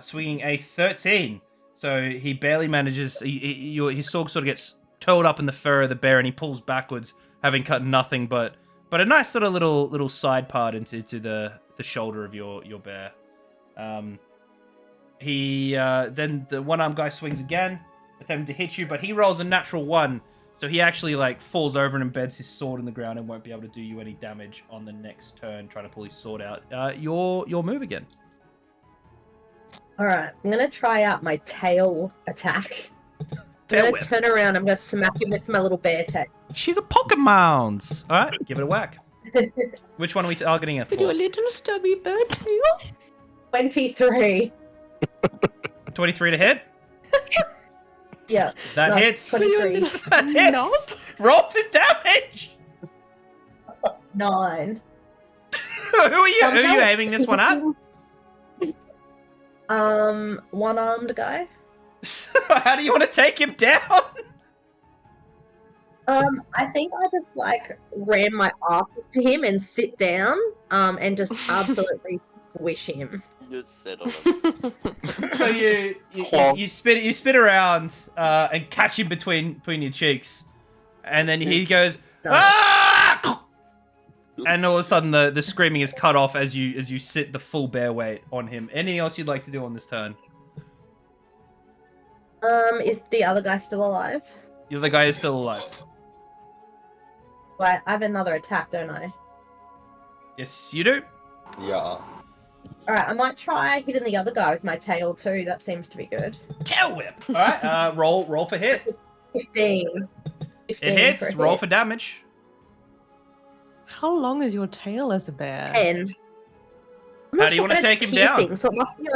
swinging a 13. So he barely manages. His sword sort of gets curled up in the fur of the bear, and he pulls backwards, having cut nothing but a nice sort of little side part into the shoulder of your bear. Then the one-armed guy swings again, attempting to hit you, but he rolls a natural 1. So he actually falls over and embeds his sword in the ground and won't be able to do you any damage on the next turn, trying to pull his sword out. Your move again. Alright, I'm gonna try out my tail attack. Tail I'm whip. gonna turn around, I'm gonna smack him with my little bear tail. She's a Pokemon! Alright, give it a whack. Which one are we targeting it for? Do a little stubby bird tail. 23. 23 to hit? Yeah. That hits. 23. That hits. No. Roll the damage! 9. Who are you aiming this one at? One-armed guy. How do you want to take him down? I think I just ram my ass to him and sit down, and just absolutely squish him. Just sit on him. So you spin around and catch him between your cheeks, and then he goes, "Ah!" And all of a sudden the screaming is cut off as you sit the full bear weight on him. Anything else you'd like to do on this turn? Is the other guy still alive? The other guy is still alive. Right, I have another attack, don't I? Yes, you do. Yeah. Alright, I might try hitting the other guy with my tail too. That seems to be good. Tail whip. All right, roll for hit. 15. 15 It hits. for a Roll hit. for damage. How long is your tail as a bear? 10. How do you want to take him down? So it must be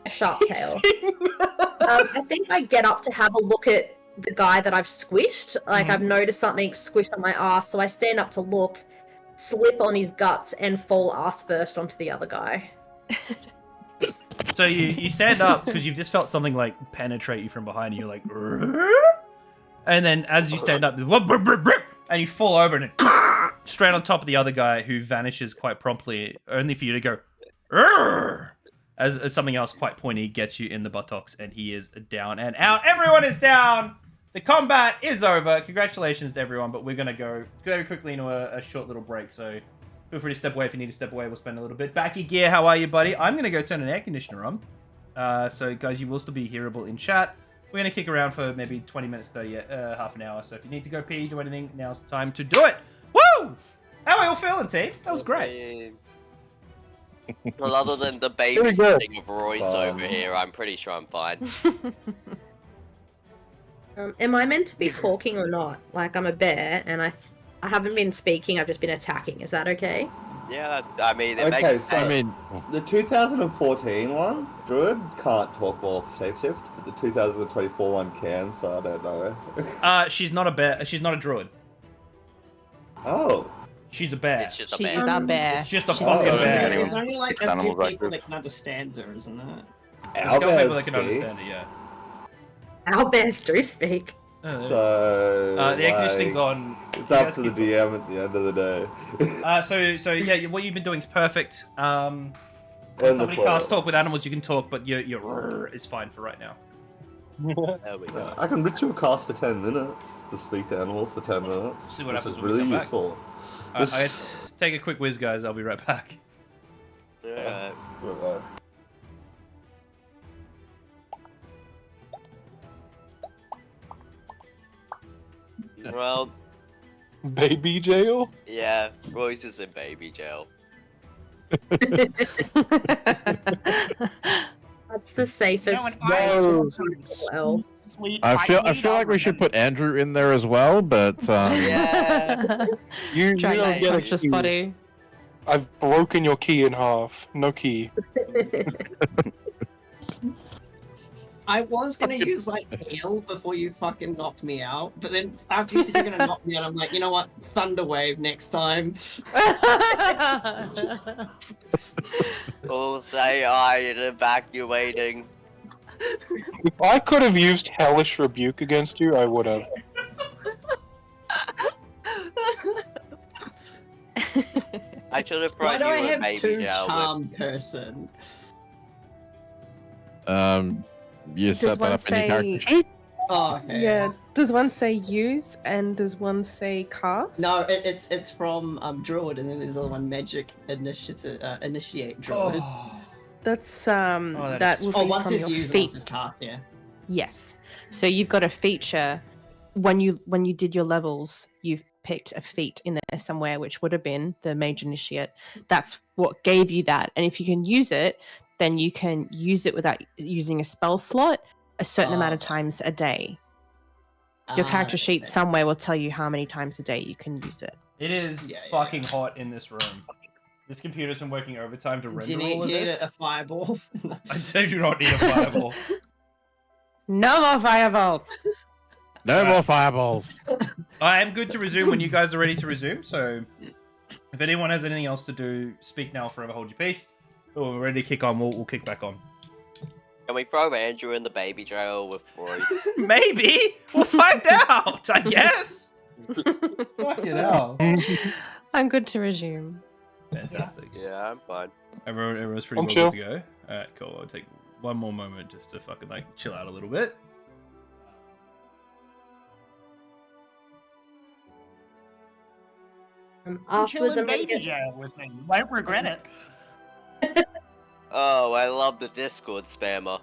a sharp tail. I think I get up to have a look at the guy that I've squished. I've noticed something squished on my ass, so I stand up to look, slip on his guts, and fall ass first onto the other guy. So you stand up because you've just felt something penetrate you from behind you. You're like, "Rrrr?" And then as you stand up, and you fall over and straight on top of the other guy, who vanishes quite promptly, only for you to go, "Rrrr!" as something else quite pointy gets you in the buttocks, and he is down and out. Everyone is down. The combat is over. Congratulations to everyone, but we're gonna go very quickly into a short little break. So feel free to step away if you need to step away. We'll spend a little bit. Backy Gear, how are you, buddy? I'm gonna go turn an air conditioner on. So, guys, you will still be hearable in chat. We're going to kick around for maybe 20 minutes, 30, half an hour. So if you need to go pee, do anything, now's the time to do it. Woo! How are you all feeling, team? That was great. Well, other than the Here we go. babysitting of Royce over here, I'm pretty sure I'm fine. Am I meant to be talking or not? Like, I'm a bear, and I haven't been speaking, I've just been attacking. Is that okay? Yeah, I mean, it Okay, makes so sense. I mean, the 2014 one, Druid can't talk while shapeshift, but the 2024 one can, so I don't know. She's not a bear. She's not a druid. Oh. She's a bear. It's just a She bear. is our bear. It's just a She's fucking a bear. bear. There's only like a few Animals people active. that can understand her, isn't there? There's a Our couple people bears that can speak, understand it, yeah. Our bears do speak. so The air conditioning's like, on. it's up to the DM at the end of the day. So yeah, what you've been doing is perfect. When And the somebody player. casts talk with animals, you can talk, but your "rrr" is fine for right now. There we go. I can ritual cast for 10 minutes to speak to animals for 10 minutes. See what which happens is when we really come back. useful. I take a quick whiz, guys. I'll be right back. Yeah. Right. Well, Baby jail? yeah, Royce is in baby jail. That's the safest. No, and No. else. Sweet, I feel need like we should put Andrew in there as well, but Yeah. You Drag don't that get a conscious key. body. I've broken your key in half. No key. I was gonna use like heal before you fucking knocked me out, but then after you said you're gonna knock me out, I'm like, you know what? Thunder wave next time. All say I in evacuating. If I could have used Hellish Rebuke against you, I would have. I should have Why brought do I you a have baby two jail with charm person? you Does set that one up in your character say- sheet. Oh, okay. Yeah. Does one say use and does one say cast? No, it's from Druid, and then there's the other one magic initiate Druid. That's that that is- will Oh, be once from it's your used, feet. once it's cast, yeah. Yes. So you've got a feature when you did your levels, you've picked a feat in there somewhere, which would have been the Mage Initiate. That's what gave you that. And if you can use it, then you can use it without using a spell slot a certain amount of Okay. times a day. Your Ah, character that sheet makes sense. somewhere will tell you how many times a day you can use it. It is Yeah, yeah, fucking yeah. hot in this room. This computer's been working overtime to Do render you all need, of do you need this. a fireball? I do not need a fireball. No more fireballs. No more fireballs. I am good to resume when you guys are ready to resume. So, if anyone has anything else to do, speak now, forever hold your peace. Or we're ready to kick on. We'll kick back on. Can we throw Andrew in the baby jail with Royce? Maybe we'll find out. I guess. Fucking hell. I'm good to resume. Fantastic. Yeah, I'm fine. Everyone's pretty I'm well chill. good to go. All right, cool. I'll take one more moment just to fucking like chill out a little bit. Chill Afterwards, in I'm gonna baby get. jail with me. You won't regret it. Oh, I love the Discord spammer.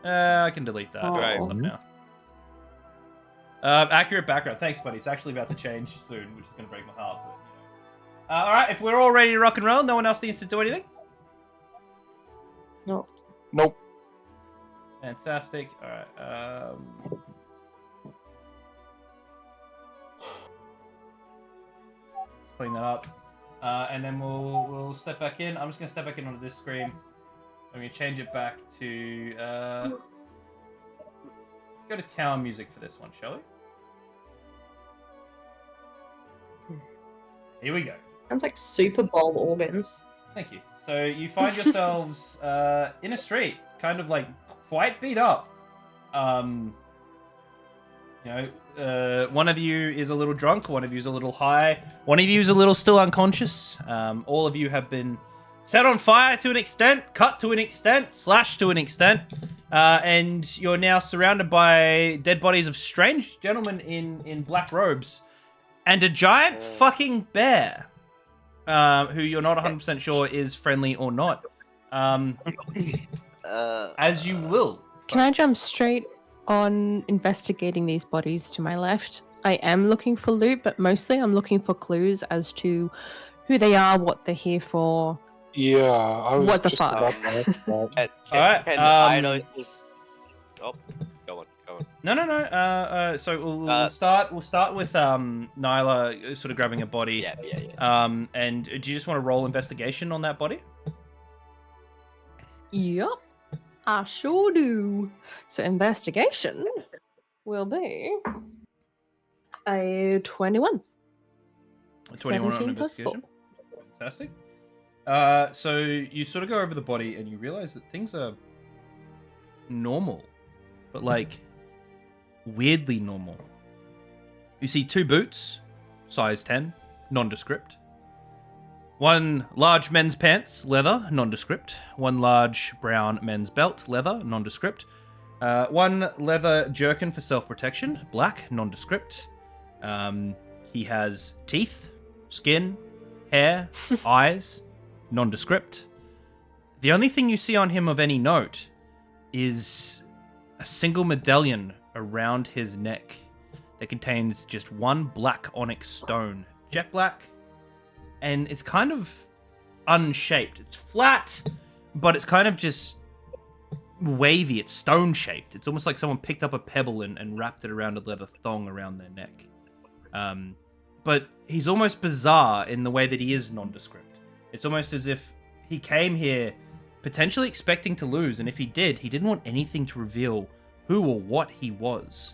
I can delete that. Oh. It's up now. Accurate background. Thanks, buddy. It's actually about to change soon, which is going to break my heart. But, you know. All right, if we're all ready to rock and roll, no one else needs to do anything. No. Nope. Fantastic. All right. Clean that up, and then we'll step back in. I'm just going to step back in onto this screen. I'm going to change it back to. Let's go to town music for this one, shall we? Here we go. Sounds like Super Bowl organs. Thank you. So you find yourselves in a street, kind of like quite beat up. One of you is a little drunk, one of you is a little high, one of you is a little still unconscious. All of you have been set on fire to an extent, cut to an extent, slashed to an extent, and you're now surrounded by dead bodies of strange gentlemen in black robes and a giant fucking bear. Who you're not 100% sure is friendly or not. As you will. Can I folks. jump straight on investigating these bodies to my left? I am looking for loot, but mostly I'm looking for clues as to who they are, what they're here for. Yeah, I was What the just fuck? about to ask that. Alright, I don't just. Oh, go on. No. So we'll start with Nyla sort of grabbing a body. Yeah. And do you just want to roll investigation on that body? Yep, I sure do. So investigation will be a 21. 21 on 17 plus investigation. Fantastic. So you sort of go over the body and you realize that things are normal, but like weirdly normal. You see 2 boots, size 10, nondescript. 1 large men's pants, leather, nondescript. 1 large brown men's belt, leather, nondescript. 1 leather jerkin for self-protection, black, nondescript. He has teeth, skin, hair, eyes, nondescript. The only thing you see on him of any note is a single medallion around his neck that contains just 1 black onyx stone, jet black, and it's kind of unshaped. It's flat, but it's kind of just wavy. It's stone shaped. It's almost like someone picked up a pebble and wrapped it around a leather thong around their neck. But he's almost bizarre in the way that he is nondescript. It's almost as if he came here potentially expecting to lose, and if he did, he didn't want anything to reveal who or what he was.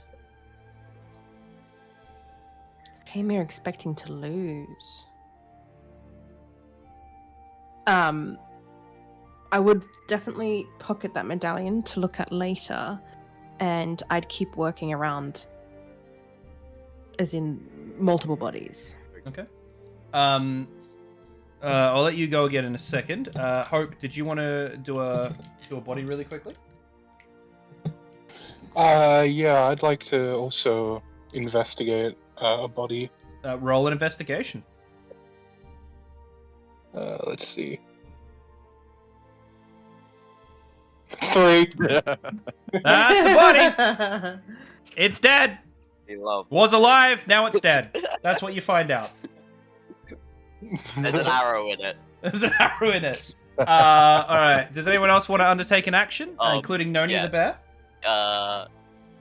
Came here expecting to lose. I would definitely pocket that medallion to look at later, and I'd keep working around, as in multiple bodies. Okay. I'll let you go again in a second. Hope, did you want to do a body really quickly? Yeah, I'd like to also investigate a body. Roll an investigation. Let's see. 3. That's a body. It's dead. Was alive. Now it's dead. That's what you find out. There's an arrow in it. There's an arrow in it. All right. Does anyone else want to undertake an action, including Noni the bear? Yeah.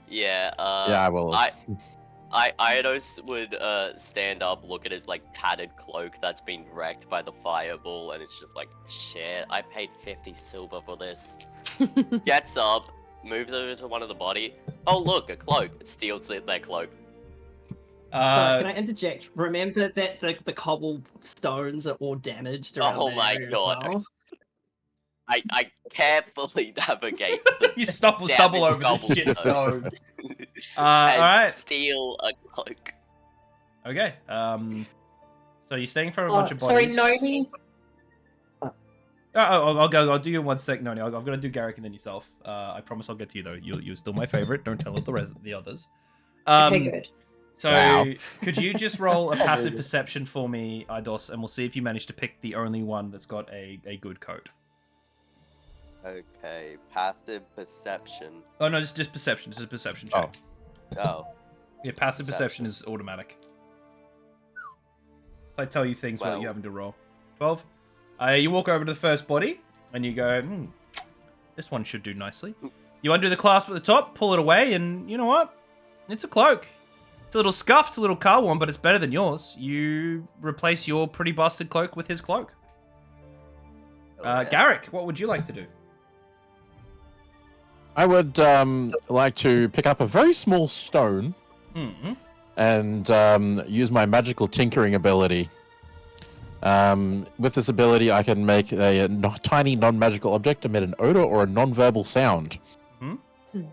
Yeah, I will. Iodos would stand up, look at his like tattered cloak that's been wrecked by the fireball, and it's just like, shit, I paid 50 silver for this. Gets up, moves over to one of the body. Oh look, a cloak. Steals their cloak. Can I interject? Remember that the cobblestones are all damaged around Oh the my area as god. well? I carefully navigate. You stumble over the shit stones. Alright. Steal a cloak. Okay. So you're staying for a bunch of Sorry, bodies. Noni. I'll go. I'll do you in 1 sec, Noni. I'm gonna do Garrick and then yourself. I promise I'll get to you though. You're still my favorite. Don't tell the others. Okay, good. So Wow. could you just roll a passive perception for me, Idos, and we'll see if you manage to pick the only one that's got a good code. Okay, passive perception. Oh no, just perception. This is a perception check. Oh. Yeah, passive perception is automatic. I tell you things without you having to roll. 12. You walk over to the first body, and you go, this one should do nicely. You undo the clasp at the top, pull it away, and you know what? It's a cloak. It's a little scuffed, a little car-worn, but it's better than yours. You replace your pretty busted cloak with his cloak. Garrick, what would you like to do? I would like to pick up a very small stone and use my magical tinkering ability. With this ability, I can make a tiny non-magical object emit an odor or a non-verbal sound.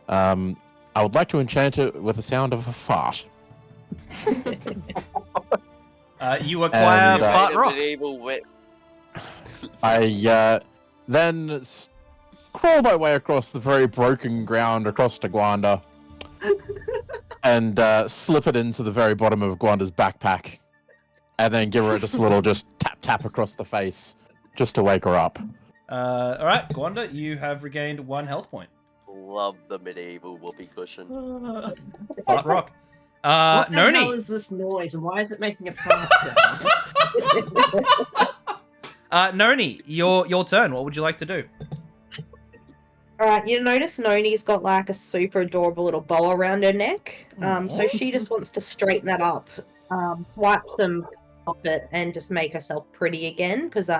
I would like to enchant it with the sound of a fart. You acquire fart rock. I then crawl my way across the very broken ground across to Gwanda and slip it into the very bottom of Gwanda's backpack, and then give her just a little tap across the face just to wake her up. All right, Gwanda, you have regained 1 health point. Love the medieval whoopee cushion. Fart rock. What the hell Noni. is this noise, and why is it making a fart sound? Noni, your turn. What would you like to do? Alright, you notice Noni's got like a super adorable little bow around her neck. So she just wants to straighten that up, swipe some off it, and just make herself pretty again, because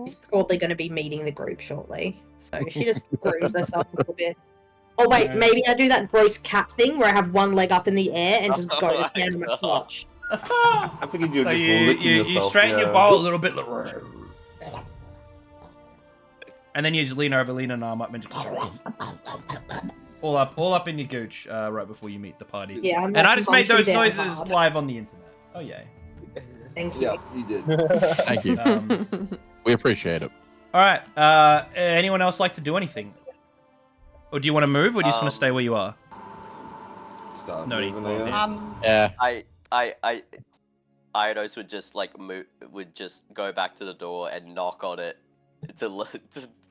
she's probably going to be meeting the group shortly. So she just grooms herself a little bit. Oh wait, maybe I do that gross cat thing where I have one leg up in the air and just go to town on my crotch. I figured you're So just you licking yourself. you straighten your yeah. bow a little bit, and then you just lean an arm up, and just all up in your gooch right before you meet the party. Yeah, I'm and I like just made munching those down noises hard. live on the internet. Oh yeah. Thank you. Yeah, you did. Thank you. We appreciate it. All right. Anyone else like to do anything, or do you want to move, or do you just want to stay where you are? Start No, moving, I guess. Yeah. Iodos would just would just go back to the door and knock on it to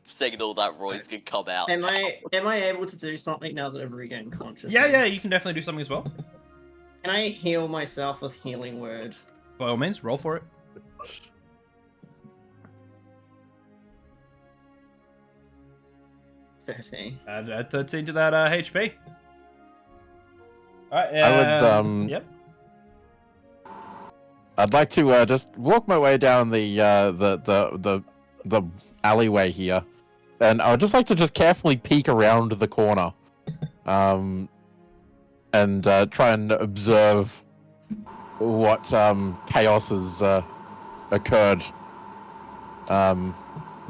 signal that Royce can come out. Am I able to do something now that I've regained consciousness? Yeah, you can definitely do something as well. Can I heal myself with healing word? By all means, roll for it. 13. Add 13 to that HP. All right. I would, Yep. I'd like to just walk my way down the alleyway here, and I would just like to just carefully peek around the corner, and try and observe what chaos has occurred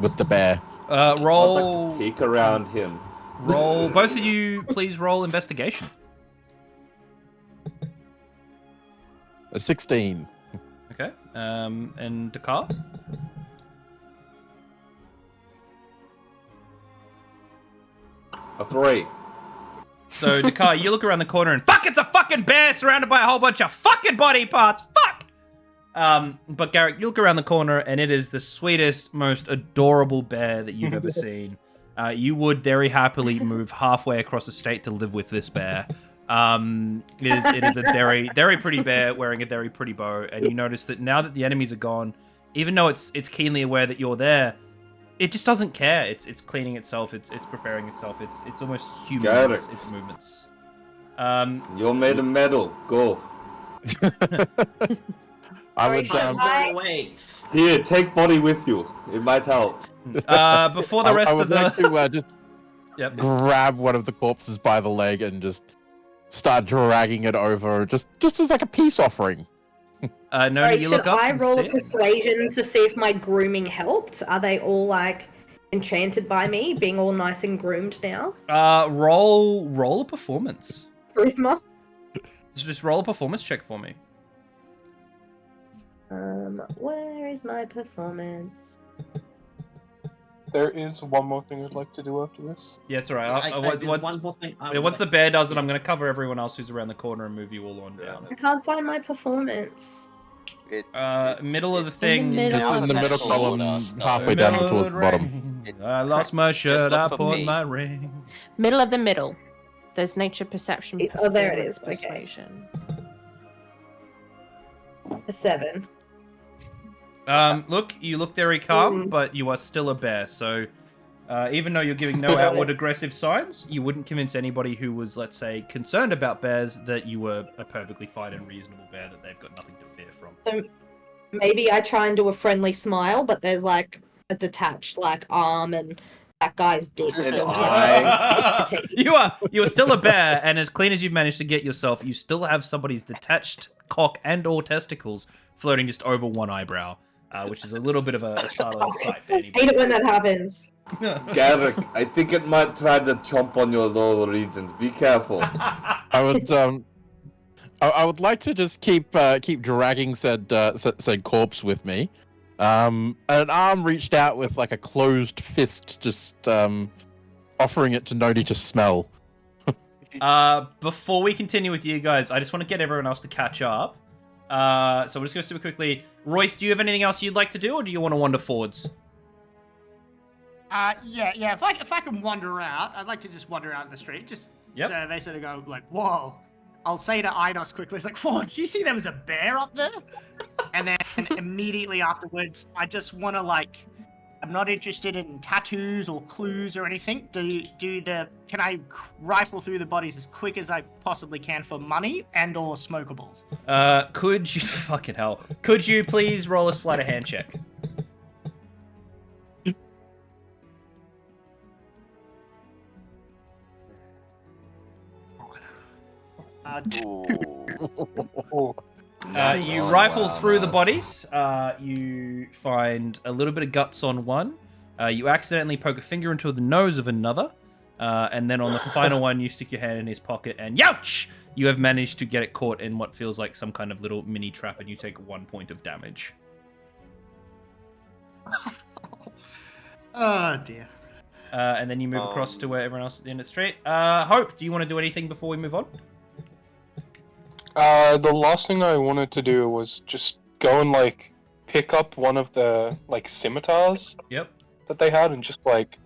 with the bear. I'd Roll. like to peek around him. Roll. Both of you, please roll investigation. A 16. Okay. And Dakar. A 3. So Dakar, you look around the corner and fuck, it's a fucking bear surrounded by a whole bunch of fucking body parts. Fuck. But Garrick, you look around the corner and it is the sweetest, most adorable bear that you've ever seen. You would very happily move halfway across the state to live with this bear. It is a very, very pretty bear wearing a very pretty bow, and you notice that now that the enemies are gone, even though it's keenly aware that you're there, it just doesn't care. It's cleaning itself. It's preparing itself. It's almost human Got in it. its movements. You're made of metal. Go. I would Wait. Here, take body with you. It might help. Before the rest I of would the like to just Yep. grab one of the corpses by the leg and just start dragging it over, just as like a peace offering. No, Alright, you should look up I and roll see a it. persuasion to see if my grooming helped? Are they all like enchanted by me being all nice and groomed now? Roll a performance. Charisma? Just roll a performance check for me. Where is my performance? There is one more thing I'd like to do after this. Yes, all right. There's Once one more thing I yeah, would once the like bear does it, to I'm going to cover everyone else who's around the corner and move you all on down. I can't find my performance. Middle of the in thing. the middle. It's in the middle That's column, all us. halfway down Middle towards the bottom. ring. I lost my shirt. look I for pawned me. my ring. Middle of the middle. There's nature perception. Oh, there it is. performance, Okay. persuasion. A 7. Look, you look very calm, but you are still a bear. So, even though you're giving no outward aggressive signs, you wouldn't convince anybody who was, let's say, concerned about bears that you were a perfectly fine and reasonable bear that they've got nothing to fear from. So maybe I try and do a friendly smile, but there's like a detached like arm and that guy's dick still. you are still a bear, and as clean as you've managed to get yourself, you still have somebody's detached cock and or testicles floating just over one eyebrow, which is a little bit of a startling sight for I anybody. hate it when that happens. Garrick, I think it might try to chomp on your lower regions. Be careful. I would like to just keep dragging said corpse with me. An arm reached out with like a closed fist, just offering it to Nodi to smell. Before we continue with you guys, I just want to get everyone else to catch up. So we're just going to super quickly. Royce, do you have anything else you'd like to do, or do you want to wander forwards? Yeah. If I can wander out, I'd like to just wander out in the street. Just Yep. so they sort of go like, "Whoa!" I'll say to Eidos quickly, "It's like, whoa! Did you see there was a bear up there?" And then immediately afterwards, I just want to like, I'm not interested in tattoos or clues or anything. Can I rifle through the bodies as quick as I possibly can for money and or smokables? Could you fucking hell? Could you please roll a sleight of hand check? You rifle through the bodies. You find a little bit of guts on one. You accidentally poke a finger into the nose of another. And then on the final one, you stick your hand in his pocket and youch! You have managed to get it caught in what feels like some kind of little mini trap, and you take 1 point of damage. Oh dear. And then you move across to where everyone else is at the end of the street. Hope, do you want to do anything before we move on? The last thing I wanted to do was just go and like pick up one of the like scimitars Yep. that they had and just like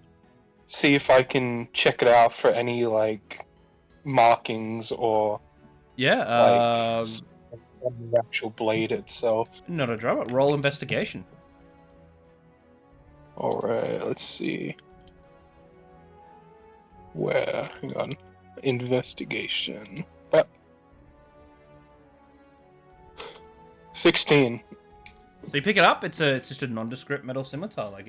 see if I can check it out for any like markings or Yeah. on the actual blade itself. Not a drama. Roll investigation. Alright, let's see. Where? Hang on. Investigation. 16. So you pick it up. It's just a nondescript metal scimitar. Like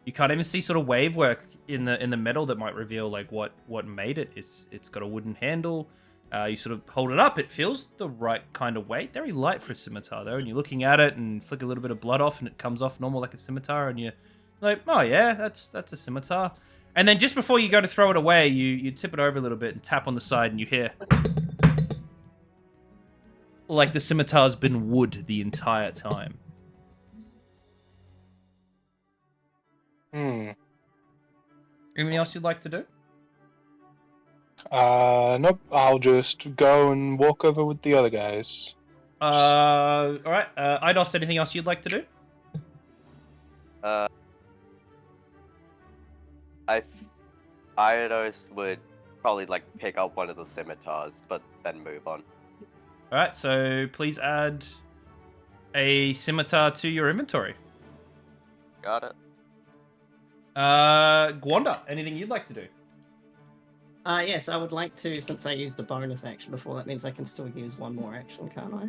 you can't even see sort of wave work in the metal that might reveal like what made it. It's got a wooden handle. You sort of hold it up. It feels the right kind of weight. Very light for a scimitar though. And you're looking at it and flick a little bit of blood off, and it comes off normal like a scimitar. And you're like, oh yeah, that's a scimitar. And then just before you go to throw it away, you tip it over a little bit and tap on the side, and you hear like the scimitar's been wood the entire time. Anything else you'd like to do? Nope. I'll just go and walk over with the other guys. All right. Eidos, anything else you'd like to do? Eidos would probably like pick up one of the scimitars, but then move on. All right. So please add a scimitar to your inventory. Got it. Gwanda, anything you'd like to do? Yes, I would like to, since I used a bonus action before, that means I can still use one more action, can't I?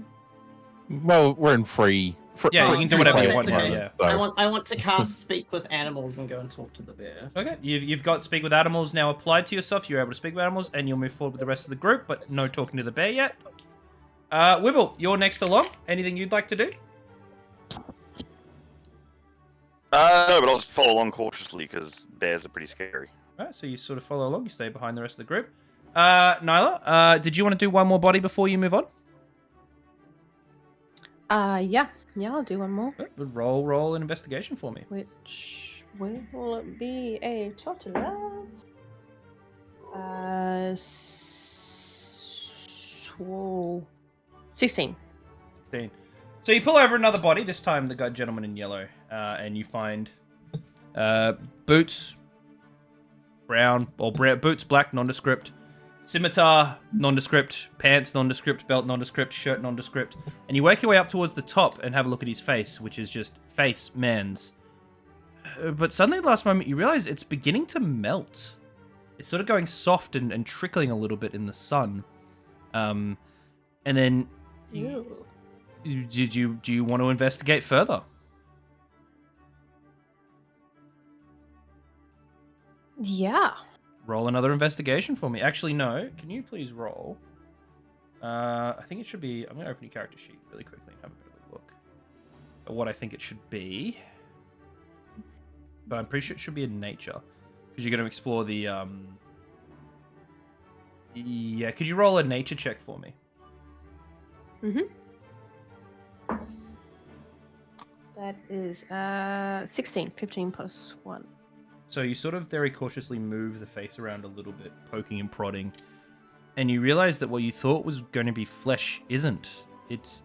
Well, we're in free. Yeah, you can do whatever you want. Okay. Yeah. I want to cast Speak with Animals and go and talk to the bear. Okay. You've got Speak with Animals now applied to yourself. You're able to speak with animals, and you'll move forward with the rest of the group, but no talking to the bear yet. Wibble, you're next along. Anything you'd like to do? No, but I'll just follow along cautiously because bears are pretty scary. All right, so you sort of follow along. You stay behind the rest of the group. Nyla, did you want to do one more body before you move on? Yeah, I'll do one more. Right, but roll an investigation for me. Which will be a total of 16. 16. So you pull over another body. This time the gentleman in yellow, and you find boots, boots black, nondescript. Scimitar, nondescript. Pants, nondescript. Belt, nondescript. Shirt, nondescript. And you work your way up towards the top and have a look at his face, which is just face man's. But suddenly, at the last moment, you realize it's beginning to melt. It's sort of going soft and trickling a little bit in the sun. And then, do you want to investigate further? Yeah. Roll another investigation for me. Actually, no. Can you please roll? I think it should be... I'm going to open your character sheet really quickly and have a bit of a look at what I think it should be. But I'm pretty sure it should be in nature. Because you're going to explore the... Yeah, could you roll a nature check for me? That is 16. 15 plus 1. So you sort of very cautiously move the face around a little bit, poking and prodding. And you realize that what you thought was going to be flesh isn't. It's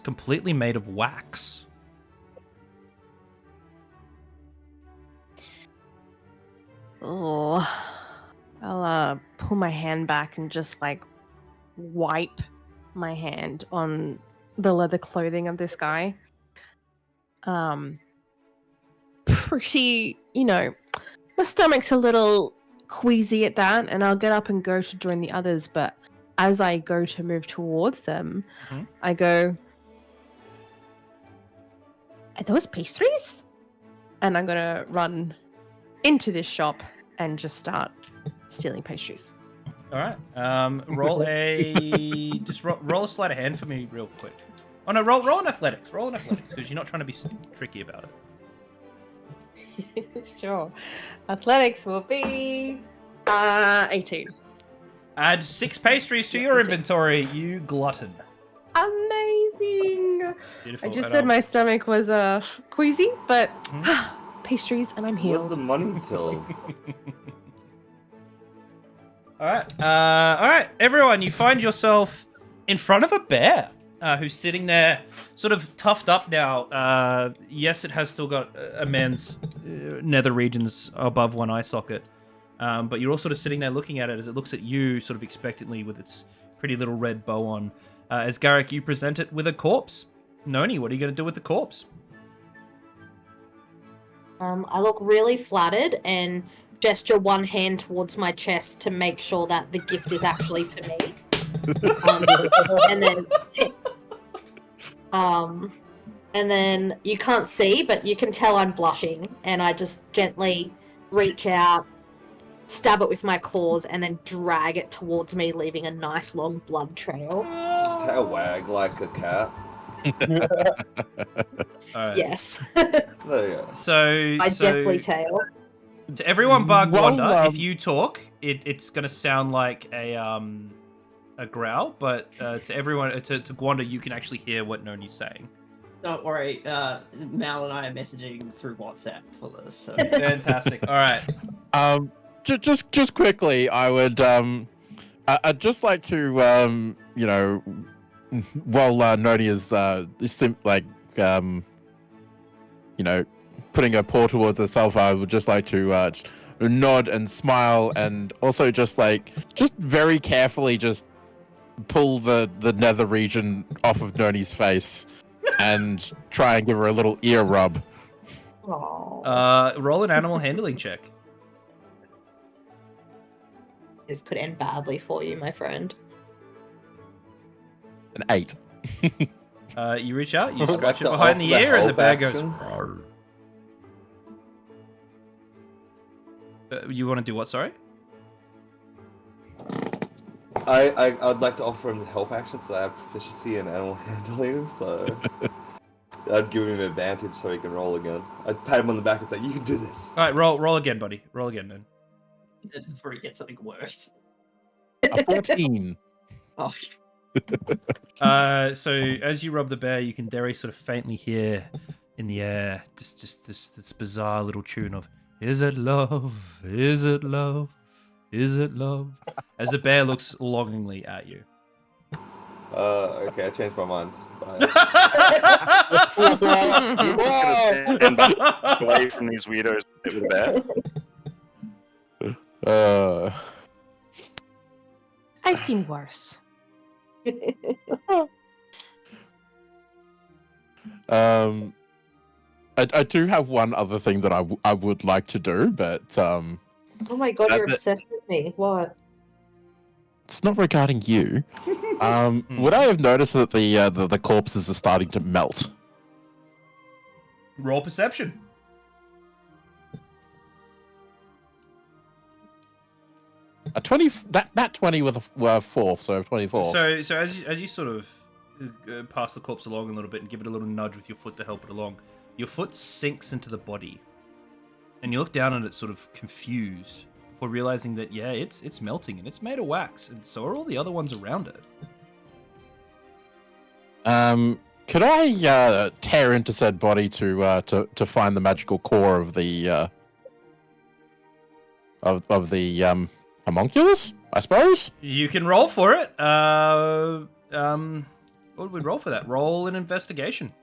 completely made of wax. Oh, I'll pull my hand back and just like wipe my hand on the leather clothing of this guy. Pretty, my stomach's a little queasy at that, and I'll get up and go to join the others, but as I go to move towards them, I go, "Are those pastries?" And I'm gonna run into this shop and just start stealing pastries. All right. Roll a roll a sleight of hand for me real quick. Oh no, roll an athletics. Roll an athletics because you're not trying to be tricky about it. Sure. Athletics will be 18. Add 6 pastries to your inventory, you glutton. Amazing. Beautiful. I just said my stomach was queasy, but pastries and I'm With healed. the money till. All right, everyone. You find yourself in front of a bear who's sitting there, sort of toughed up now. Yes, it has still got a man's nether regions above one eye socket, but you're all sort of sitting there looking at it as it looks at you, sort of expectantly, with its pretty little red bow on. As Garrick, you present it with a corpse. Noni, what are you going to do with the corpse? I look really flattered and gesture one hand towards my chest to make sure that the gift is actually for me. And then you can't see, but you can tell I'm blushing, and I just gently reach out, stab it with my claws, and then drag it towards me, leaving a nice long blood trail. Just tail wag like a cat. Right. Yes. There you go. So deathly tail. To everyone bar Well, Gwanda, if you talk, it's going to sound like a growl, but to everyone, to Gwanda, you can actually hear what Noni's saying. Don't worry, Mal and I are messaging through WhatsApp for this. So. Fantastic. All right. Just quickly, I would I'd just like to while Noni is putting a paw towards herself, I would just like to nod and smile, and also just very carefully just pull the nether region off of Noni's face and try and give her a little ear rub. Roll an animal handling check. This could end badly for you, my friend. An 8. You reach out, you I'd scratch like it to behind the offer ear, and the help bear goes. action. "Rawr." You want to do what? Sorry. I'd like to offer him the help action because I have proficiency in animal handling, so I'd give him an advantage so he can roll again. I'd pat him on the back and say, "You can do this." All right, roll again, buddy. Roll again, man. Before he gets something worse. A 14. Oh. So as you rub the bear, you can very sort of faintly hear in the air just this bizarre little tune of "Is it love? Is it love? Is it love?" As the bear looks longingly at you. Okay, I changed my mind. Bye. And back away from these weirdos with a bear. I've seen worse. I do have one other thing that I would like to do, but Oh my god, you're obsessed with me. What? it's not regarding you. Would I have noticed that the corpses are starting to melt? Roll perception. A 20 that 20 with a 4, so 24. So as you sort of pass the corpse along a little bit and give it a little nudge with your foot to help it along, your foot sinks into the body, and you look down and it's sort of confused before realizing that it's melting and it's made of wax, and so are all the other ones around it. Could I tear into said body to find the magical core of the homunculus, I suppose? You can roll for it. What would we roll for that? Roll an investigation.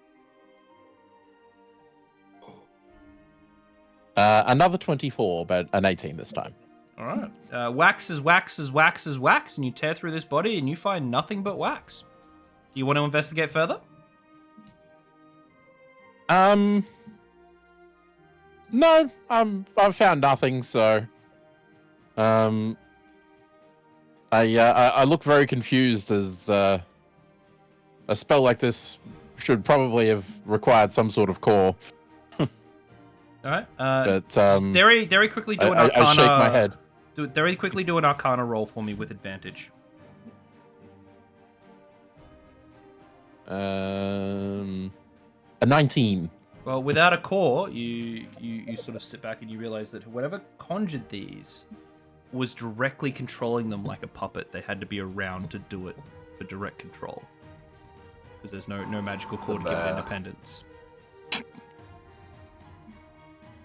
Another 24, but an 18 this time. All right. Waxes, and you tear through this body and you find nothing but wax. Do you want to investigate further? No, I've found nothing, so I look very confused as a spell like this should probably have required some sort of core. All right. But Derry, quickly do an Arcana. I shake my head. Derry, quickly do an Arcana roll for me with advantage. A 19. Well, without a core, you sort of sit back and you realize that whoever conjured these was directly controlling them like a puppet. They had to be around to do it for direct control. Because there's no magical core to give it independence.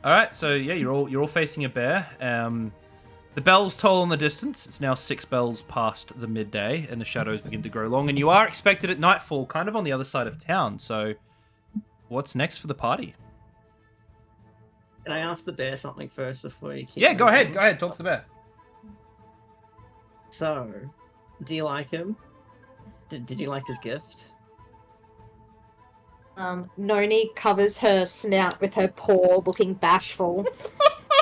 Alright, so yeah, you're all facing a bear. The bells toll in the distance. It's now 6 bells past the midday, and the shadows begin to grow long, and you are expected at nightfall, kind of on the other side of town, so what's next for the party? Can I ask the bear something first before you keep Yeah, go moving? ahead, talk to the bear. So, do you like him? Did you like his gift? Noni covers her snout with her paw, looking bashful,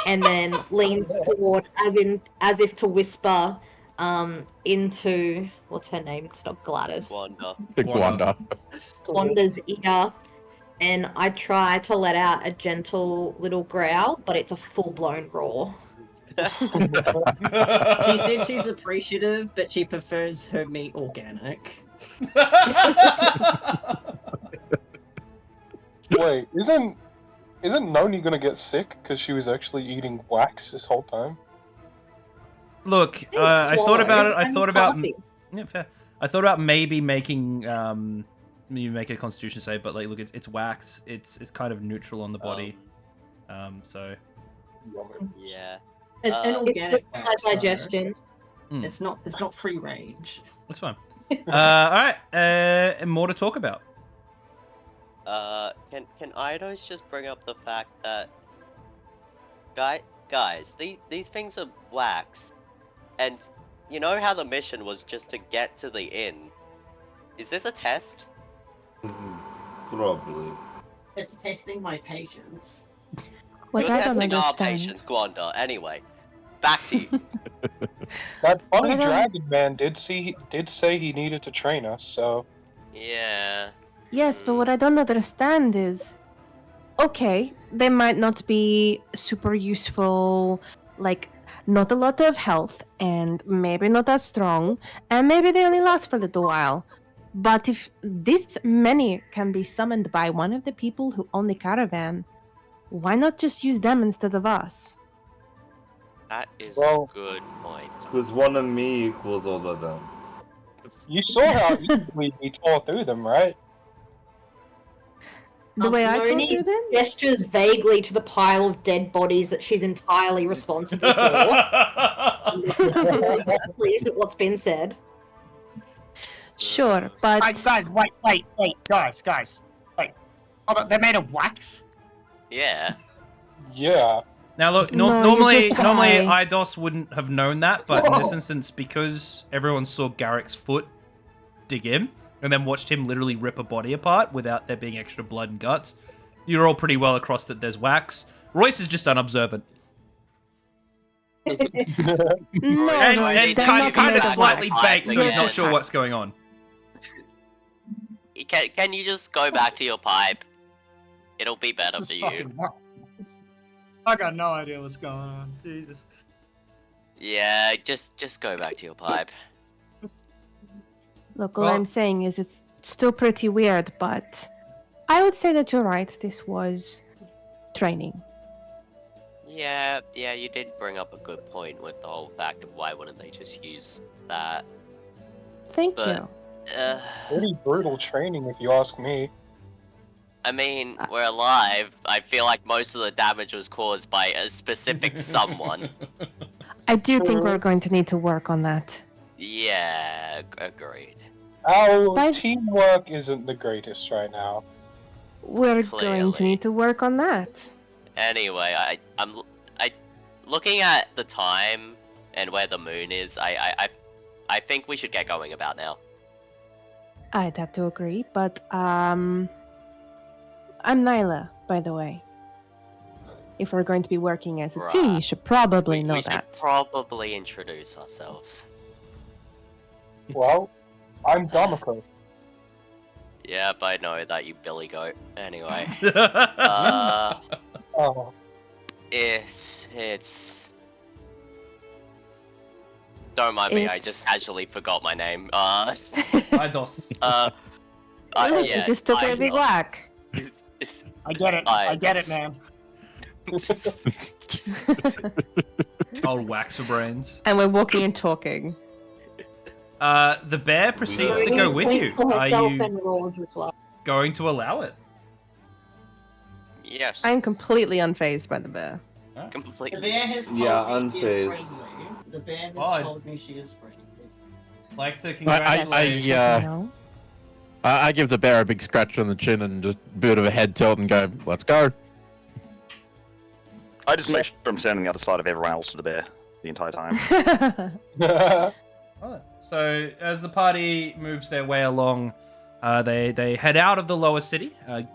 and then leans forward as if to whisper into what's her name? It's not Gladys. Wanda. Wanda's ear, and I try to let out a gentle little growl, but it's a full-blown roar. She said she's appreciative, but she prefers her meat organic. Wait, isn't Noni gonna get sick because she was actually eating wax this whole time? Look, I thought about it. Yeah, fair. I thought about maybe making you make a Constitution save, but like, look, it's wax. It's kind of neutral on the body. So Yeah. It's an organic it's wax, though. digestion. It's not free range. that's fine. All right, and more to talk about. Can Eidos just bring up the fact that guys, these things are wax, and you know how the mission was just to get to the inn. Is this a test? Probably. It's testing my patience. What You're I don't testing our understand. patience, Gwanda. Anyway, back to you. That funny What I don't- dragon man did say he needed to train us, so Yeah. Yes, but what I don't understand is, okay, they might not be super useful, like not a lot of health, and maybe not that strong, and maybe they only last for a little while. But if this many can be summoned by one of the people who own the caravan, why not just use them instead of us? That is Well- a good point. Because one of me equals all of them. you saw how easily we tore through them, right? The way I told Noni you then? gestures vaguely to the pile of dead bodies that she's entirely responsible for. Pleased at what's been said. Sure, but Guys, wait, guys. Wait. Hold on, they're made of wax? Yeah. Yeah. Now look, No, you're normally just high. Eidos wouldn't have known that, but in this instance, because everyone saw Garrick's foot dig in, and then watched him literally rip a body apart without there being extra blood and guts, you're all pretty well across that there's wax. Royce is just unobservant. no, And, no, and they're kind not made of of slightly wax. baked, so he's Yeah. not sure what's going on. Can you just go back to your pipe? It'll be better This for is you. fucking nuts. I got no idea what's going on. Jesus. Yeah, just go back to your pipe. Look, all Well- I'm saying is it's still pretty weird, but I would say that you're right. This was training. Yeah, you did bring up a good point with the whole fact of why wouldn't they just use that? Thank But- you. Pretty brutal training, if you ask me. I mean, we're alive. I feel like most of the damage was caused by a specific someone. I do think we're going to need to work on that. Yeah, agreed. Our Bye. teamwork isn't the greatest right now. We're going to Clearly. need to work on that. Anyway, I'm looking at the time and where the moon is. I think we should get going about now. I'd have to agree, but I'm Nyla, by the way. If we're going to be working as a team, you should probably know we that. should probably introduce ourselves. Well, I'm Damako. Yep, I know that, you billy goat. Anyway, Oh, it's. Don't mind me. I just casually forgot my name. Eidos. Look, you just took a big whack. I get it. I get it, man. Old wax for brains. And we're walking and talking. The bear proceeds to go with you. To Are herself you and roars as well. going to allow it? Yes. I'm completely unfazed by the bear. Completely. The bear has told Yeah, me she is unfazed. friendly. The bear has Oh, told me she is friendly. Like to I, congratulate. No? I give the bear a big scratch on the chin and just a bit of a head tilt and go, let's go. I just make sure I'm standing on the other side of everyone else to the bear the entire time. Alright. So as the party moves their way along, they head out of the lower city,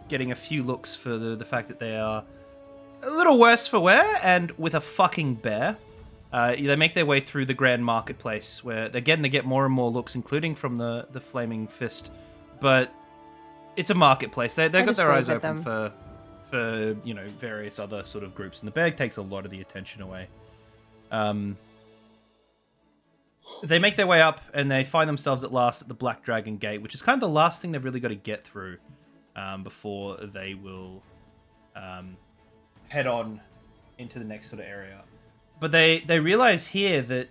getting a few looks for the fact that they are a little worse for wear and with a fucking bear. They make their way through the grand marketplace, where again they get more and more looks, including from the flaming fist. But it's a marketplace. They got just their eyes wave at open for various other sort of groups, and the bear takes a lot of the attention away. They make their way up, and they find themselves at last at the Black Dragon Gate, which is kind of the last thing they've really got to get through before they will head on into the next sort of area. But they realize here that,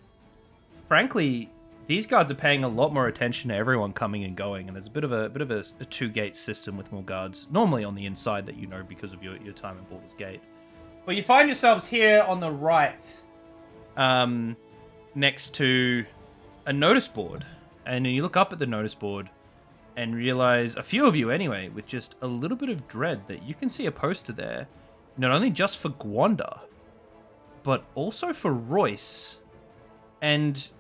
frankly, these guards are paying a lot more attention to everyone coming and going, and there's a bit of a two-gate system with more guards, normally on the inside that you know because of your time in Baulders Gate. But you find yourselves here on the right, next to a notice board, and you look up at the notice board and realize, a few of you anyway, with just a little bit of dread, that you can see a poster there, not only just for Gwanda, but also for Royce, and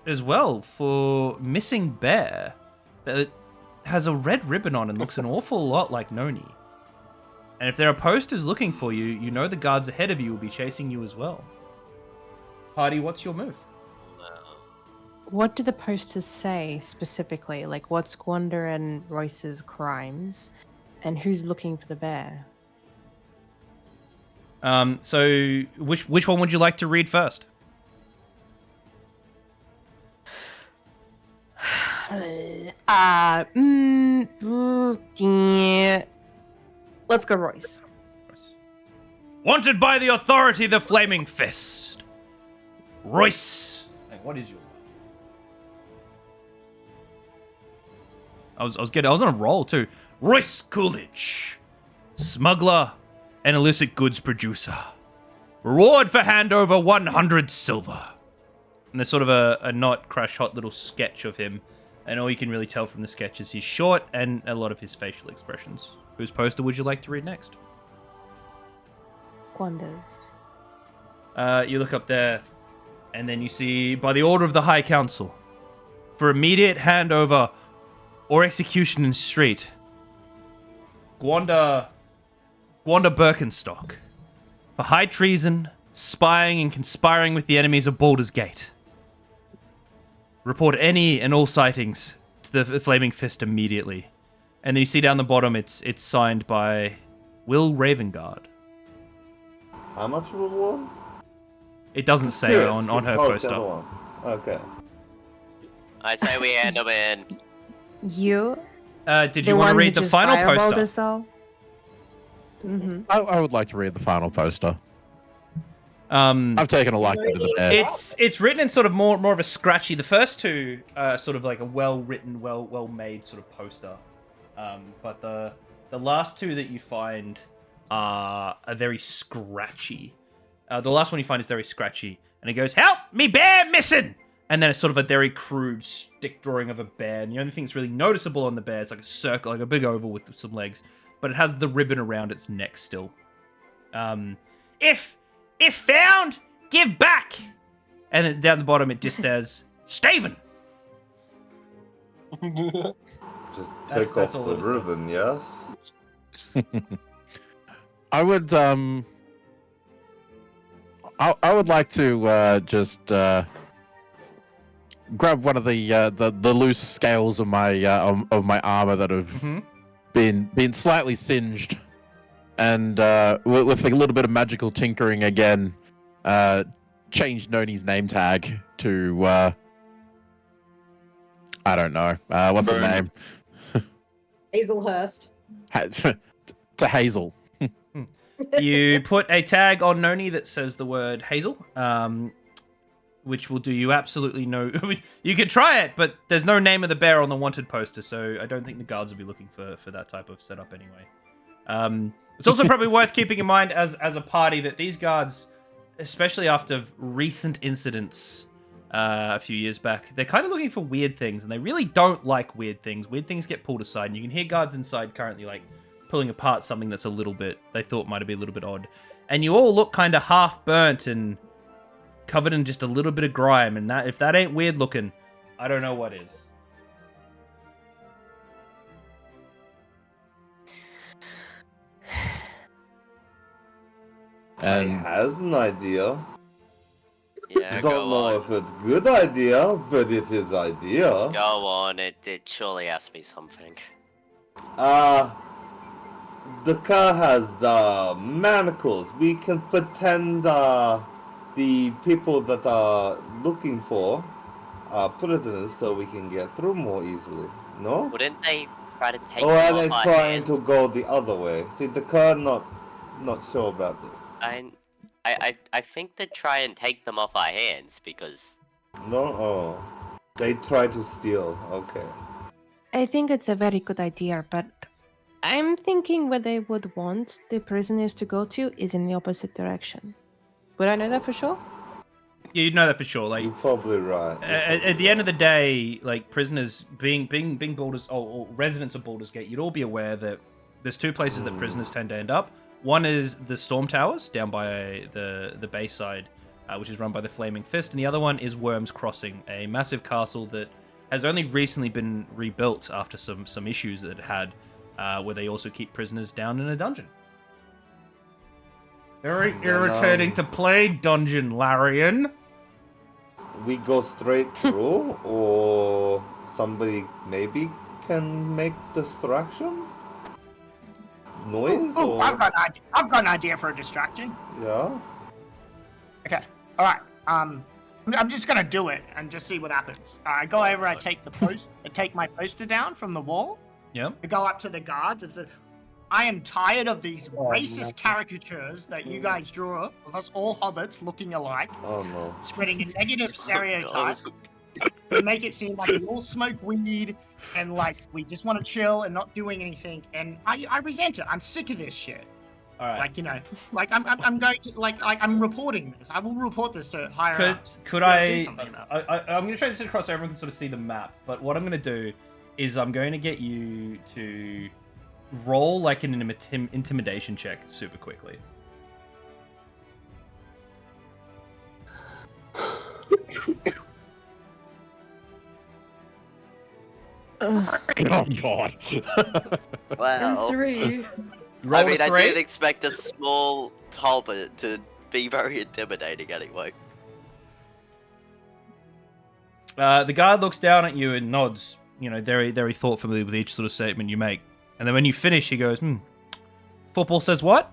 as well for Missing Bear, that has a red ribbon on and looks an awful lot like Noni. And if there are posters looking for you, you know the guards ahead of you will be chasing you as well. Party, what's your move? What do the posters say specifically? Like, what's Gwanda and Royce's crimes? And who's looking for the bear? So which one would you like to read first? Let's go, Royce. Wanted by the authority, the Flaming Fist. Royce. Hey, what is your? I was on a roll too. Royce Coolidge, smuggler and illicit goods producer. Reward for handover 100 silver. And there's sort of a not crash hot little sketch of him, and all you can really tell from the sketch is he's short and a lot of his facial expressions. Whose poster would you like to read next? Gwanda's. You look up there, and then you see, by the order of the High Council, for immediate handover or execution in street, Gwanda Birkenstock, for high treason, spying and conspiring with the enemies of Baulders Gate. Report any and all sightings to the Flaming Fist immediately. And then you see down the bottom, it's signed by Will Ravengard. How much reward? It doesn't say Yes, on it's her posted poster. on. Okay. I say we hand them in. You? Did you want to read the final poster? Mm-hmm. I would like to read the final poster. I've I've taken a liking to the bear. It's written in sort of more of a scratchy. The first two are sort of like a well-written, well-made sort of poster. But the last two that you find are very scratchy. The last one you find is very scratchy, and it goes, "Help me, bear missing!" And then it's sort of a very crude stick drawing of a bear. And the only thing that's really noticeable on the bear is like a circle, like a big oval with some legs, but it has the ribbon around its neck still. If found, give back. And then down the bottom it just says, Staven. Just That's take off all the it says. ribbon, yes? I would I would like to just grab one of the loose scales of my armor that have Mhm. been slightly singed, and with a little bit of magical tinkering again, change Noni's name tag to I don't know what's her Boom. name Hazelhurst. to Hazel. You put a tag on Noni that says the word Hazel, which will do you absolutely no... You could try it, but there's no name of the bear on the wanted poster, so I don't think the guards will be looking for that type of setup anyway. It's also probably worth keeping in mind as a party that these guards, especially after recent incidents a few years back, they're kind of looking for weird things, and they really don't like weird things. Weird things get pulled aside, and you can hear guards inside currently, like, pulling apart something that's a little bit, they thought might be a little bit odd. And you all look kind of half burnt and covered in just a little bit of grime, and that if that ain't weird looking, I don't know what is. He And has an idea. Yeah, Don't go know on. if it's good idea, but it is idea. Go on, it surely has to be something. The car has manacles. We can pretend the people that are looking for are prisoners, so we can get through more easily. No? Wouldn't they try to take Or are them they off our trying hands? to go the other way? See, the car not sure about this. I think they'd try and take them off our hands because No, oh, they try to steal. Okay. I think it's a very good idea, but I'm thinking where they would want the prisoners to go to is in the opposite direction. Would I know that for sure? Yeah, you'd know that for sure. Like, You're probably right. at the end of the day, like prisoners being Baulders or residents of Baulders Gate, you'd all be aware that there's two places that prisoners tend to end up. One is the Storm Towers down by the Bayside, which is run by the Flaming Fist, and the other one is Worm's Crossing, a massive castle that has only recently been rebuilt after some issues that it had, where they also keep prisoners down in a dungeon. Very irritating to play, Dungeon Larian. We go straight through, or somebody maybe can make distraction? Noise? Oh, or... I've got an idea for a distraction. Yeah? Okay. All right. I'm just gonna do it and just see what happens. I go over. I take my poster down from the wall. Yep. I go up to the guards and say, "I am tired of these racist caricatures that you guys draw of us all hobbits looking alike, Oh no. spreading a negative stereotype to make it seem like we all smoke weed and like we just want to chill and not doing anything. And I resent it. I'm sick of this shit. All right. Like, you know, like I'm going to like I'm reporting this. I will report this to higher ups. Could We gotta I? do something about it. I'm going to try to sit across so everyone can sort of see the map. But what I'm going to do is I'm going to get you to roll like an intimidation check super quickly. oh god. Wow. 3. Roll I mean, a I 3. didn't expect a small hobbit to be very intimidating anyway. The guard looks down at you and nods, you know, very, very thoughtfully with each sort of statement you make. And then when you finish, he goes, Football says what?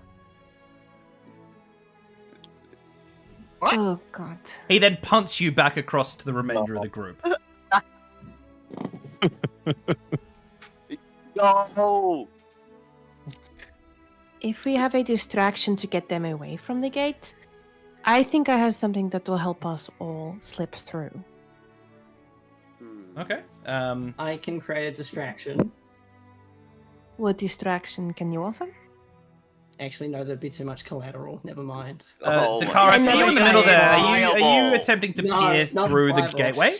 What? Oh god. He then punts you back across to the remainder of the group. No! If we have a distraction to get them away from the gate, I think I have something that will help us all slip through. Okay. I can create a distraction. What distraction can you offer? Actually, no, there'd be too much collateral. Never mind. Oh my Dakar, I see you in the middle there. Are you Fireball. attempting to No, peer not through the fireball. gateway?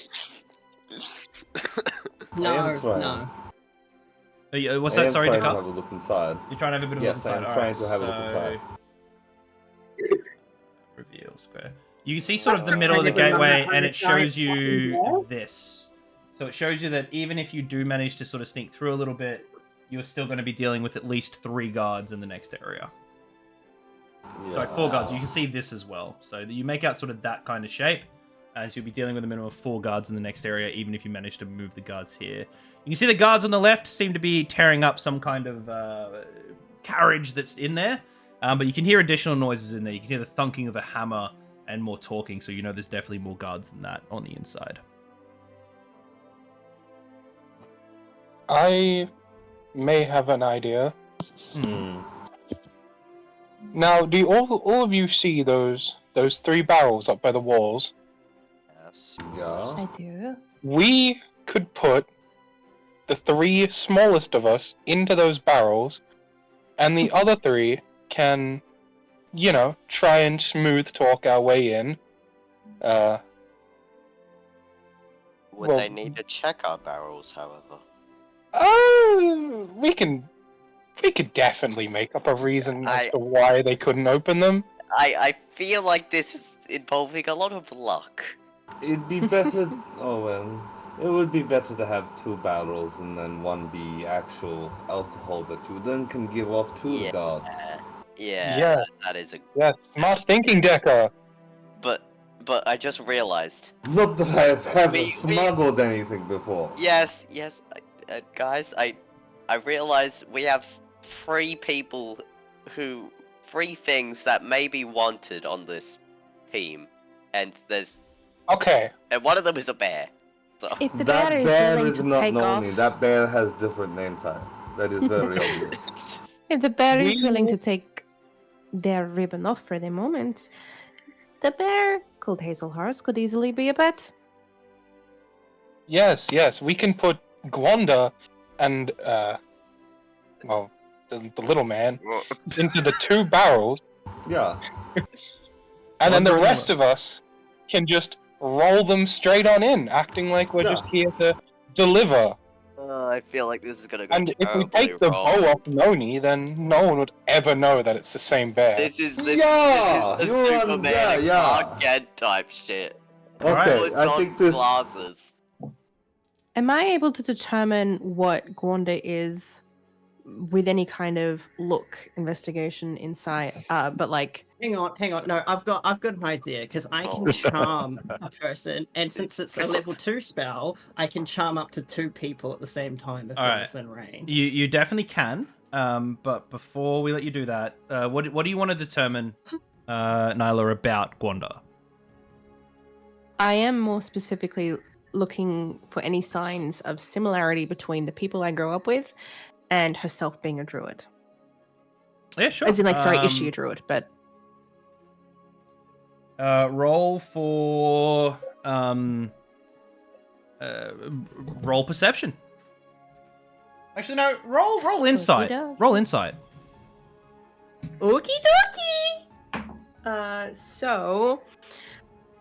No, trying. no. What's I that? am Sorry, trying to Dakar? have a look inside. You're trying to have a bit of a Yes, look inside. I'm All trying right, to have a look so inside. Reveal square. You can see sort of the middle of the gateway, and it shows you this. So it shows you that even if you do manage to sort of sneak through a little bit, you're still going to be dealing with at least 3 guards in the next area. Yeah. Sorry, 4 guards. You can see this as well. So you make out sort of that kind of shape, and so you'll be dealing with a minimum of 4 guards in the next area, even if you manage to move the guards here. You can see the guards on the left seem to be tearing up some kind of carriage that's in there, but you can hear additional noises in there. You can hear the thunking of a hammer and more talking, so you know there's definitely more guards than that on the inside. I may have an idea. Now, do all of you see those 3 barrels up by the walls? Yes. Yeah. I do. We could put the 3 smallest of us into those barrels, and the other 3 can, try and smooth talk our way in. Would they need to check our barrels, however? We could definitely make up a reason as to why they couldn't open them. I feel like this is involving a lot of luck. It'd be better. It would be better to have 2 barrels and then one be actual alcohol that you then can give off to the guards. Yeah, that is a... Yeah, smart thinking, Decker. But I just realized... Not that I haven't smuggled anything before. Yes, guys, I realize we have 3 people 3 things that may be wanted on this team, and there's... Okay. And one of them is a bear. So. If the That bear is bear willing is to not take Noni. off, That bear has different name tag. That is very obvious. if the bear is willing to take their ribbon off for the moment, the bear called Hazelhurst could easily be a pet. Yes, we can put Gwanda and, the little man into the 2 barrels. Yeah. And then the rest of us can just roll them straight on in, acting like we're just here to deliver. I feel like this is gonna go And if we terribly take the wrong. bow off Noni, then no one would ever know that it's the same bear. This is the you're on- Superman yeah, and yeah. Clark Kent type shit. Okay, Bullets I on think this. glasses. Am I able to determine what Gwanda is with any kind of look, investigation, insight? But like, Hang on. No, I've got an idea because I can charm a person, and since it's a level 2 spell, I can charm up to 2 people at the same time if they're within range. You definitely can. But before we let you do that, what do you want to determine, Nyla, about Gwanda? I am more specifically looking for any signs of similarity between the people I grew up with and herself being a druid. Yeah, sure. As in, like, sorry, is she a druid? But roll for roll perception. Actually, no. Roll insight. Okey-doke. Roll insight. okie dokie. So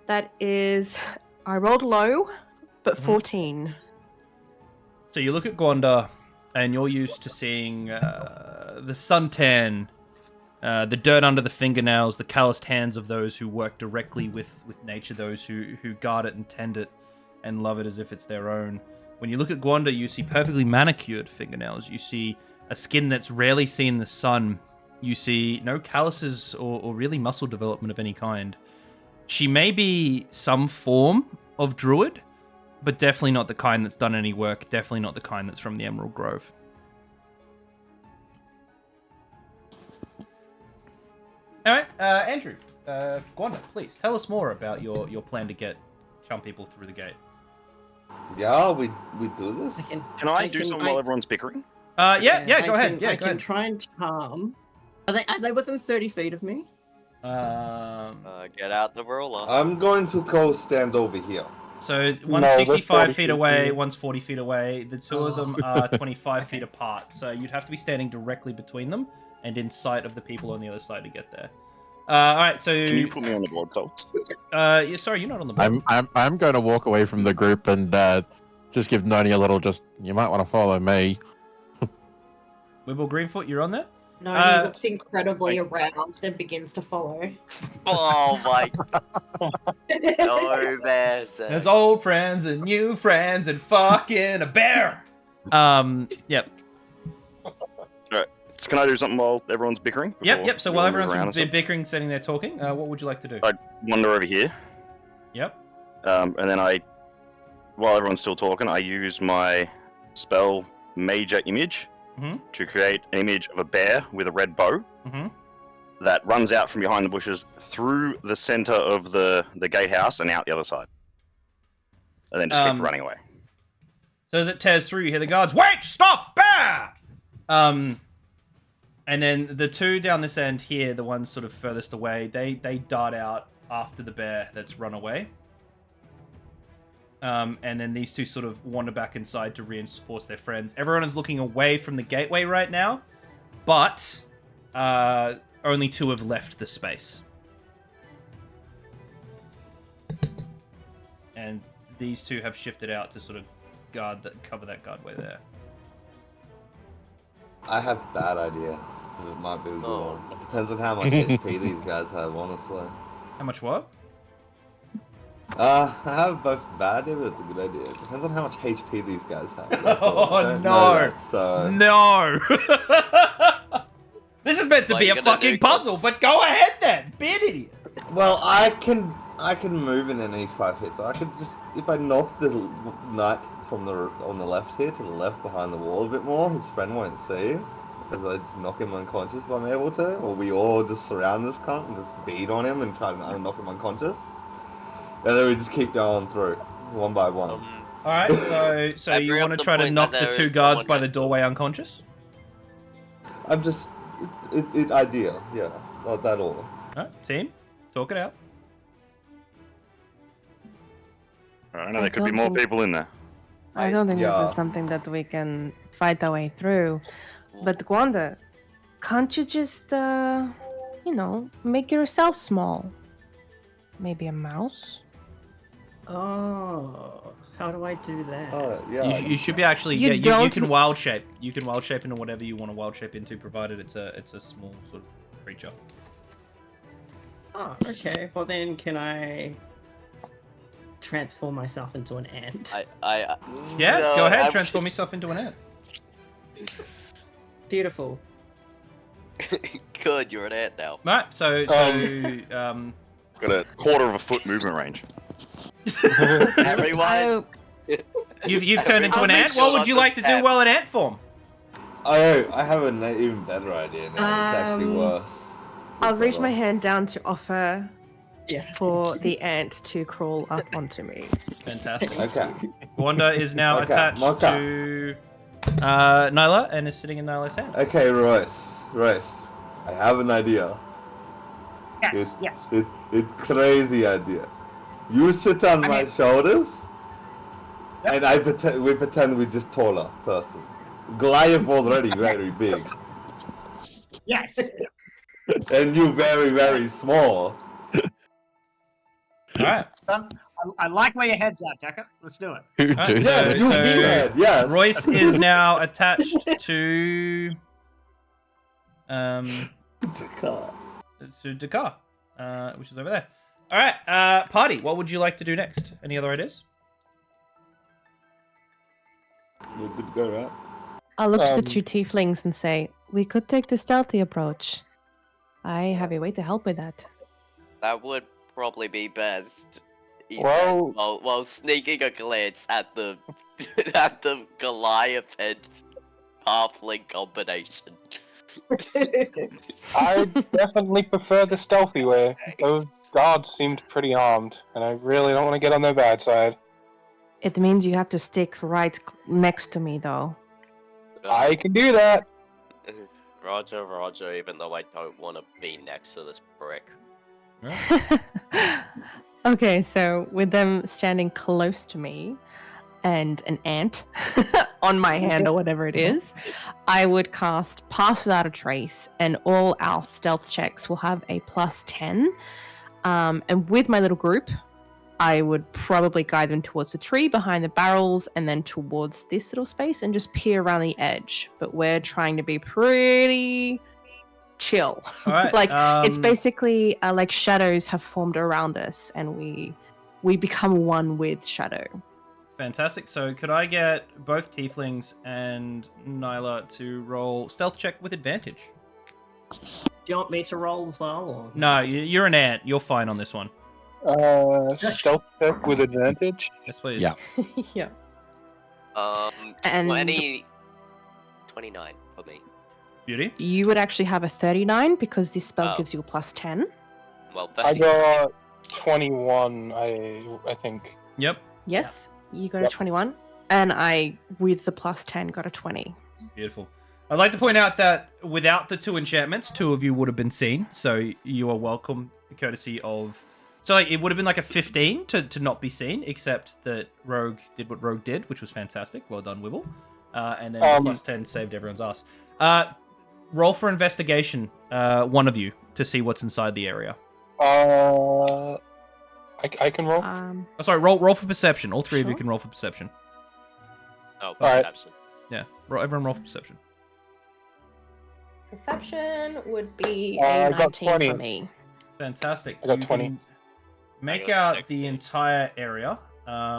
that is, I rolled low, but 14. So you look at Gwanda, and you're used to seeing the suntan, the dirt under the fingernails, the calloused hands of those who work directly with nature, those who guard it and tend it and love it as if it's their own. When you look at Gwanda, you see perfectly manicured fingernails. You see a skin that's rarely seen the sun. You see no calluses or really muscle development of any kind. She may be some form of druid, but definitely not the kind that's done any work. Definitely not the kind that's from the Emerald Grove. All right, Andrew, Gwanda, please tell us more about your plan to get chum people through the gate. Yeah, we do this. Can I do something while everyone's bickering? Yeah, go ahead. Yeah, I go can ahead. try and charm. Are they within 30 feet of me? Get out the ruler. I'm going to go stand over here. So one's 65 40 feet away, one's 40 feet away. The two of them are 25 feet apart. So you'd have to be standing directly between them and in sight of the people on the other side to get there. All right, so Can you put me on the board, Cole? yeah, sorry, you're not on the board. I'm going to walk away from the group and just give Noni a little. You might want to follow me. Wibble Greenfoot, you're on there. No, he looks incredibly aroused and begins to follow. Oh my. No, man. There's old friends and new friends and fucking a bear. Yep. Alright. So can I do something while everyone's bickering? Yep. So we while all move around everyone's and been stuff? bickering, sitting there talking, what would you like to do? I'd wander over here. Yep. And then while everyone's still talking, I use my spell Major Image to create an image of a bear with a red bow that runs out from behind the bushes through the center of the gatehouse and out the other side. And then just keep running away. So as it tears through, you hear the guards, "Wait! Stop! Bear!" And then the two down this end here, the ones sort of furthest away, they dart out after the bear that's run away. And then these two sort of wander back inside to reinforce their friends. Everyone is looking away from the gateway right now, but only two have left the space. And these two have shifted out to sort of cover that guardway there. I have a bad idea. It might be a good one. It depends on how much HP these guys have, honestly. How much what? I have both a bad idea, but it's a good idea. It depends on how much HP these guys have. That's all. Oh, I don't no. know that, so... No! This is meant to What be are a you gonna fucking do, puzzle, but go ahead then! Be an idiot! Well, I can move in any 5 feet, so I could just, if I knock the knight on the left here to the left behind the wall a bit more, his friend won't see. Because I just knock him unconscious if I'm able to, or we all just surround this cunt and just beat on him and try to knock him unconscious. And then we just keep going through, one by one. Alright, so you want to try to knock the two guards by the doorway unconscious? I'm just, ideal, yeah, not that all. Alright, team, talk it out. I know there could be more people in there. I don't think this is something that we can fight our way through. But Gwanda, can't you just, make yourself small? Maybe a mouse? Oh, how do I do that? You should be actually, you can wild shape. You can wild shape into whatever you want to wild shape into, provided it's a small sort of creature. Oh, okay. Well then, can I transform myself into an ant? Yeah, No, go ahead, I'm transform just- yourself into an ant. Beautiful. Good, you're an ant now. Right, so Got a quarter of a foot movement range. Everyone. you've turned into an ant. What would you like to do while in ant form? Oh, I have an even better idea now. It's actually worse. I'll reach my hand down to offer Yeah. for the ant to crawl up onto me. Fantastic. Okay. Wanda is now Okay, attached Mocha. to Nyla and is sitting in Nyla's hand. Okay, Royce, I have an idea. Yes, yes. It's crazy idea. You sit on my shoulders, and we pretend we're just taller person. Goliath already very big, Yes. and you very, very small. Alright. I like where your head's at, Decker. Let's do it. Alright, Yes, you meathead, yes. Royce is now attached to Dakar, which is over there. Alright, party, what would you like to do next? Any other ideas? We're good to go, right? I'll look to the two tieflings and say, we could take the stealthy approach. I have a way to help with that. That would probably be best. He Well- said, while sneaking a glance at the at the Goliath and halfling combination. I definitely prefer the stealthy way. Those guards seemed pretty armed, and I really don't want to get on their bad side. It means you have to stick right next to me, though. I can do that. Roger, even though I don't want to be next to this brick. Okay, so with them standing close to me and an ant on my hand or whatever it is, I would cast Pass Without a Trace, and all our stealth checks will have a +10. And with my little group, I would probably guide them towards the tree behind the barrels and then towards this little space and just peer around the edge. But we're trying to be pretty chill. All right. Like it's basically like shadows have formed around us, and we become one with shadow. Fantastic. So could I get both Tieflings and Nyla to roll stealth check with advantage? Do you want me to roll as well? Or? No, you're an ant. You're fine on this one. Stealth check with advantage. Yes, please. Yeah. Yeah. And 29 for me. Beauty. you would actually have a 39 because this spell Oh. gives you a +10. Well, I got 21. I think. Yep. Yes, you got a Yep. 21, and I, with the +10, got a 20. Beautiful. I'd like to point out that without the 2 enchantments, 2 of you would have been seen, so you are welcome, courtesy of... So like, it would have been like a 15 to not be seen, except that Rogue did what Rogue did, which was fantastic. Well done, Wibble. And then the +10 saved everyone's ass. Roll for investigation, one of you, to see what's inside the area. I can roll. Oh, sorry, roll for perception. All 3 of you Sure. can roll for perception. Oh, Alright. perception. Yeah, everyone roll for perception. Perception would be I a got 19 for 20. me. Fantastic. I got You 20. can Make I got out the entire area,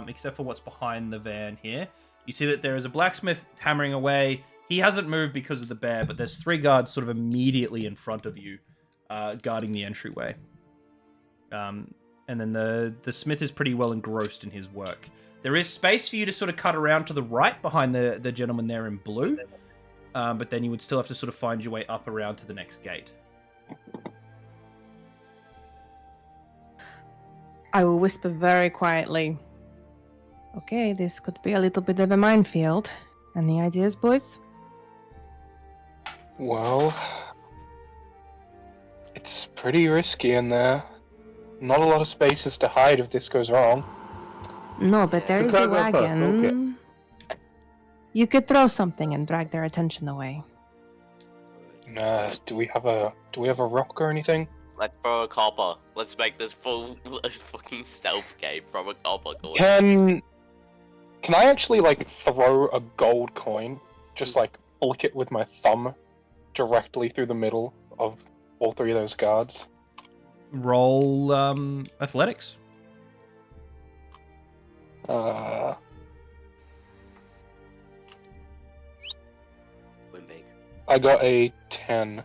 except for what's behind the van here. You see that there is a blacksmith hammering away. He hasn't moved because of the bear, but there's 3 guards sort of immediately in front of you, guarding the entryway. And then the smith is pretty well engrossed in his work. There is space for you to sort of cut around to the right behind the gentleman there in blue, but then you would still have to sort of find your way up around to the next gate. I will whisper very quietly. Okay, this could be a little bit of a minefield. Any ideas, boys? Well, it's pretty risky in there. Not a lot of spaces to hide if this goes wrong. No, but there The is a Caravan first, wagon. You could throw something and drag their attention away. Nah, do we have a rock or anything? Let's throw a copper. Let's make this full fucking stealth game from a copper coin. Can I actually like throw a gold coin? Just like flick it with my thumb directly through the middle of all 3 of those guards. Roll athletics. Win big. I got a 10.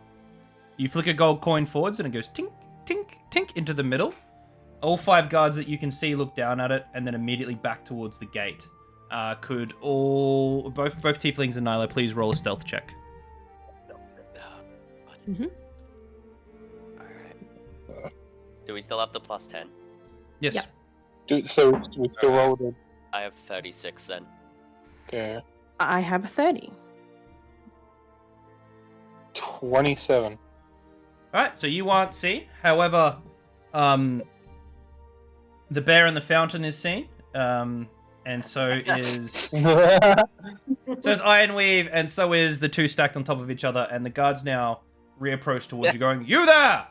You flick a gold coin forwards and it goes tink, tink, tink into the middle. All 5 guards that you can see look down at it and then immediately back towards the gate. Could both Tieflings and Nyla please roll a stealth check? Mm-hmm. Alright. Do we still have the +10? Yes. Yep. So we still rolled it. I have 36 then. Okay. I have a 30. 27. Alright, so you aren't seen. However, the bear in the fountain is seen. And so is... So is Ironweave, and so is the 2 stacked on top of each other, and the guards now reapproach towards you going, "You there!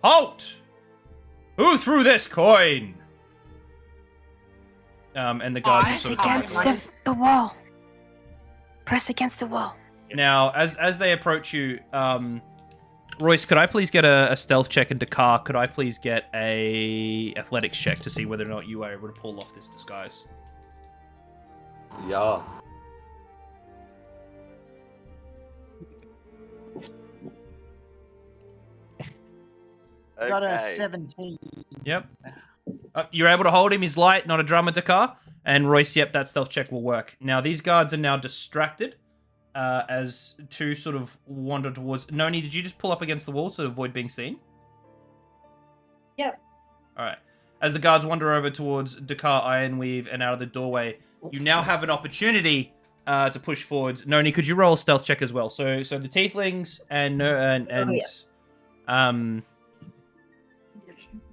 Halt! Who threw this coin?" And the guards Press sort of against the wall. Press against the wall. Now, as they approach you, Royce, could I please get a stealth check, and Dakar, could I please get a athletics check to see whether or not you are able to pull off this disguise? Yeah. Got a Okay. 17. Yep. You're able to hold him. He's light, not a drama, Dakar. And Royce, yep, that stealth check will work. Now, these guards are now distracted as 2 sort of wander towards... Noni, did you just pull up against the wall to avoid being seen? Yep. All right. As the guards wander over towards Dakar, Ironweave, and out of the doorway, you now have an opportunity to push forwards. Noni, could you roll a stealth check as well? So the Tieflings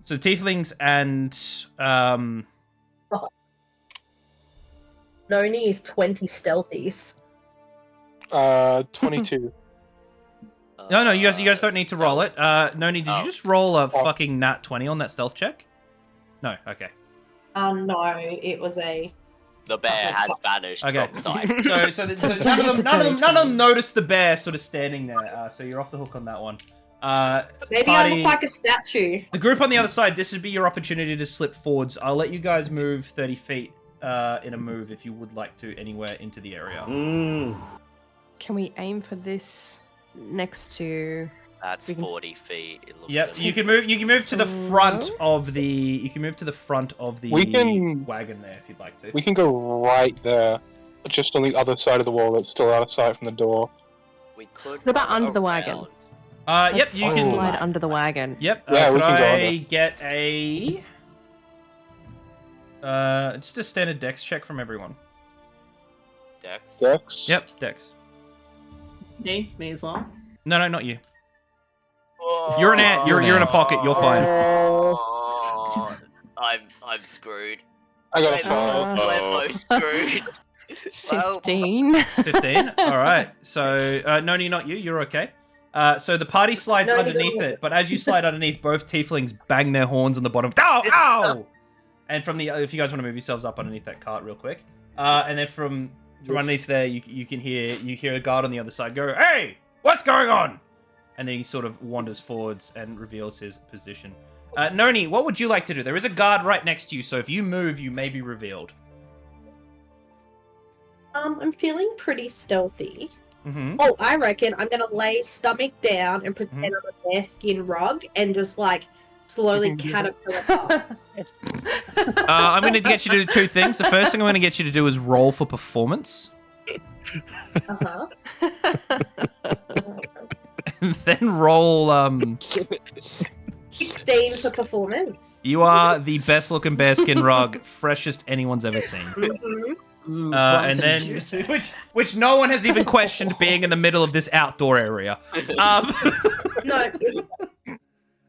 So Tieflings and Noni is 20 stealthies. 22. No, you guys don't need to roll it. Noni, did you just roll a fucking nat 20 on that stealth check? No, okay. No, it was a The bear has vanished Okay. from sight. So none of them notice the bear sort of standing there. So you're off the hook on that one. Maybe I look like a statue. The group on the other side, this would be your opportunity to slip forwards. I'll let you guys move 30 feet in a move if you would like to anywhere into the area. Can we aim for this next to? That's 40 feet. It looks Yep, to me. you can move to the front of the. You can move to the front of the wagon there if you'd like to. We can go right there, just on the other side of the wall that's still out of sight from the door. We could. What about under the wagon? Yep, Let's you can slide under the wagon. Yep. Yeah, we could can go I under. get a just a standard dex check from everyone? Dex. Dex? Yep, dex. Me as well. No, not you. You're an ant. You're in a pocket. You're fine. Oh, I'm screwed. I got a We're 5. both screwed. Well, 15. 15. All right. So Noni, not you. You're okay. So the party slides Noni, underneath go. it, but as you slide underneath, both tieflings bang their horns on the bottom. Ow! Ow! And from the, if you guys want to move yourselves up underneath that cart real quick, and then from underneath there, you can hear a guard on the other side go, "Hey, what's going on?" And then he sort of wanders forwards and reveals his position. Noni, what would you like to do? There is a guard right next to you, so if you move, you may be revealed. I'm feeling pretty stealthy. Mm-hmm. Oh, I reckon I'm gonna lay stomach down and pretend I'm a bearskin rug and just like slowly caterpillar past. I'm going to get you to do two things. The first thing I'm going to get you to do is roll for performance. Uh-huh. And then roll, 16 for performance. you are the best looking bearskin rug, freshest anyone's ever seen. Mm-hmm. And then, which no one has even questioned being in the middle of this outdoor area. No.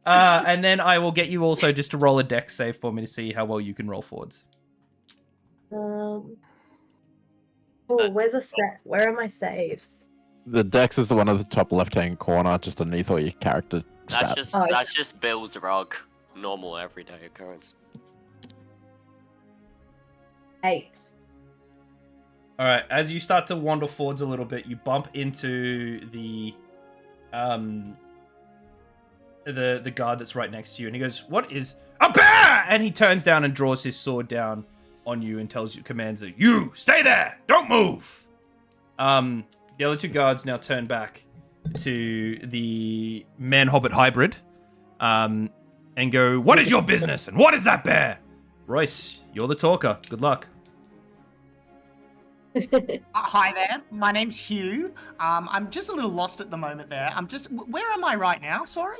And then I will get you also just to roll a dex save for me to see how well you can roll forwards. Oh, where's a set? Where are my saves? The dex is the one at the top left-hand corner, just underneath all your character stats. That's just Bill's rug. Normal everyday occurrence. 8. All right, as you start to wander forwards a little bit, you bump into the guard that's right next to you, and he goes, "What is a bear?" And he turns down and draws his sword down on you and commands you, "You stay there, don't move." The other two guards now turn back to the man-hobbit hybrid, and go, "What is your business, and what is that bear?" Royce, you're the talker. Good luck. Hi there, my name's Hugh. I'm just a little lost at the moment there. Where am I right now? Sorry?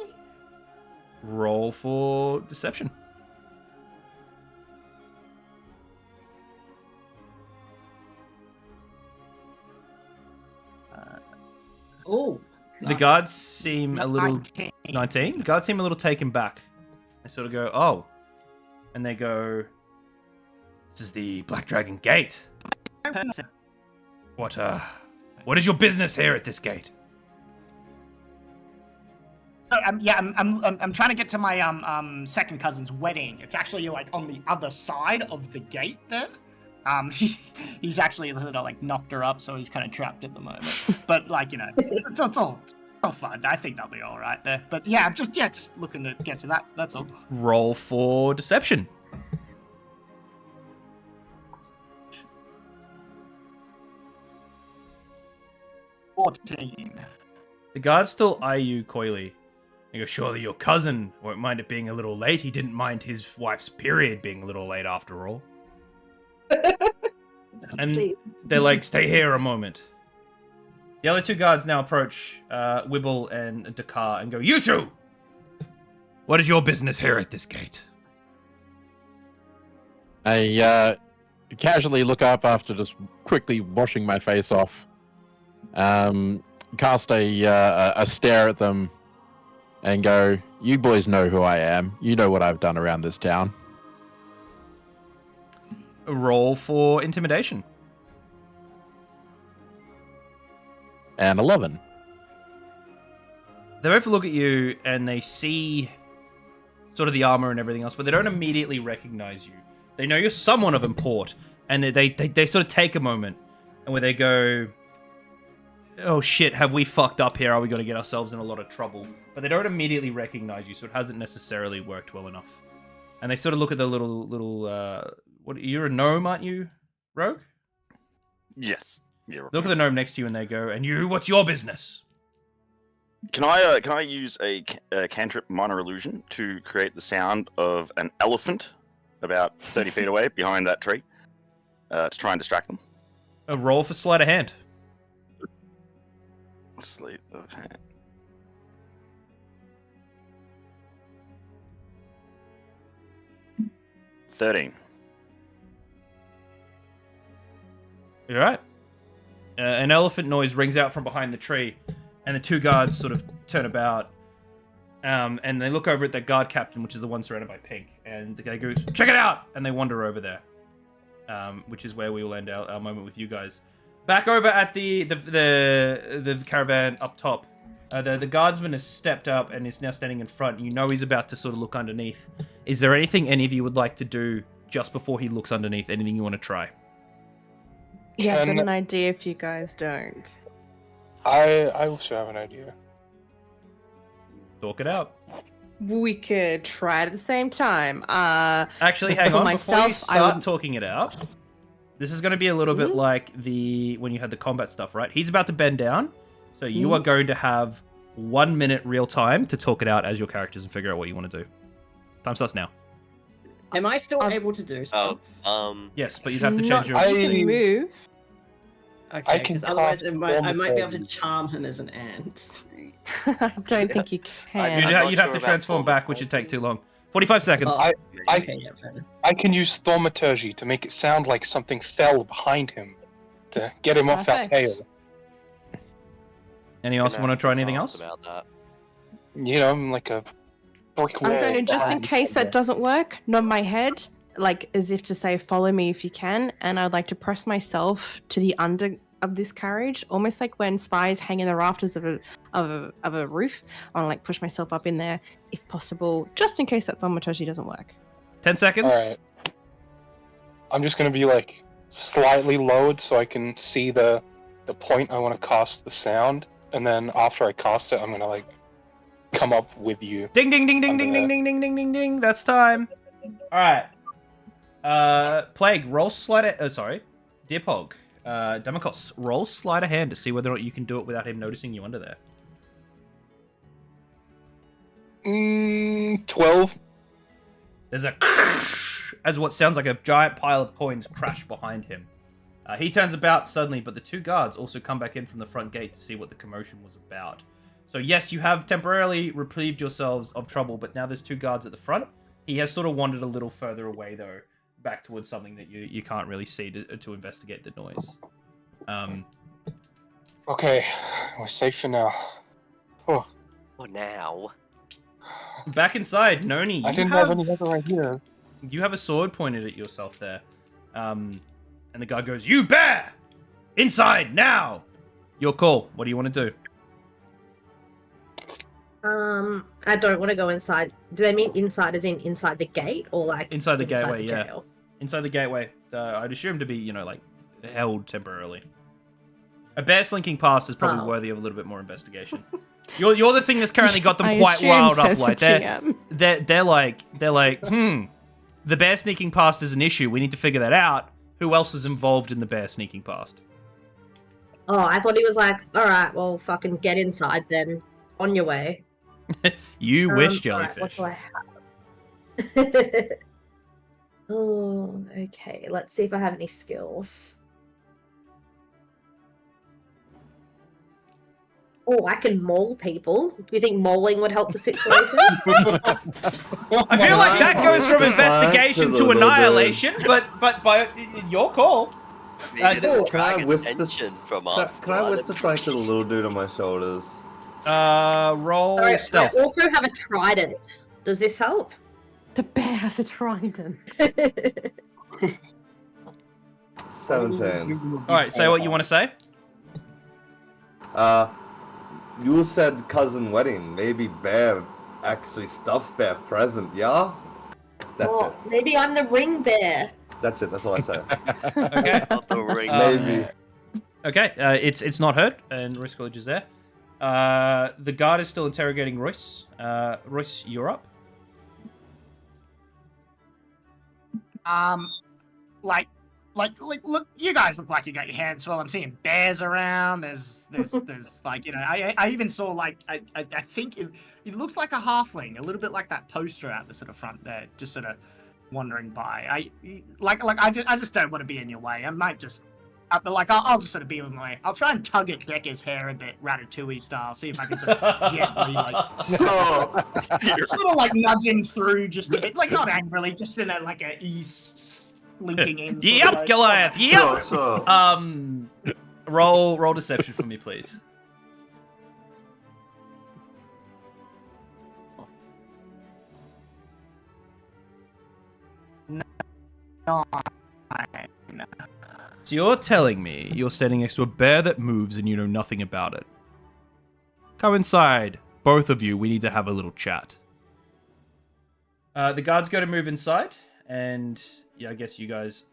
Roll for deception. Oh. The guards seem a little 19. 19. The guards seem a little taken back. They sort of go, "Oh," and they go, "This is the Black Dragon Gate. What is your business here at this gate?" I'm trying to get to my second cousin's wedding. It's actually like on the other side of the gate there. He's actually sort of like knocked her up, so he's kind of trapped at the moment. But like, you know, it's all fun. I think they'll be all right there. But yeah, I'm just looking to get to that. That's all. Roll for deception. $14. The guards still eye you coyly. They go, "Surely your cousin won't mind it being a little late. He didn't mind his wife's period being a little late after all." And they're like, "Stay here a moment." The other two guards now approach Wibble and Dakar and go, "You two! What is your business here at this gate?" I casually look up after just quickly washing my face off. Cast a stare at them and go, "You boys know who I am. You know what I've done around this town." Roll for intimidation. And 11. They both look at you and they see sort of the armor and everything else, but they don't immediately recognize you. They know you're someone of import, and they sort of take a moment, and where they go, oh shit, have we fucked up here? Are we going to get ourselves in a lot of trouble? But they don't immediately recognize you, so it hasn't necessarily worked well enough. And they sort of look at the little what, you're a gnome, aren't you, Rogue? Yes. Yeah. Look at the gnome next to you, and they go, and you, what's your business? Can I use a cantrip minor illusion to create the sound of an elephant about 30 feet away behind that tree to try and distract them? A roll for sleight of hand. Sleight of hand. $13. You're right. An elephant noise rings out from behind the tree, and the two guards sort of turn about, and they look over at their guard captain, which is the one surrounded by pink, and the guy goes, "Check it out!" And they wander over there, which is where we will end our moment with you guys. Back over at the caravan up top, the guardsman has stepped up and is now standing in front. You know he's about to sort of look underneath. Is there anything any of you would like to do just before he looks underneath? Anything you want to try? Yeah, I've got an idea if you guys don't. I also have an idea. Talk it out. We could try it at the same time. Actually, hang for on. myself, Before you start would- talking it out, this is going to be a little bit like when you had the combat stuff, right? He's about to bend down, so you are going to have 1 minute real time to talk it out as your characters and figure out what you want to do. Time starts now. Am I still able to do stuff? Yes, but you'd have to change Not, your. you can move. Okay, can because otherwise cast I might be able to Thaumaturgy. charm him as an ant. I don't think you can. You'd have to transform back, which would take too long. 45 seconds. Okay, yeah, fair enough. I can use thaumaturgy to make it sound like something fell behind him to get him off that Perfect. tail. Any else want to try anything else? About that. You know, I'm like a brick wall. I'm going to, just in behind case that him. doesn't work, nod my head, like as if to say, follow me if you can, and I'd like to press myself to the under of this carriage, almost like when spies hang in the rafters of a roof. I want to like push myself up in there, if possible, just in case that thaumaturgy doesn't work. 10 seconds. Alright. I'm just gonna be like slightly lowered so I can see the point I want to cast the sound, and then after I cast it, I'm gonna like come up with you. Ding, ding, ding, ding, Under ding, there. ding, ding, ding, ding, ding, ding. That's time. All right. Plague, roll sleight of... sorry. Dear Pog. Demokos, roll sleight of hand to see whether or not you can do it without him noticing you under there. 12. There's a... as what sounds like a giant pile of coins crash behind him. He turns about suddenly, but the two guards also come back in from the front gate to see what the commotion was about. So yes, you have temporarily reprieved yourselves of trouble, but now there's two guards at the front. He has sort of wandered a little further away, though, back towards something that you can't really see to investigate the noise. Okay, we're safe for now. Oh, For now. Back inside, Noni, I didn't have any other idea. you have a sword pointed at yourself there. And the guy goes, "You bear! Inside, now!" Your call. What do you want to do? I don't want to go inside. Do they mean inside as in inside the gate or like Inside the gateway, yeah. jail? Inside the gateway. I'd assume to be, like, held temporarily. A bear slinking past is probably worthy of a little bit more investigation. You're the thing that's currently got them I quite assume wild up. says the Like GM. they're like, the bear sneaking past is an issue. We need to figure that out. Who else is involved in the bear sneaking past? Oh, I thought he was like, all right, well, fucking get inside then. On your way. You wish, Alright, jellyfish. what do I have? Oh, okay. Let's see if I have any skills. Oh, I can maul people. Do you think mauling would help the situation? I feel like that goes from investigation to annihilation, but by your call. Needed Can I dragon whisper? attention from us. Can I whisper something to the little dude on my shoulders? Roll Alright, stealth. I also have a trident. Does this help? The bear has a trident. 17. All right, say what you want to say. You said cousin wedding. Maybe bear, actually stuffed bear present, yeah? That's Oh, maybe I'm the ring bear. That's it. That's all I say. Okay. Not the ring. Maybe. Okay, it's not heard, and Royce College is there. The guard is still interrogating Royce. Royce, you're up. Like, look, you guys look like you got your hands full. I'm seeing bears around. There's like, you know, I even saw like, I think it looks like a halfling, a little bit like that poster out the sort of front there, just sort of wandering by. I just don't want to be in your way. I might just, but like, I'll just sort of be in the way. I'll try and tug at Decker's hair a bit, Ratatouille style, see if I can sort of gently, like, sort of like nudging through just a bit, like not angrily, just in a like a ease linking in. Yep, Goliath. Yep. Sure. Roll deception for me, please. So you're telling me you're standing next to a bear that moves and you know nothing about it. Come inside, both of you. We need to have a little chat. The guards go to move inside, and yeah, I guess you guys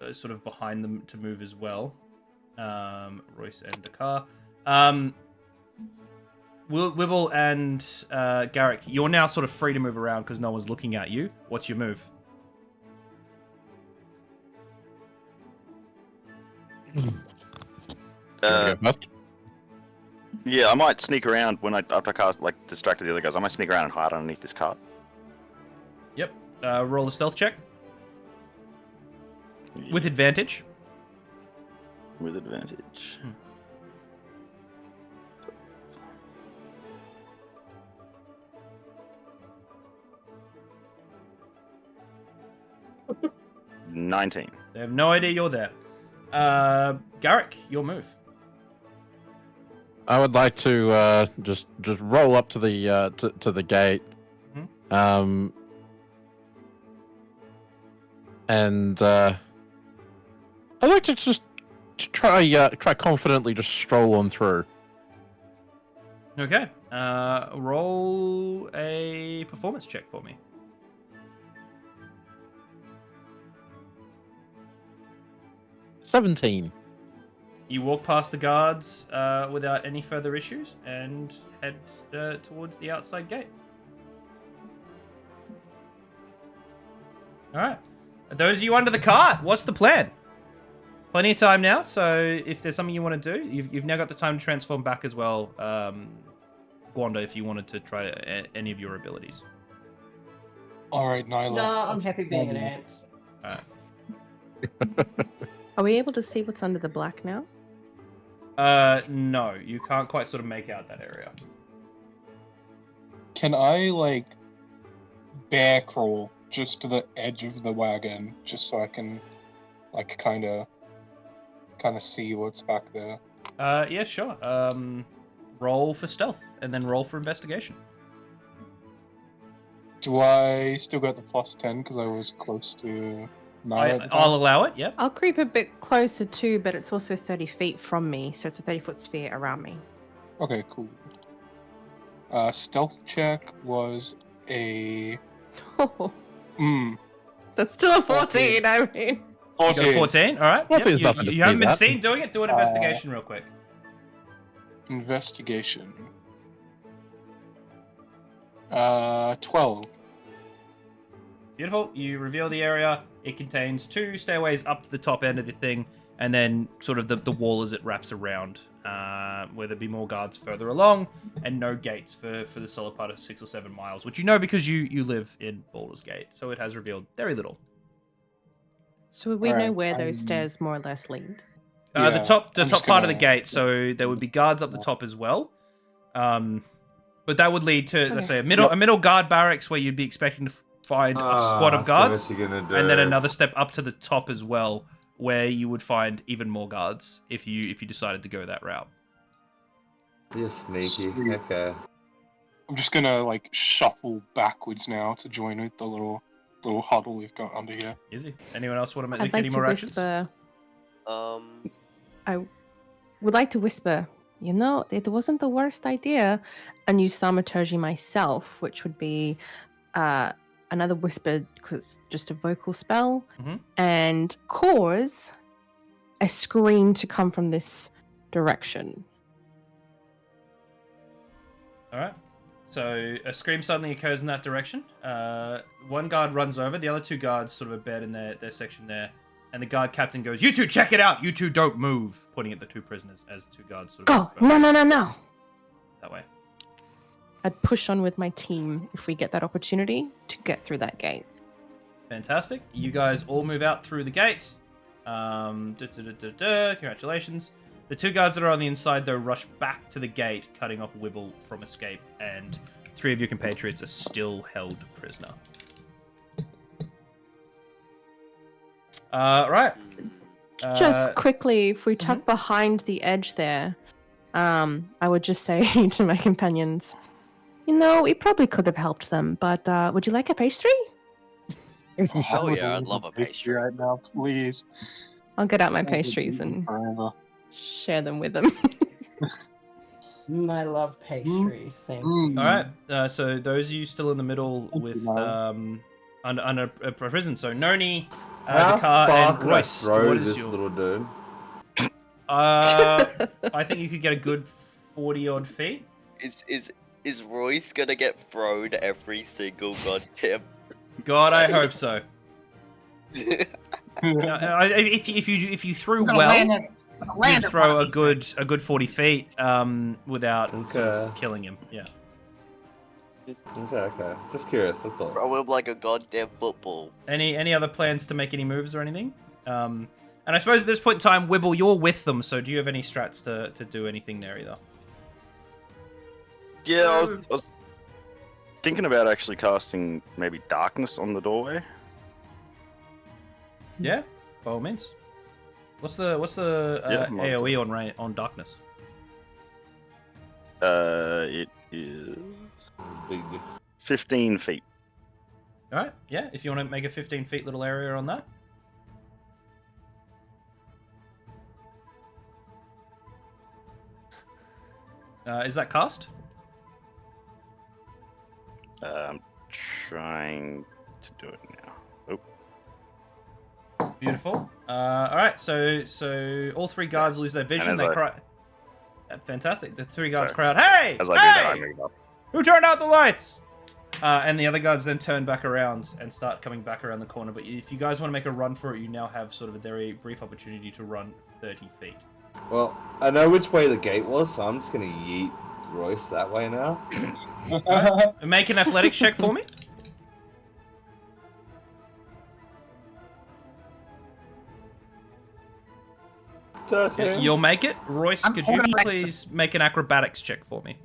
are sort of behind them to move as well. Royce and Dakar. Wibble and Garrick, you're now sort of free to move around because no one's looking at you. What's your move? Yeah, I might sneak around when after I cast, like, distracted the other guys. I might sneak around and hide underneath this cart. Yep. Roll a stealth check. With advantage. With advantage. 19. They have no idea you're there. Garrick, your move. I would like to just roll up to the to the gate, and I'd like to just try confidently just stroll on through. Okay. Roll a performance check for me. $17. You walk past the guards without any further issues and head towards the outside gate. All right. Those of you under the cart, what's the plan? Plenty of time now, so if there's something you want to do, you've now got the time to transform back as well, Gwanda, if you wanted to try any of your abilities. All right, Nyla. No, I'm happy being an ant. All right. Are we able to see what's under the black now? No, you can't quite sort of make out that area. Can I, like, bear crawl just to the edge of the wagon, just so I can, like, kind of see what's back there? Yeah, sure. Roll for stealth, and then roll for investigation. Do I still got the +10 because I was close to Nyla at the time? I'll allow it, yep. I'll creep a bit closer too, but it's also 30 feet from me, so it's a 30-foot sphere around me. Okay, cool. Stealth check was a... That's still a 14, I mean. You got a 14, alright. Yep. Is nothing to You haven't sneeze been at. seen doing it? Do an investigation real quick. Investigation. 12. Beautiful. You reveal the area. It contains 2 stairways up to the top end of the thing, and then sort of the wall as it wraps around, where there'll be more guards further along, and no gates for the solid part of 6 or 7 miles, which you know because you live in Baulders Gate, so it has revealed very little. So we know Alright, where those stairs more or less lead. The Yeah, top I'm just part of the gonna- gate, so there would be guards up the top as well. But that would lead to, let's say, a middle guard barracks where you'd be expecting to find a squad of guards, So what you gonna do? and then another step up to the top as well, where you would find even more guards if you decided to go that route. You're sneaky. Okay. I'm just gonna, like, shuffle backwards now to join with the little huddle we've got under here. Easy. Anyone else want to make I'd any like to more actions? whisper. I would like to whisper. You know, it wasn't the worst idea, and use thaumaturgy myself, which would be another whisper, because just a vocal spell, Mhm. and cause a scream to come from this direction. All right. So a scream suddenly occurs in that direction. One guard runs over. The other two guards sort of abed in their section there. And the guard captain goes, "You two, check it out. You two don't move," pointing at the two prisoners as the two guards sort of Go! No! that way. I'd push on with my team if we get that opportunity to get through that gate. Fantastic. You guys all move out through the gate. Congratulations. The two guards that are on the inside, though, rush back to the gate, cutting off Wibble from escape, and 3 of your compatriots are still held prisoner. Right. Just quickly, if we tuck behind the edge there, I would just say to my companions, we probably could have helped them, but would you like a pastry? Hell yeah, I'd love a pastry right now, please. I'll get out my pastries and Forever. share them with them. I love pastry. Same. All right. So those of you still in the middle with under a prison. So Noni, How Dakar, far and could I Royce. throw What is this your... little dude? I think you could get a good 40-odd feet. Is Royce gonna get thrown every single goddamn? God, I hope so. If you threw well, you'd throw a good 40 feet without killing him. Yeah. Okay. Just curious, that's all. Throw him like a goddamn football. Any other plans to make any moves or anything? And I suppose at this point in time, Wibble, you're with them, so do you have any strats to do anything there either? Yeah, I was thinking about actually casting maybe darkness on the doorway. Yeah, by all means. What's the AOE on darkness? It is 15 feet. All right. Yeah, if you want to make a 15 feet little area on that. Is that cast? I'm trying to do it now. Oh. Beautiful. All right. So all 3 guards lose their vision. They cry. Fantastic. The 3 guards cry out, "Hey! As I do that, I move up. Who turned out the lights?" And the other guards then turn back around and start coming back around the corner. But if you guys want to make a run for it, you now have sort of a very brief opportunity to run 30 feet. Well, I know which way the gate was, so I'm just gonna yeet Royce that way now. Right. Make an athletics check for me. You'll make it. Royce, could you please make an acrobatics check for me?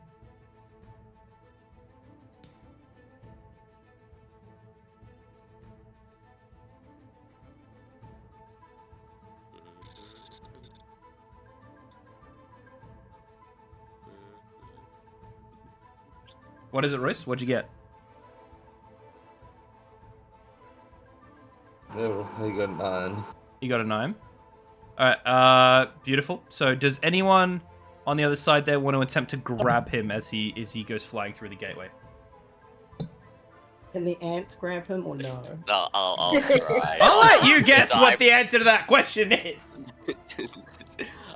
What is it, Royce? What'd you get? No, I got 9. You got a 9. Alright, beautiful. So does anyone on the other side there want to attempt to grab him as he goes flying through the gateway? Can the ants grab him or no? No, I'll try. I'll let you guess what the answer to that question is.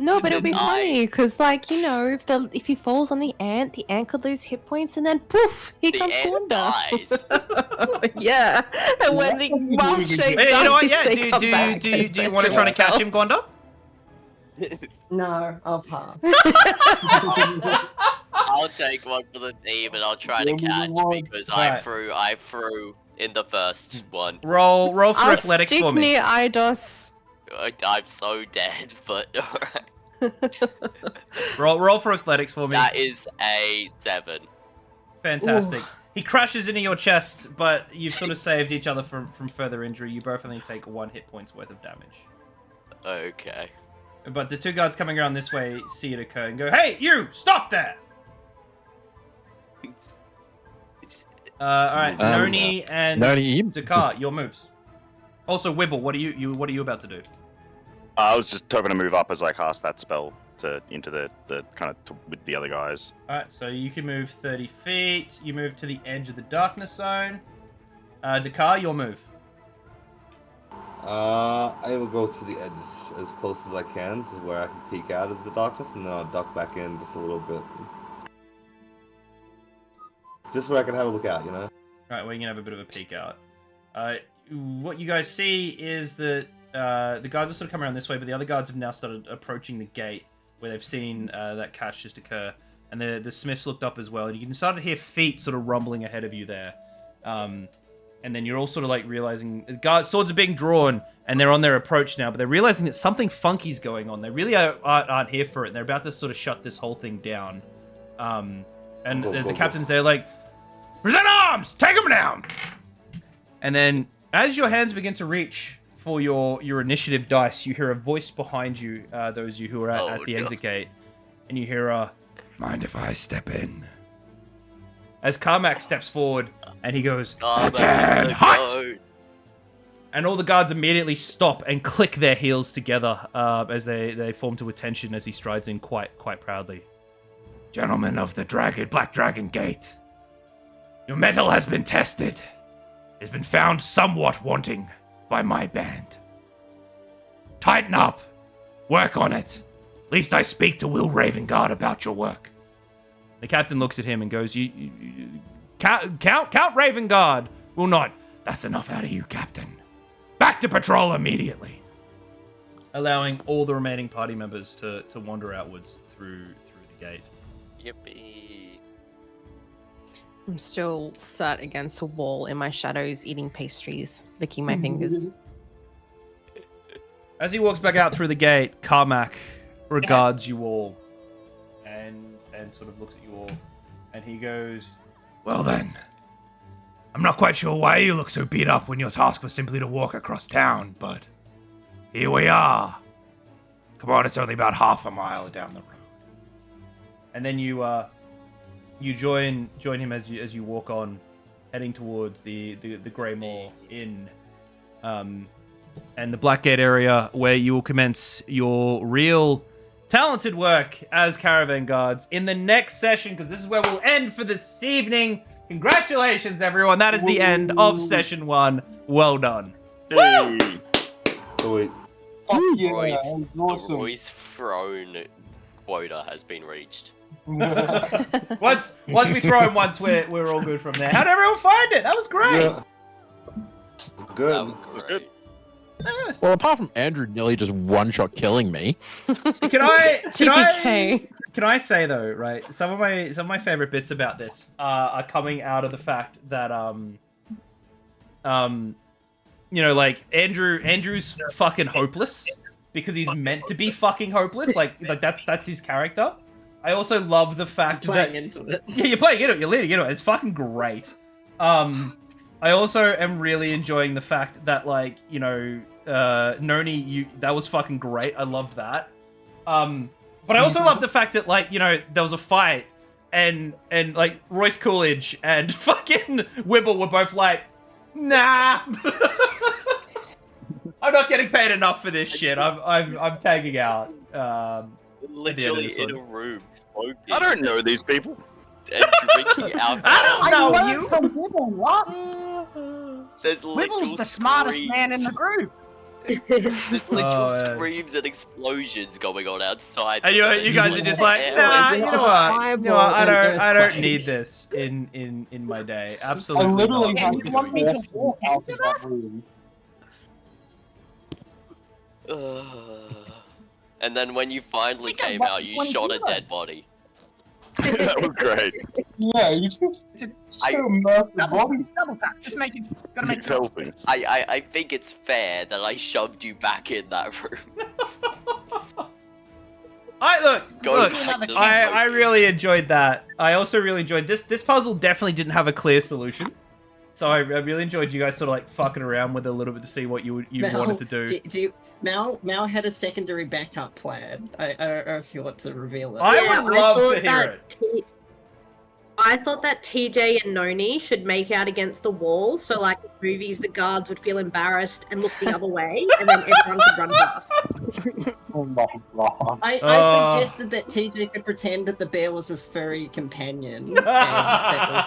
No, but it'll be funny because, if he falls on the ant could lose hit points, and then poof, here comes Wanda. Yeah, and when the mom-shaped Hey, you know what? Yeah, dice, they come back do and you want to try to catch him, Gwanda? No, I'll pass. I'll take one for the team and I'll try to catch because I threw in the first one. Roll for I'll athletics stick for me. near Eidos. I'm so dead, but alright. Roll for athletics for me. That is a 7. Fantastic. Ooh. He crashes into your chest, but you've sort of saved each other from further injury. You both only take 1 hit point's worth of damage. Okay. But the 2 guards coming around this way see it occur and go, "Hey, you! Stop that!" Alright, Noni and Dakar, your moves. Also, Wibble, what are you about to do? I was just hoping to move up as I cast that spell into the kind of with the other guys. Alright, so you can move 30 feet. You move to the edge of the darkness zone. Dakar, your move. I will go to the edge as close as I can to where I can peek out of the darkness, and then I'll duck back in just a little bit. Just where I can have a look out, you know? Right, well, you can have a bit of a peek out. What you guys see is that the guards are sort of coming around this way, but the other guards have now started approaching the gate where they've seen that catch just occur. And the smiths looked up as well, and you can start to hear feet sort of rumbling ahead of you there. And then you're all sort of like realizing swords are being drawn, and they're on their approach now, but they're realizing that something funky's going on. They really aren't here for it, and they're about to sort of shut this whole thing down. The captain's there like, present arms! Take them down! And then as your hands begin to reach for your initiative dice, you hear a voice behind you, those of you who are at the exit gate, and you hear mind if I step in? As Carmack steps forward, and he goes, "Attack! Hot!" And all the guards immediately stop and click their heels together as they form to attention as he strides in quite proudly. Gentlemen of the Black Dragon Gate, your metal has been tested. It has been found somewhat wanting by my band. Tighten up. Work on it. Least I speak to Will Ravengard about your work. The captain looks at him and goes, Count Ravengard will not. That's enough out of you, Captain. Back to patrol immediately. Allowing all the remaining party members to wander outwards through the gate. Yippee. I'm still sat against a wall in my shadows, eating pastries, licking my fingers. As he walks back out through the gate, Carmack regards you all and sort of looks at you all, and he goes, well then, I'm not quite sure why you look so beat up when your task was simply to walk across town, but here we are. Come on, it's only about half a mile down the road. And then you join him as you walk on, heading towards the Greymoor Inn, and the Blackgate area where you will commence your real talented work as Caravan guards in the next session, because this is where we'll end for this evening. Congratulations, everyone. That is the end of session 1. Well done. Hey. Wait. Oh, yeah, The Royce Throne quota has been reached. Once we throw him once, we're all good from there. How'd everyone find it? That was great. Yeah. Good. That was great. Well, apart from Andrew nearly just one-shot killing me. Can I TPK. say though, right? Some of my favorite bits about this are coming out of the fact that like Andrew's fucking hopeless because he's meant to be fucking hopeless. Like that's his character. I also love the fact that into it. yeah, you're playing into it. You're leading into it. It's fucking great. I also am really enjoying the fact that Noni, that was fucking great. I love that. But I also love the fact that there was a fight and Royce Coolidge and fucking Wibble were both like, nah. I'm not getting paid enough for this shit. I'm tagging out. Literally in a room smoking. I don't know these people. And drinking alcohol. I don't know you. From Wibble, what? There's literal Wibble's the smartest screams. man in the group. There's literal yeah. screams and explosions going on outside. And you guys are just like, nah, you know what? I don't need this in my day. I Absolutely literally not. have You want me to walk out of that room. And then when you finally came out, you shot a dead body. That was great. Yeah, you just I- so murked the body. Double tap. Just make it. Gotta make It's it. helping. I think it's fair that I shoved you back in that room. Go back to I smoking. really enjoyed that. I also really enjoyed this. This puzzle definitely didn't have a clear solution. So I really enjoyed you guys sort of like fucking around with it a little bit to see what you wanted to do. Mal had a secondary backup plan. I don't know if you want to reveal it. I would love to hear it. I thought that TJ and Noni should make out against the wall, so like in movies, the guards would feel embarrassed and look the other way, and then everyone could run past. Oh my god. I suggested that TJ could pretend that the bear was his furry companion. And that was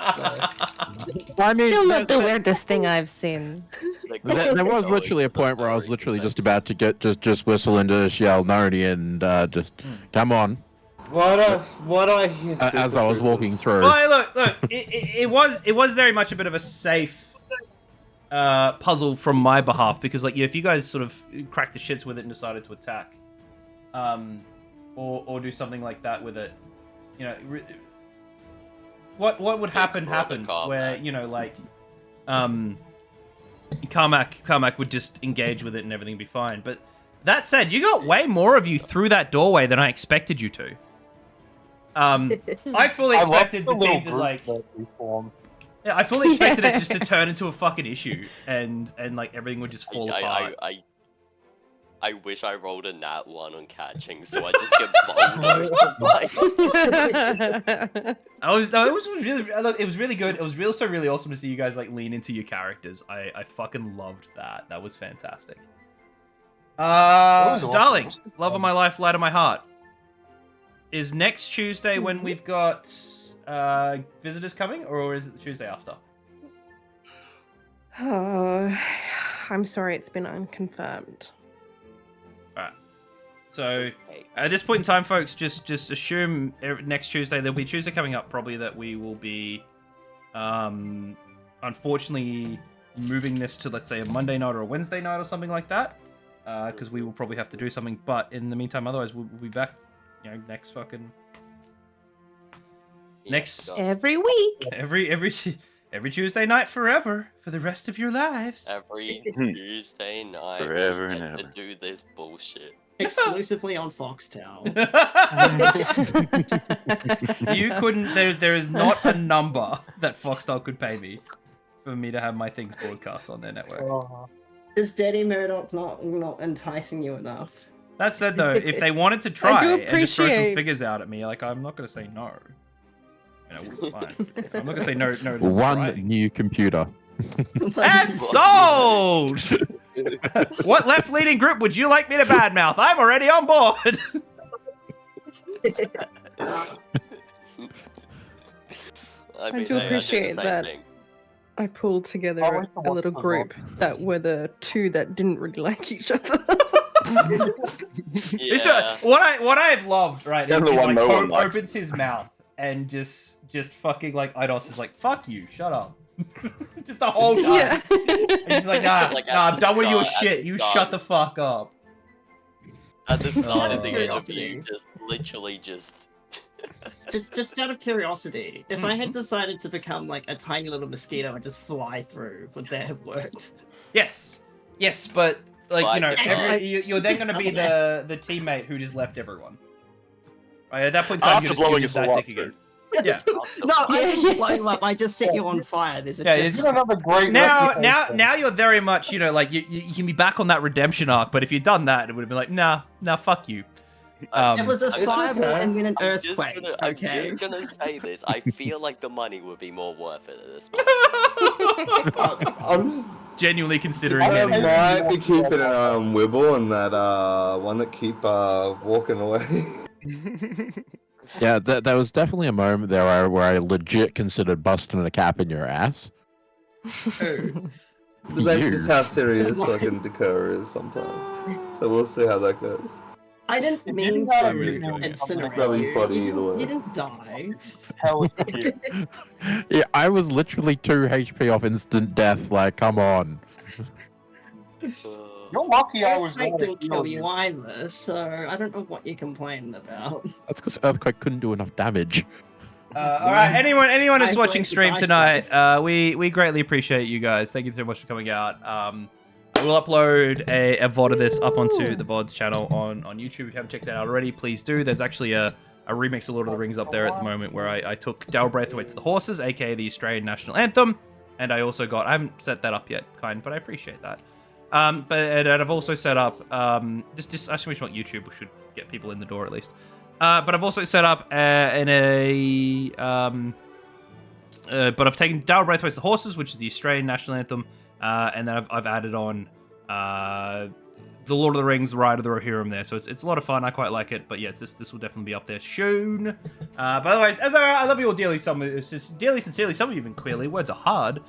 I mean, Still not the weirdest thing I've seen. there was literally a point where I was literally just about to get just whistle and just yell Noni and just come on What I hear as I was walking through. Well, look, it was very much a bit of a safe puzzle from my behalf because, like, if you guys sort of cracked the shits with it and decided to attack, or do something like that with it, you know, what would happen where, you know, like, Carmack would just engage with it and everything would be fine. But that said, you got way more of you through that doorway than I expected you to. I fully expected the team to like. Yeah, I fully expected it just to turn into a fucking issue, and like everything would just fall apart. I wish I rolled a nat 1 on catching, so I just get It was really good. It was also really awesome to see you guys like lean into your characters. I fucking loved that. That was fantastic. was awesome. Darling, love of my life, light of my heart. Is next Tuesday when we've got visitors coming, or is it the Tuesday after? Oh, I'm sorry, it's been unconfirmed. Alright. So, at this point in time, folks, just assume next Tuesday, there'll be Tuesday coming up, probably, that we will be, unfortunately, moving this to, let's say, a Monday night or a Wednesday night or something like that. Because we will probably have to do something. But in the meantime, otherwise, we'll be back, you know, next every week, every Tuesday night forever for the rest of your lives. Every Tuesday night, Forever we and get ever. to do this bullshit. exclusively on Foxtel. You couldn't. There is not a number that Foxtel could pay me for me to have my things broadcast on their network. Is Daddy Murdoch not enticing you enough? That said, though, if they wanted to try do and just throw some appreciate- figures out at me, like, I'm not going to say no. You know, fine. I'm not going to say no. To One trying. new computer. And sold! What left-leaning group would you like me to badmouth? I'm already on board! I do appreciate that. I pulled together a little group that were the two that didn't really like each other. Yeah. What I've loved, right, is That's the one like no one likes. opens his mouth and just fucking like Eidos is like, fuck you, shut up. Just the whole time. Yeah. And he's like, nah, Like, at I'm the done with your start, at shit. the You start. shut the fuck up. At the start of the Curiosity. interview, just literally just. Just out of curiosity, if I had decided to become like a tiny little mosquito and just fly through, would that have worked? Yes, but like But you know, yeah. you're then going to be the teammate who just left everyone. Right at that point in time, After you're blowing just us that all up, dick again. dude. Yeah. No, I didn't blow you up. I just set you on fire. There's a Yeah, difference. You another great Now you're very much, you know, like you can be back on that redemption arc. But if you'd done that, it would have been like, nah, fuck you. It was a It's fireball okay. and then an I'm just earthquake. gonna, Okay. I'm just gonna say this. I feel like the money would be more worth it at this point. I'm just, Genuinely considering I getting it. might be keeping an eye on Wibble and that one that keep walking away. Yeah, there was definitely a moment there where I legit considered busting a cap in your ass. But that's just how serious fucking Dakota is sometimes. So we'll see how that goes. I didn't mean gotta to be incinerate Probably you. funny You either didn't, way. you didn't die. Hell yeah. Yeah, I was literally 2 HP off instant death. Like, come on. You're lucky I was Earthquake there to didn't heal kill you you. either, so I don't know what you're complaining about. That's because Earthquake couldn't do enough damage. All right, anyone who's I watching blame stream the tonight, we greatly appreciate you guys. Thank you so much for coming out. We'll upload a VOD of this up onto the VODs channel on YouTube. If you haven't checked that out already, please do. There's actually a remix of Lord of the Rings up there at the moment where I took Daryl Braithwaite's The Horses, aka the Australian National Anthem, and I also got, I haven't set that up yet, but I appreciate that. But I've also set up, just I should want YouTube, we should get people in the door at least. But I've also set up in a But I've taken Down Braithwaite's The Horses, which is the Australian national anthem, and then I've added on The Lord of the Rings, Ride of the Rohirrim there. So it's a lot of fun. I quite like it. But yes, this will definitely be up there soon. By the way, as I love you all dearly, dearly sincerely, some of you even clearly. Words are hard.